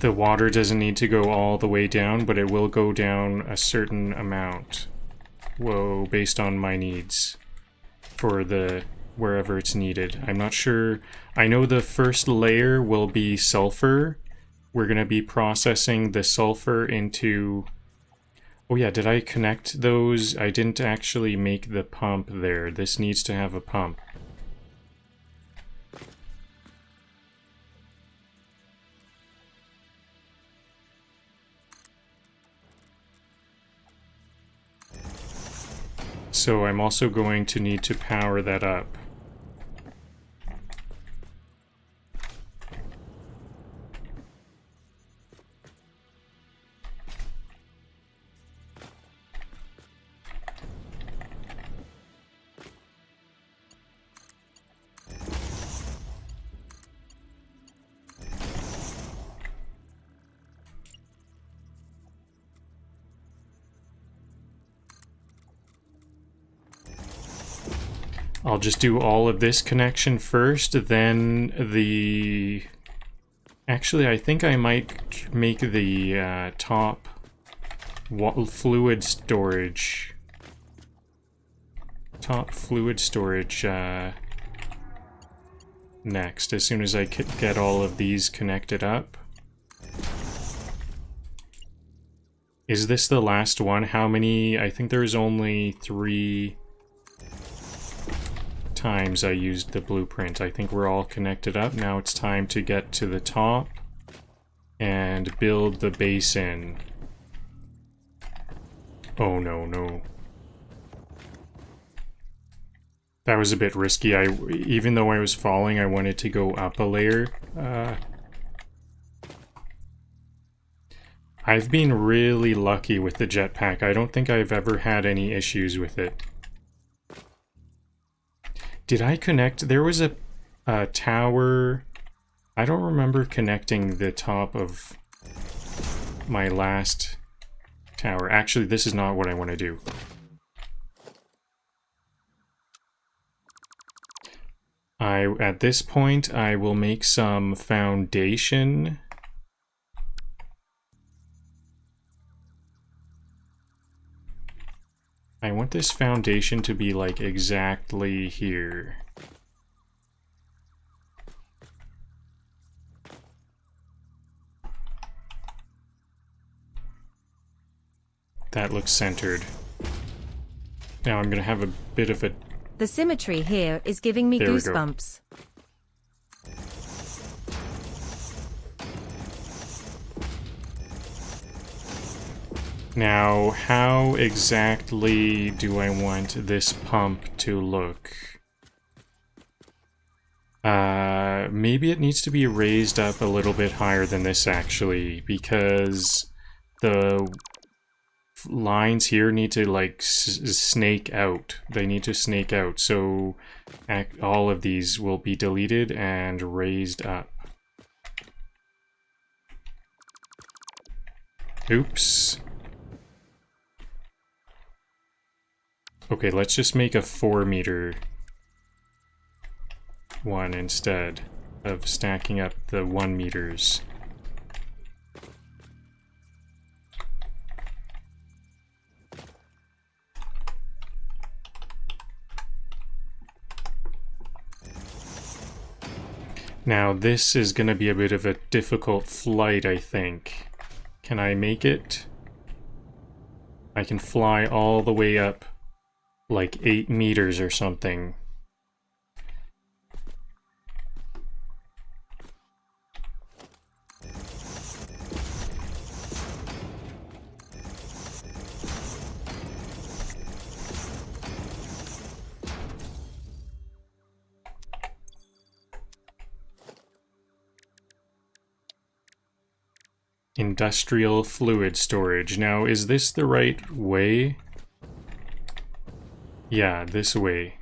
the water doesn't need to go all the way down, but it will go down a certain amount. Whoa, based on my needs. For the wherever it's needed. I'm not sure. I know the first layer will be sulfur. We're going to be processing the sulfur into... Oh yeah, did I connect those? I didn't actually make the pump there. This needs to have a pump. So I'm also going to need to power that up. I'll just do all of this connection first, then the... Actually, I think I might make the top fluid storage... Top fluid storage next, as soon as I get all of these connected up. Is this the last one? How many? I think there's only 3... times I used the blueprint. I think we're all connected up. Now it's time to get to the top and build the basin. Oh no, no. That was a bit risky. Even though I was falling, I wanted to go up a layer. I've been really lucky with the jetpack. I don't think I've ever had any issues with it. Did I connect? There was a tower. I don't remember connecting the top of my last tower. Actually, this is not what I want to do. At this point, I will make some foundation. I want this foundation to be like exactly here. That looks centered. Now I'm gonna have a bit of a... The symmetry here is giving me goosebumps. Now, how exactly do I want this pump to look? Maybe it needs to be raised up a little bit higher than this, actually, because the lines here need to, like, snake out. They need to snake out, so all of these will be deleted and raised up. Oops. Okay, let's just make a 4-meter one instead of stacking up the 1 meters. Now this is going to be a bit of a difficult flight, I think. Can I make it? I can fly all the way up like 8 meters or something. Industrial fluid storage. Now, is this the right way? Yeah, this way.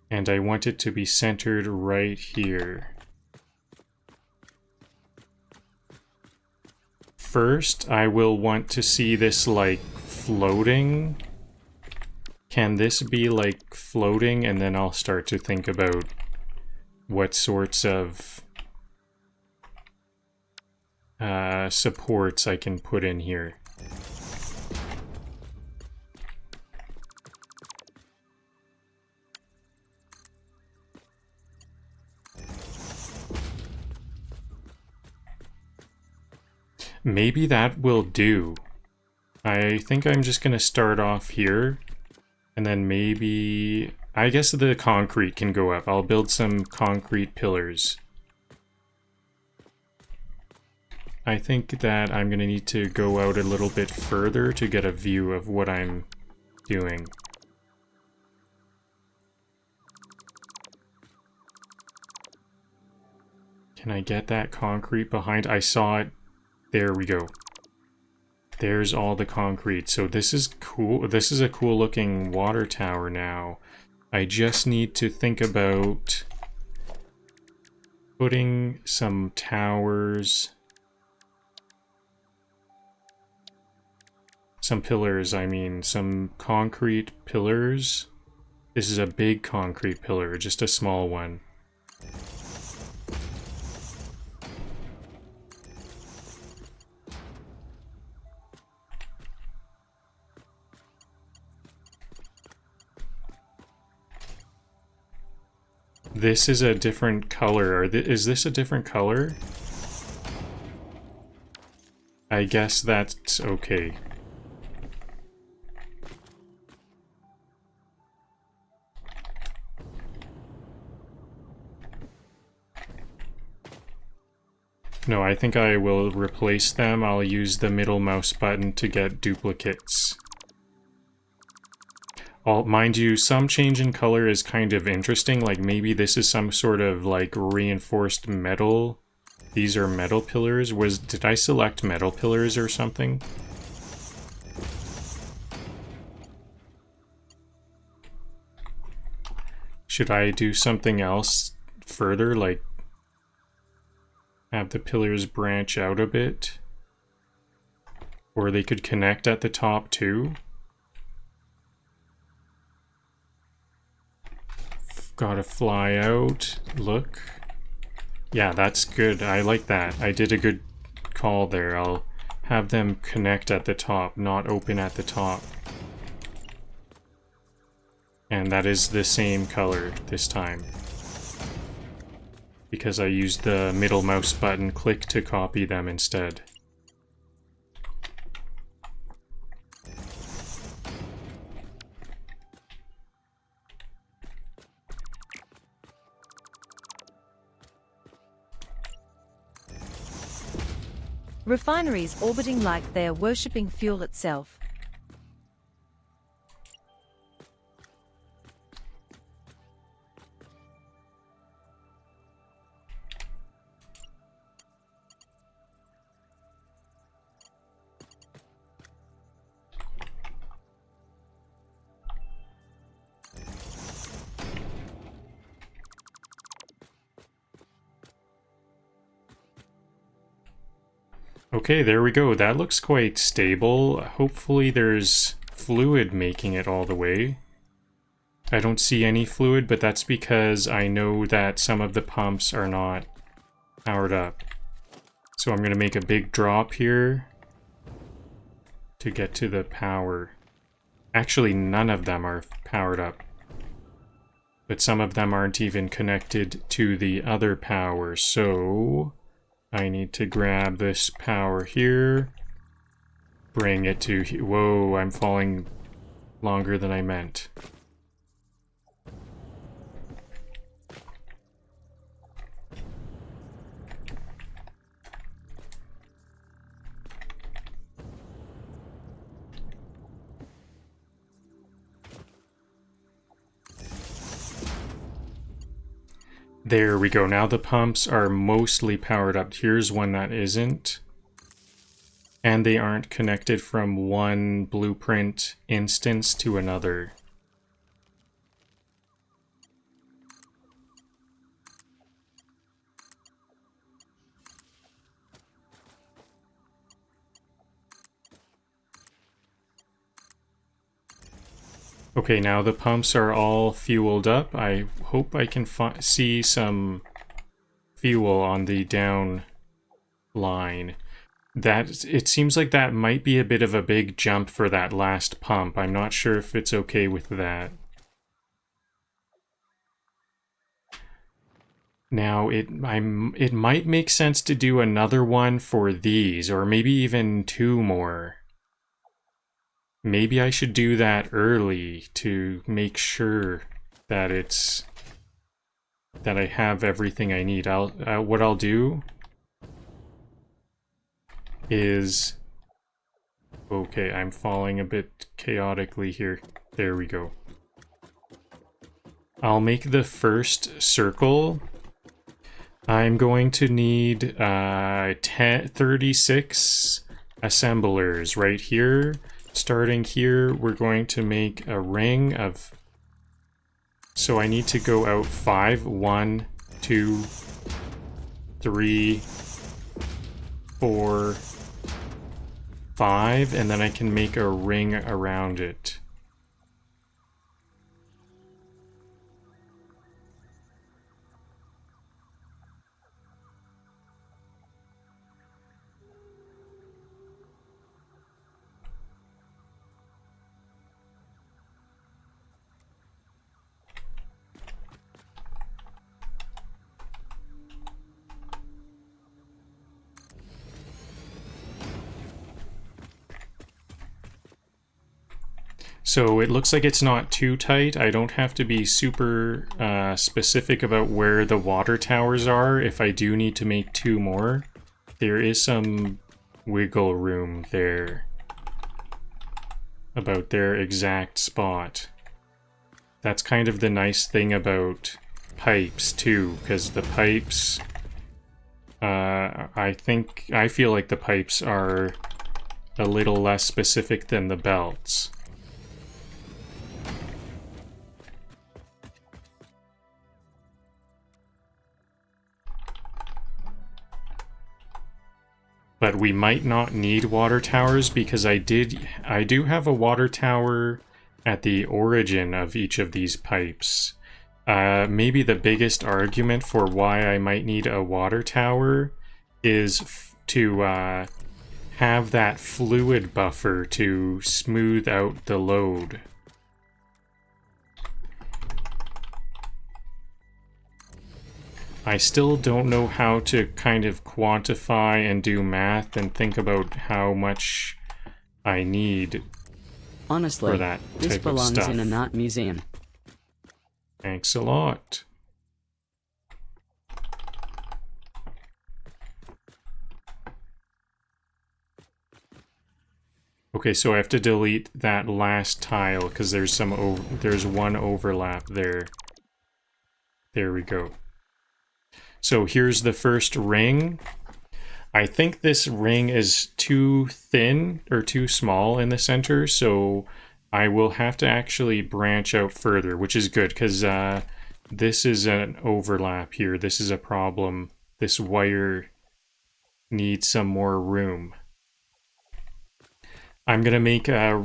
And I want it to be centered right here. First, I will want to see this, like, floating. Can this be, like, floating? And then I'll start to think about what sorts of supports I can put in here. Maybe that will do. I think I'm just gonna start off here, and then maybe... I guess the concrete can go up. I'll build some concrete pillars. I think that I'm going to need to go out a little bit further to get a view of what I'm doing. Can I get that concrete behind? I saw it. There we go. There's all the concrete. So this is cool. This is a cool looking water tower now. I just need to think about putting some towers... Some pillars, I mean, some concrete pillars. This is a big concrete pillar, just a small one. This is a different color. Is this a different color? I guess that's okay. No, I think I will replace them. I'll use the middle mouse button to get duplicates. Mind you, some change in color is kind of interesting. Like maybe this is some sort of like reinforced metal. These are metal pillars. Did I select metal pillars or something? Should I do something else further, like have the pillars branch out a bit? Or they could connect at the top too? Gotta fly out. Look. Yeah, that's good. I like that. I did a good call there. I'll have them connect at the top, not open at the top. And that is the same color this time, because I used the middle mouse button click to copy them instead. Refineries orbiting like they're worshipping fuel itself. Okay, there we go. That looks quite stable. Hopefully there's fluid making it all the way. I don't see any fluid, but that's because I know that some of the pumps are not powered up. So I'm going to make a big drop here to get to the power. Actually, none of them are powered up. But some of them aren't even connected to the other power, so I need to grab this power here, bring it to here. Whoa, I'm falling longer than I meant. There we go. Now the pumps are mostly powered up. Here's one that isn't. And they aren't connected from one blueprint instance to another. Okay, now the pumps are all fueled up. I hope I can see some fuel on the down line. It seems like that might be a bit of a big jump for that last pump. I'm not sure if it's okay with that. Now, it might make sense to do another one for these, or maybe even 2 more. Maybe I should do that early to make sure that that I have everything I need. What I'll do is, okay, I'm falling a bit chaotically here. There we go. I'll make the first circle. I'm going to need 36 assemblers right here. Starting here, we're going to make a ring of... So I need to go out 5. 1, 2, 3, 4, 5, and then I can make a ring around it. So it looks like it's not too tight. I don't have to be super specific about where the water towers are. If I do need to make 2 more, there is some wiggle room there about their exact spot. That's kind of the nice thing about pipes too, because the pipes, I feel like the pipes are a little less specific than the belts. But we might not need water towers because I do have a water tower at the origin of each of these pipes. Maybe the biggest argument for why I might need a water tower is to have that fluid buffer to smooth out the load. I still don't know how to kind of quantify and do math and think about how much I need Honestly, for that this type of belongs stuff. in an art museum. Thanks a lot. Okay, so I have to delete that last tile because there's one overlap there. There we go. So here's the first ring. I think this ring is too thin or too small in the center, so I will have to actually branch out further, which is good because this is an overlap here. This is a problem. This wire need some more room. I'm going to make a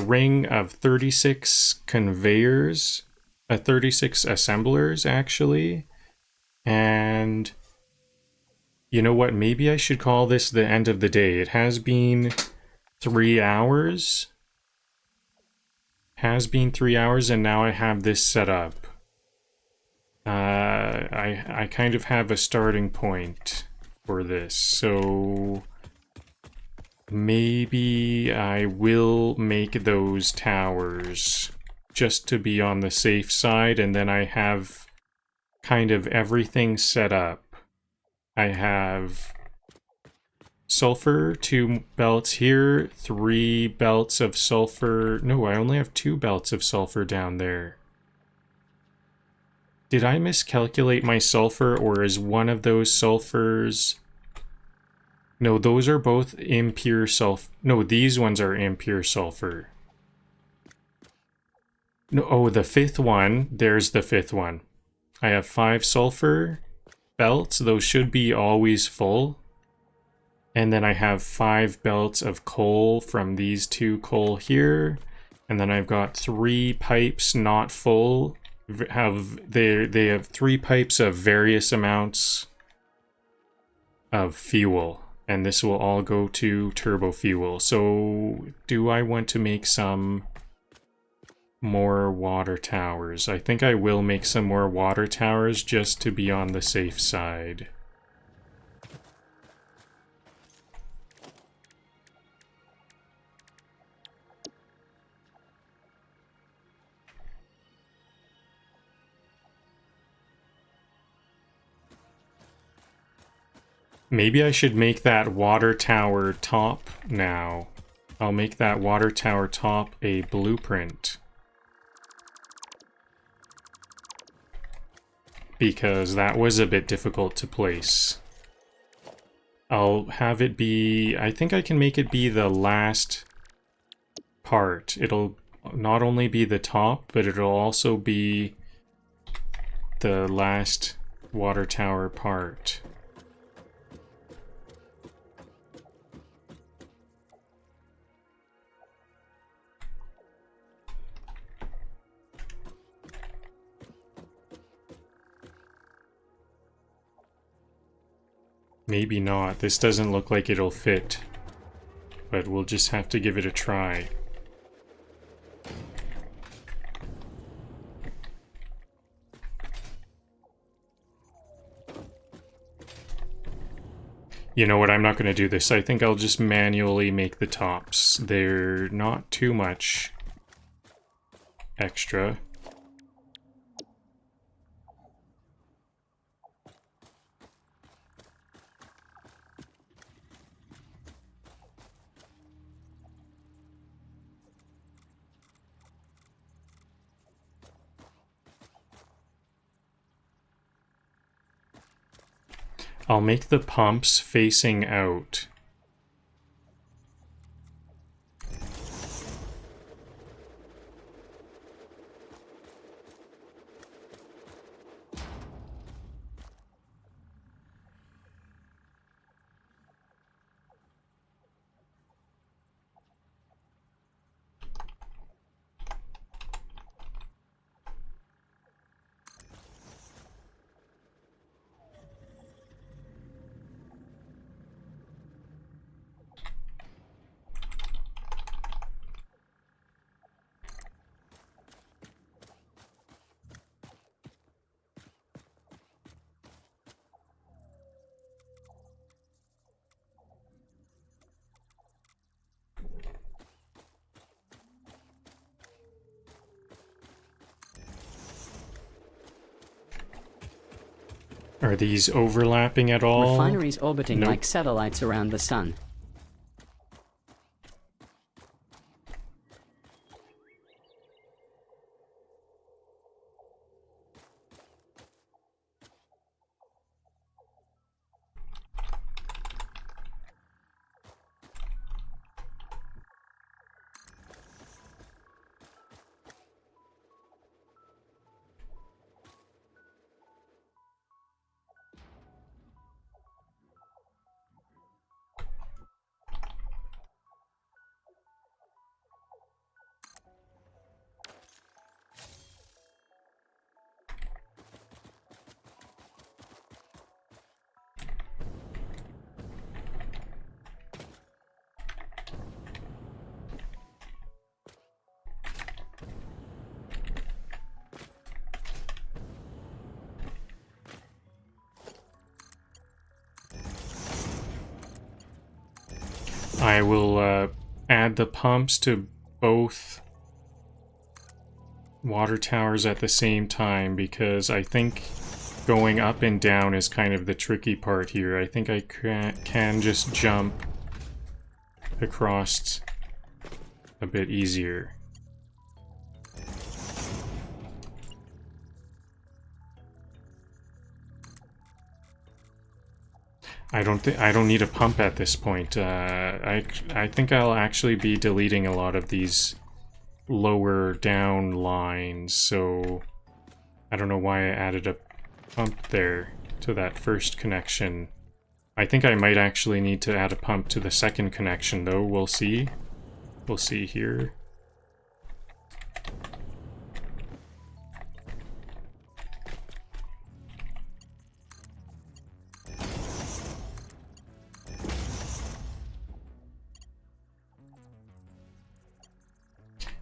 ring of 36 conveyors, 36 assemblers actually. And you know what? Maybe I should call this the end of the day. It has been 3 hours. Has been 3 hours, and now I have this set up. I kind of have a starting point for this, so maybe I will make those towers just to be on the safe side, and then I have kind of everything set up. I have sulfur, 2 belts here, 3 belts of sulfur. No, I only have 2 belts of sulfur down there. Did I miscalculate my sulfur, or is one of those sulfurs... No, those are both impure sulfur. No, these ones are impure sulfur. No, oh, the 5th one. There's the 5th one. I have 5 sulfur belts. Those should be always full. And then I have 5 belts of coal from these 2 coal here. And then I've got 3 pipes not full. They have 3 pipes of various amounts of fuel. And this will all go to turbo fuel. So do I want to make some more water towers? I think I will make some more water towers just to be on the safe side. Maybe I should make that water tower top now. I'll make that water tower top a blueprint. Because that was a bit difficult to place. I'll have it be... I think I can make it be the last part. It'll not only be the top, but it'll also be the last water tower part. Maybe not. This doesn't look like it'll fit. But we'll just have to give it a try. You know what, I'm not going to do this. I think I'll just manually make the tops. They're not too much extra. I'll make the pumps facing out. Are these overlapping at all? Refineries orbiting Nope. like satellites around the sun. I will add the pumps to both water towers at the same time, because I think going up and down is kind of the tricky part here. I think I can just jump across a bit easier. I don't need a pump at this point. I think I'll actually be deleting a lot of these lower down lines, so I don't know why I added a pump there to that first connection. I think I might actually need to add a pump to the second connection, though. We'll see. We'll see here.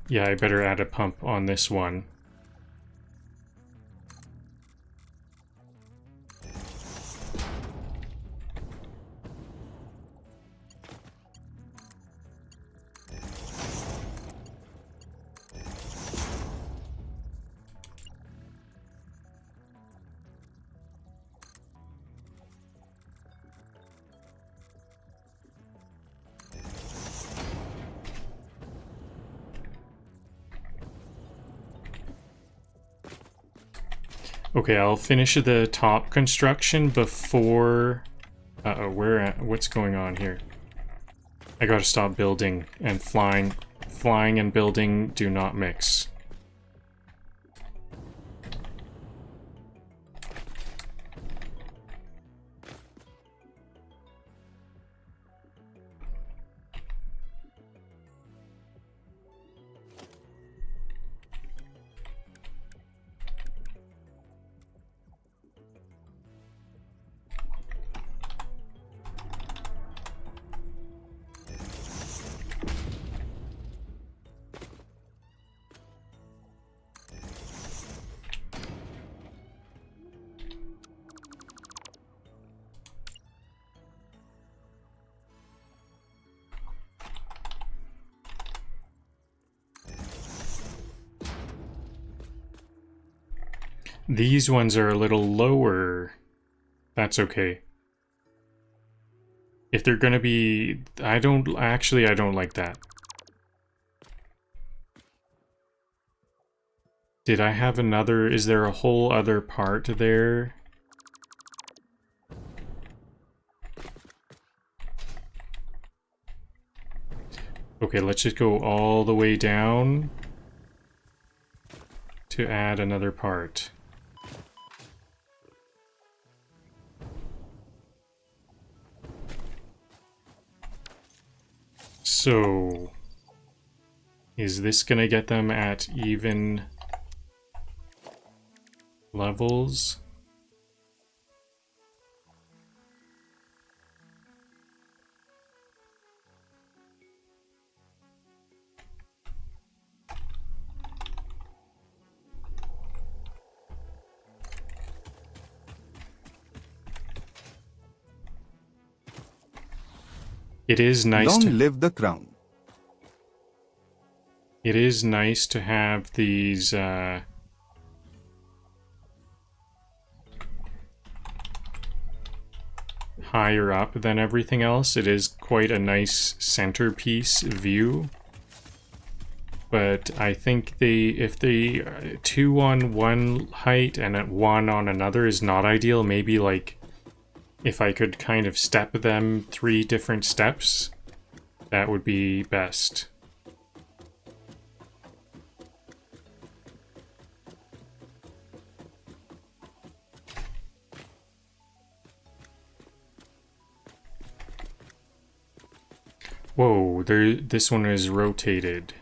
Yeah, I better add a pump on this one. Okay, I'll finish the top construction before... Uh-oh, what's going on here? I gotta stop building and flying. Flying and building do not mix. These ones are a little lower. That's okay. If they're gonna be... I don't like that. Did I have another... Is there a whole other part there? Okay, let's just go all the way down to add another part. So, is this gonna get them at even levels? It is nice Long to... live the crown. It is nice to have these, higher up than everything else. It is quite a nice centerpiece view. But I think if they 2 on one height and 1 on another is not ideal. Maybe like if I could kind of step them 3 different steps, that would be best. Whoa, this one is rotated.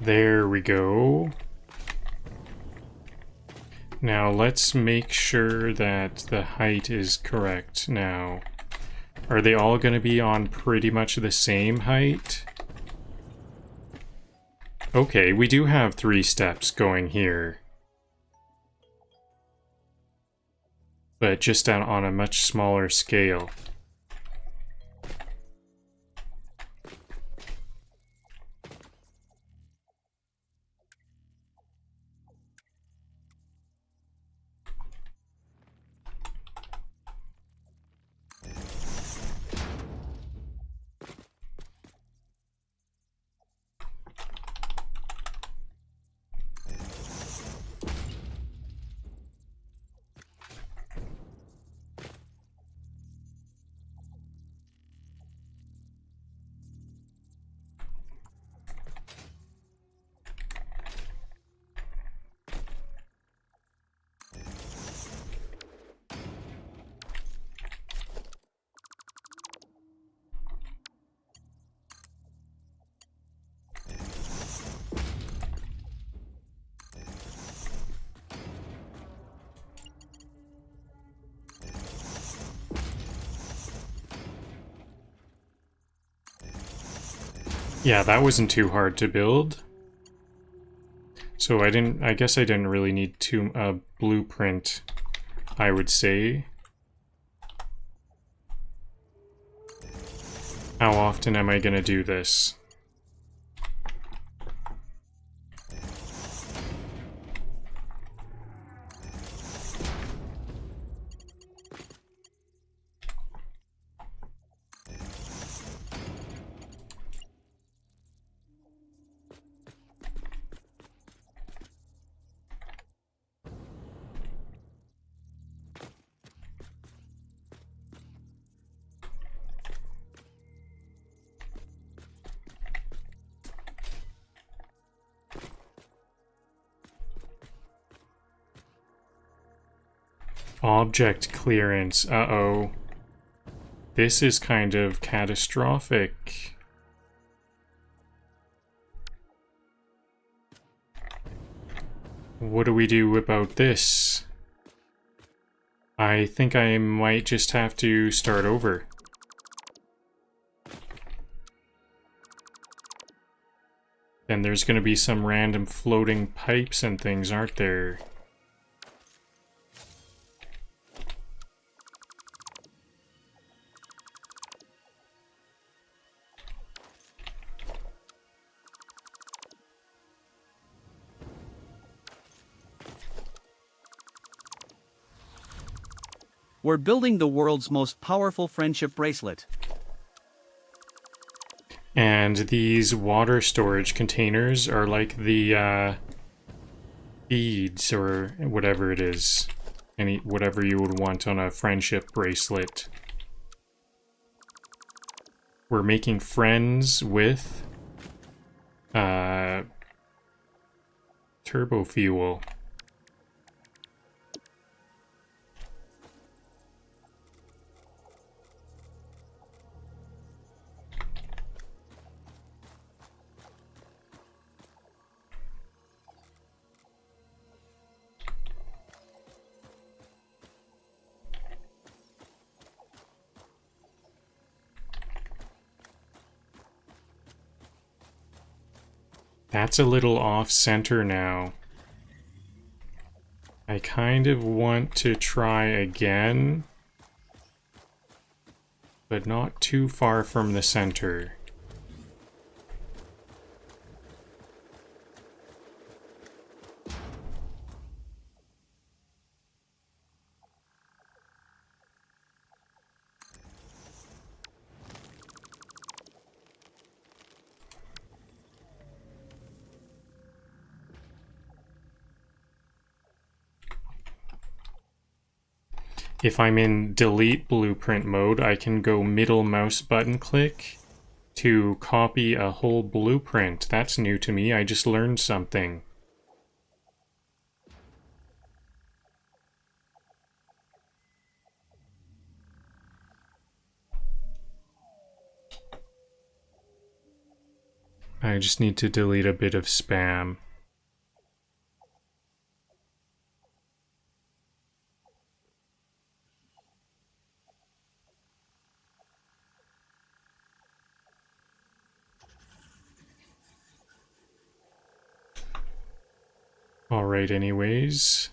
There we go. Now let's make sure that the height is correct now. Are they all going to be on pretty much the same height? Okay, we do have 3 steps going here. But just on a much smaller scale. Yeah, that wasn't too hard to build. So I guess I didn't really need a blueprint, I would say. How often am I gonna do this? Object clearance. Uh-oh. This is kind of catastrophic. What do we do about this? I think I might just have to start over. And there's gonna be some random floating pipes and things, aren't there? We're building the world's most powerful friendship bracelet. And these water storage containers are like the beads or whatever it is. Whatever you would want on a friendship bracelet. We're making friends with turbo fuel. That's a little off-center now. I kind of want to try again, but not too far from the center. If I'm in delete blueprint mode, I can go middle mouse button click to copy a whole blueprint. That's new to me. I just learned something. I just need to delete a bit of spam. Alright, anyways.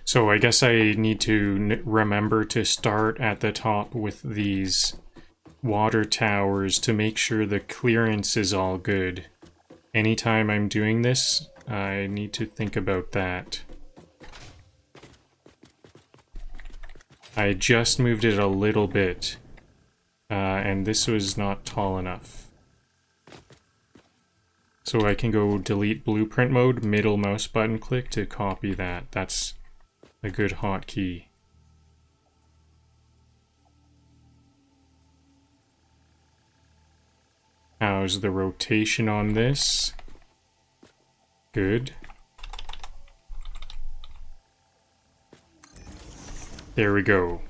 So I guess I need to remember to start at the top with these water towers to make sure the clearance is all good. Anytime I'm doing this, I need to think about that. I just moved it a little bit, and this was not tall enough. So I can go delete blueprint mode, middle mouse button click to copy that. That's a good hotkey. How's the rotation on this? Good. There we go.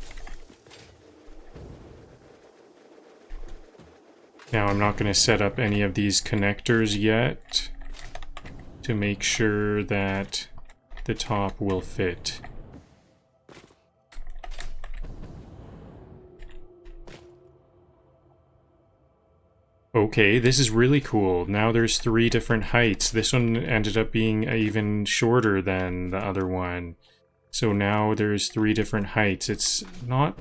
Now I'm not going to set up any of these connectors yet to make sure that the top will fit. Okay, this is really cool. Now there's 3 different heights. This one ended up being even shorter than the other one. So now there's 3 different heights. It's not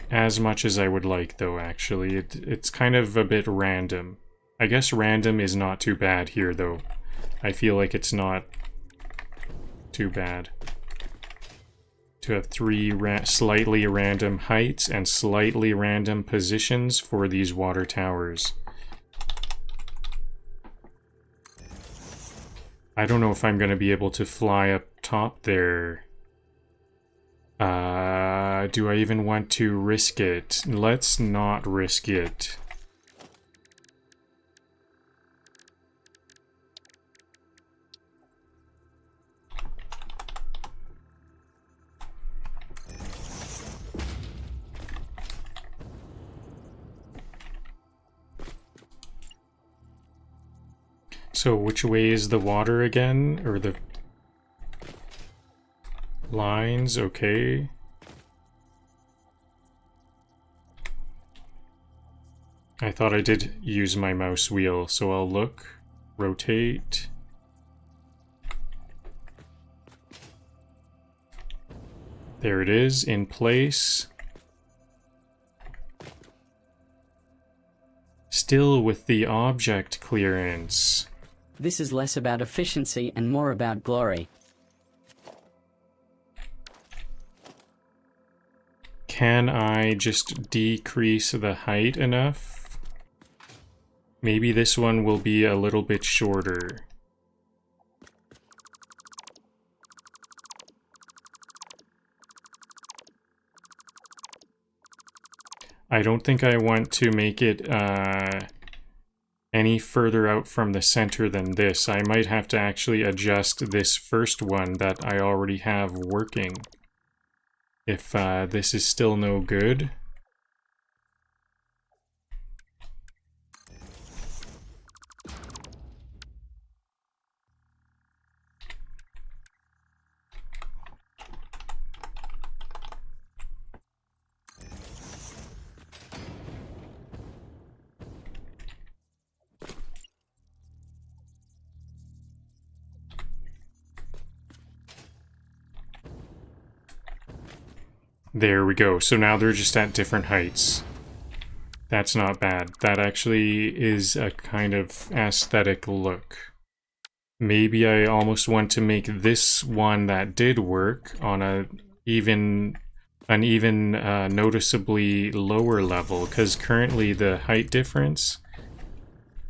as much as I would like, though, actually. It's kind of a bit random. I guess random is not too bad here, though. I feel like it's not too bad to have 3 slightly random heights and slightly random positions for these water towers. I don't know if I'm going to be able to fly up top there. Do I even want to risk it? Let's not risk it. So which way is the water again? Or the lines? Okay. I thought I did use my mouse wheel, so I'll look, rotate. There it is, in place. Still with the object clearance. This is less about efficiency and more about glory. Can I just decrease the height enough? Maybe this one will be a little bit shorter. I don't think I want to make it any further out from the center than this. I might have to actually adjust this first one that I already have working. If this is still no good. There we go. So now they're just at different heights. That's not bad. That actually is a kind of aesthetic look. Maybe I almost want to make this one that did work on an even noticeably lower level, because currently the height difference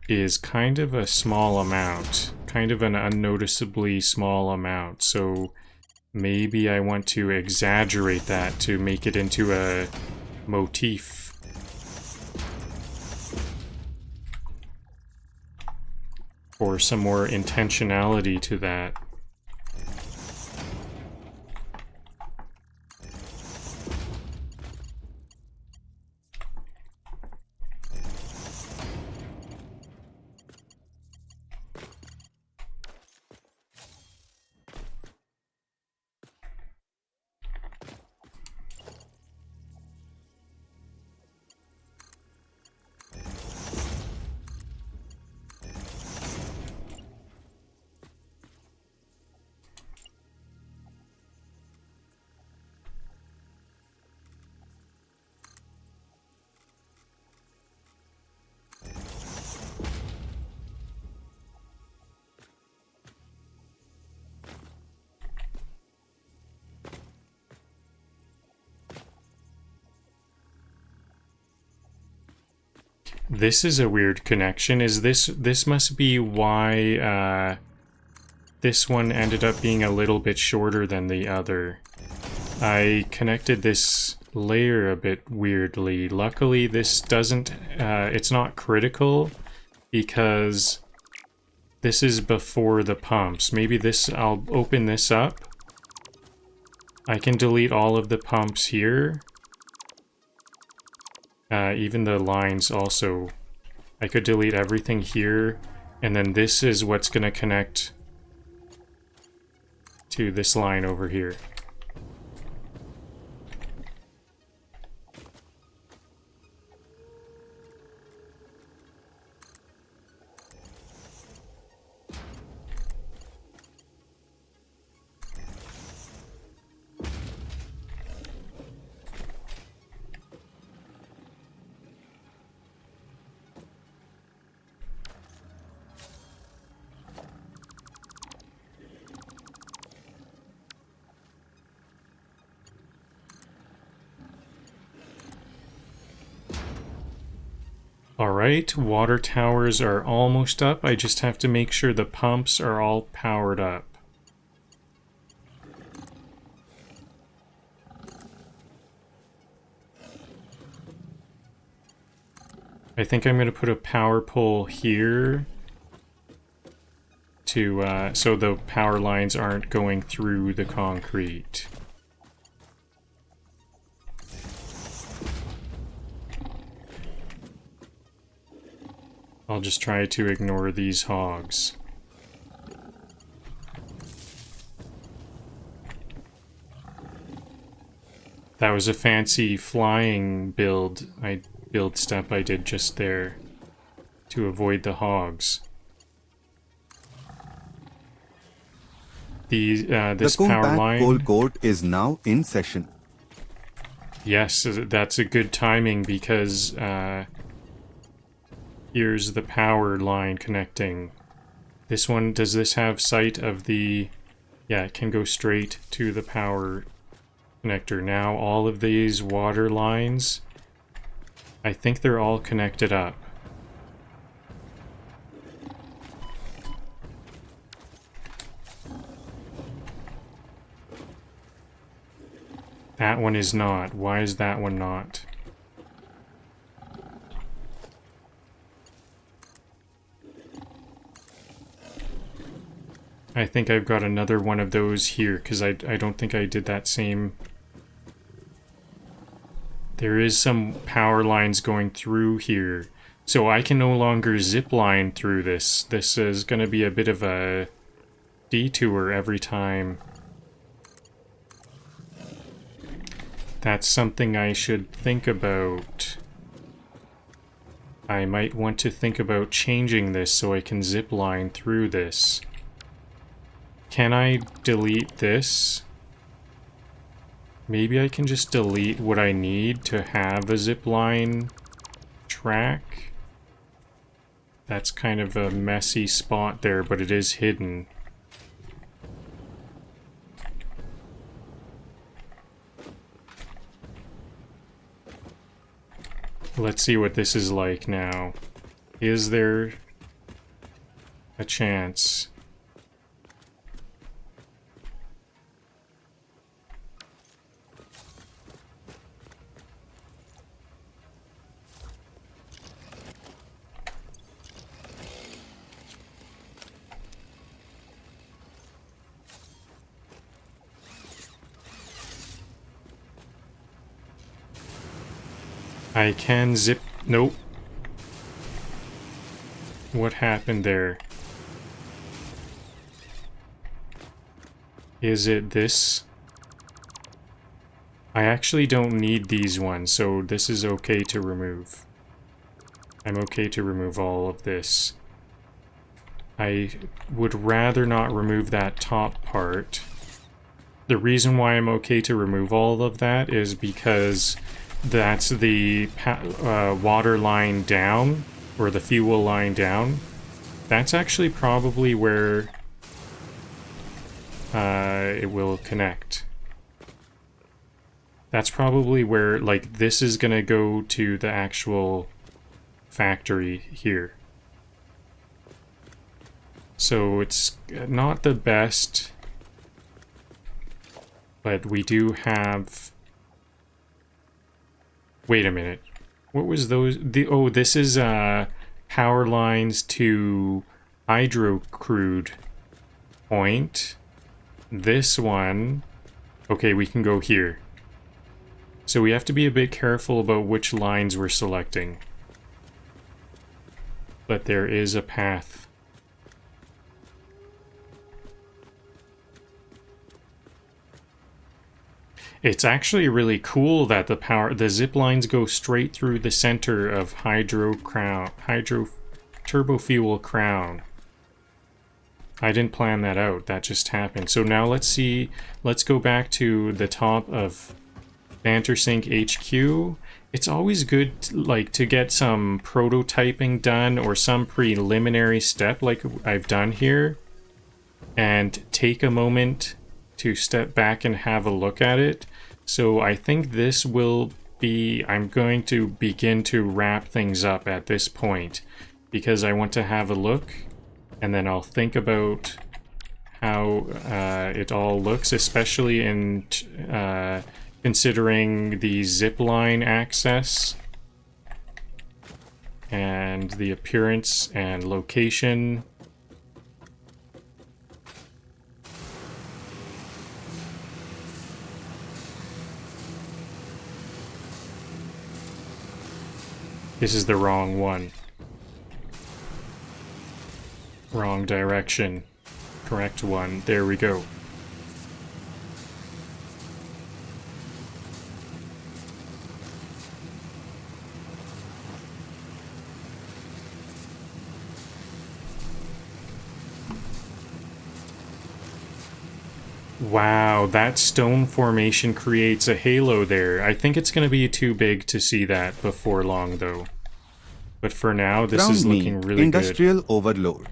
is kind of a small amount, kind of an unnoticeably small amount. So maybe I want to exaggerate that to make it into a motif. for some more intentionality to that. This is a weird connection. Is this must be why this one ended up being a little bit shorter than the other. I connected this layer a bit weirdly. Luckily, this doesn't, it's not critical because this is before the pumps. Maybe this, I'll open this up. I can delete all of the pumps here. Even the lines also. I could delete everything here, and then this is what's going to connect to this line over here. Alright, water towers are almost up. I just have to make sure the pumps are all powered up. I think I'm going to put a power pole here to so the power lines aren't going through the concrete. I'll just try to ignore these hogs. That was a fancy flying build step I did just there to avoid the hogs. This the power compact line. coal court is now in session. Yes, that's a good timing because here's the power line connecting. This one, does this have sight of the... Yeah, it can go straight to the power connector. Now all of these water lines, I think they're all connected up. That one is not. Why is that one not? I think I've got another one of those here, because I don't think I did that same... There is some power lines going through here. So I can no longer zip line through this. This is going to be a bit of a detour every time. That's something I should think about. I might want to think about changing this so I can zip line through this. Can I delete this? Maybe I can just delete what I need to have a zipline track. That's kind of a messy spot there, but it is hidden. Let's see what this is like now. Is there a chance? I can zip... Nope. What happened there? Is it this? I actually don't need these ones, so this is okay to remove. I'm okay to remove all of this. I would rather not remove that top part. The reason why I'm okay to remove all of that is because that's the water line down, or the fuel line down. That's actually probably where it will connect. That's probably where, like, this is gonna go to the actual factory here. So it's not the best, but we do have... Wait a minute. What was those? Oh, this is power lines to hydro crude point. This one... Okay, we can go here. So we have to be a bit careful about which lines we're selecting. But there is a path. It's actually really cool that the zip lines go straight through the center of hydro turbo fuel crown. I didn't plan that out, that just happened. So now let's go back to the top of Bantersink HQ. It's always good to get some prototyping done or some preliminary step like I've done here, and take a moment to step back and have a look at it. So I think this will be... I'm going to begin to wrap things up at this point, because I want to have a look, and then I'll think about how it all looks, especially in considering the zipline access and the appearance and location. This is the wrong one. Wrong direction. Correct one. There we go. Wow, that stone formation creates a halo there. I think it's going to be too big to see that before long, though. But for now, this is looking really good. Industrial overload.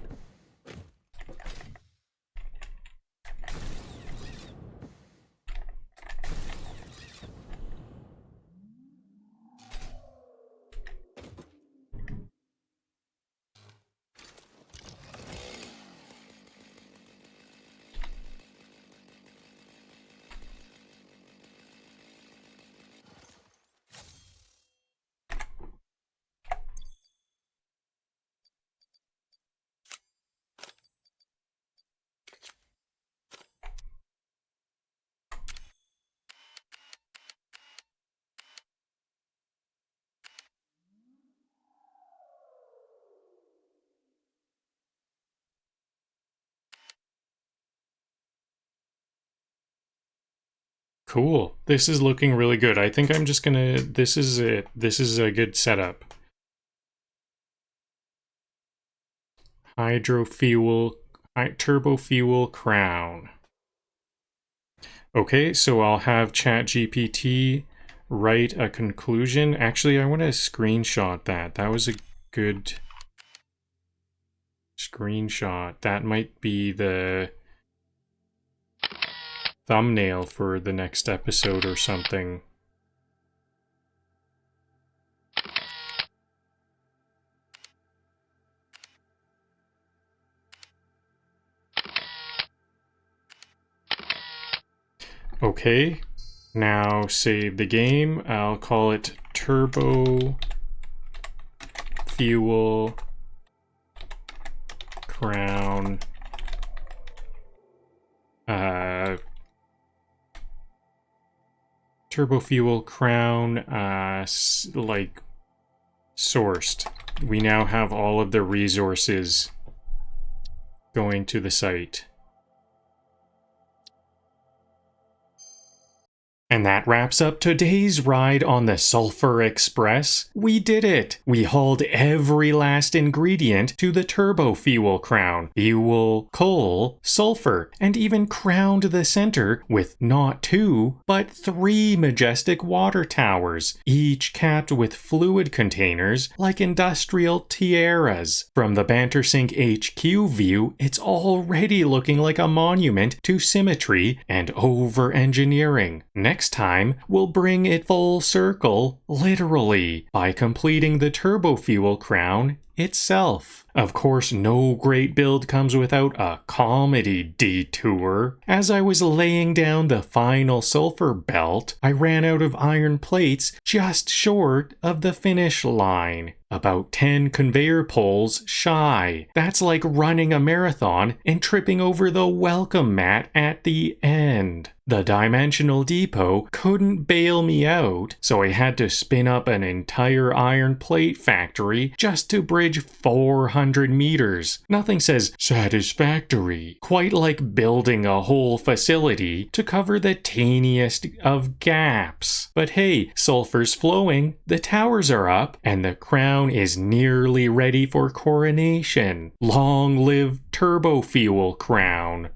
Cool. This is looking really good. I think I'm just gonna... This is it. This is a good setup. Turbo fuel crown. Okay, so I'll have ChatGPT write a conclusion. Actually, I want to screenshot that. That was a good screenshot. That might be the thumbnail for the next episode or something. Okay, now save the game. I'll call it Turbo Fuel Crown turbo fuel crown, sourced. We now have all of the resources going to the site. And that wraps up today's ride on the Sulfur Express. We did it! We hauled every last ingredient to the turbo fuel crown. Fuel, coal, sulfur, and even crowned the center with not 2, but 3 majestic water towers, each capped with fluid containers like industrial tiaras. From the Bantersink HQ view, it's already looking like a monument to symmetry and over-engineering. Next time, we'll bring it full circle, literally, by completing the turbo fuel crown itself. Of course, no great build comes without a comedy detour. As I was laying down the final sulfur belt, I ran out of iron plates just short of the finish line. About 10 conveyor poles shy. That's like running a marathon and tripping over the welcome mat at the end. The dimensional depot couldn't bail me out, so I had to spin up an entire iron plate factory just to bridge 400 meters. Nothing says satisfactory quite like building a whole facility to cover the tiniest of gaps. But hey, sulfur's flowing, the towers are up, and the crown is nearly ready for coronation. Long live turbo fuel crown.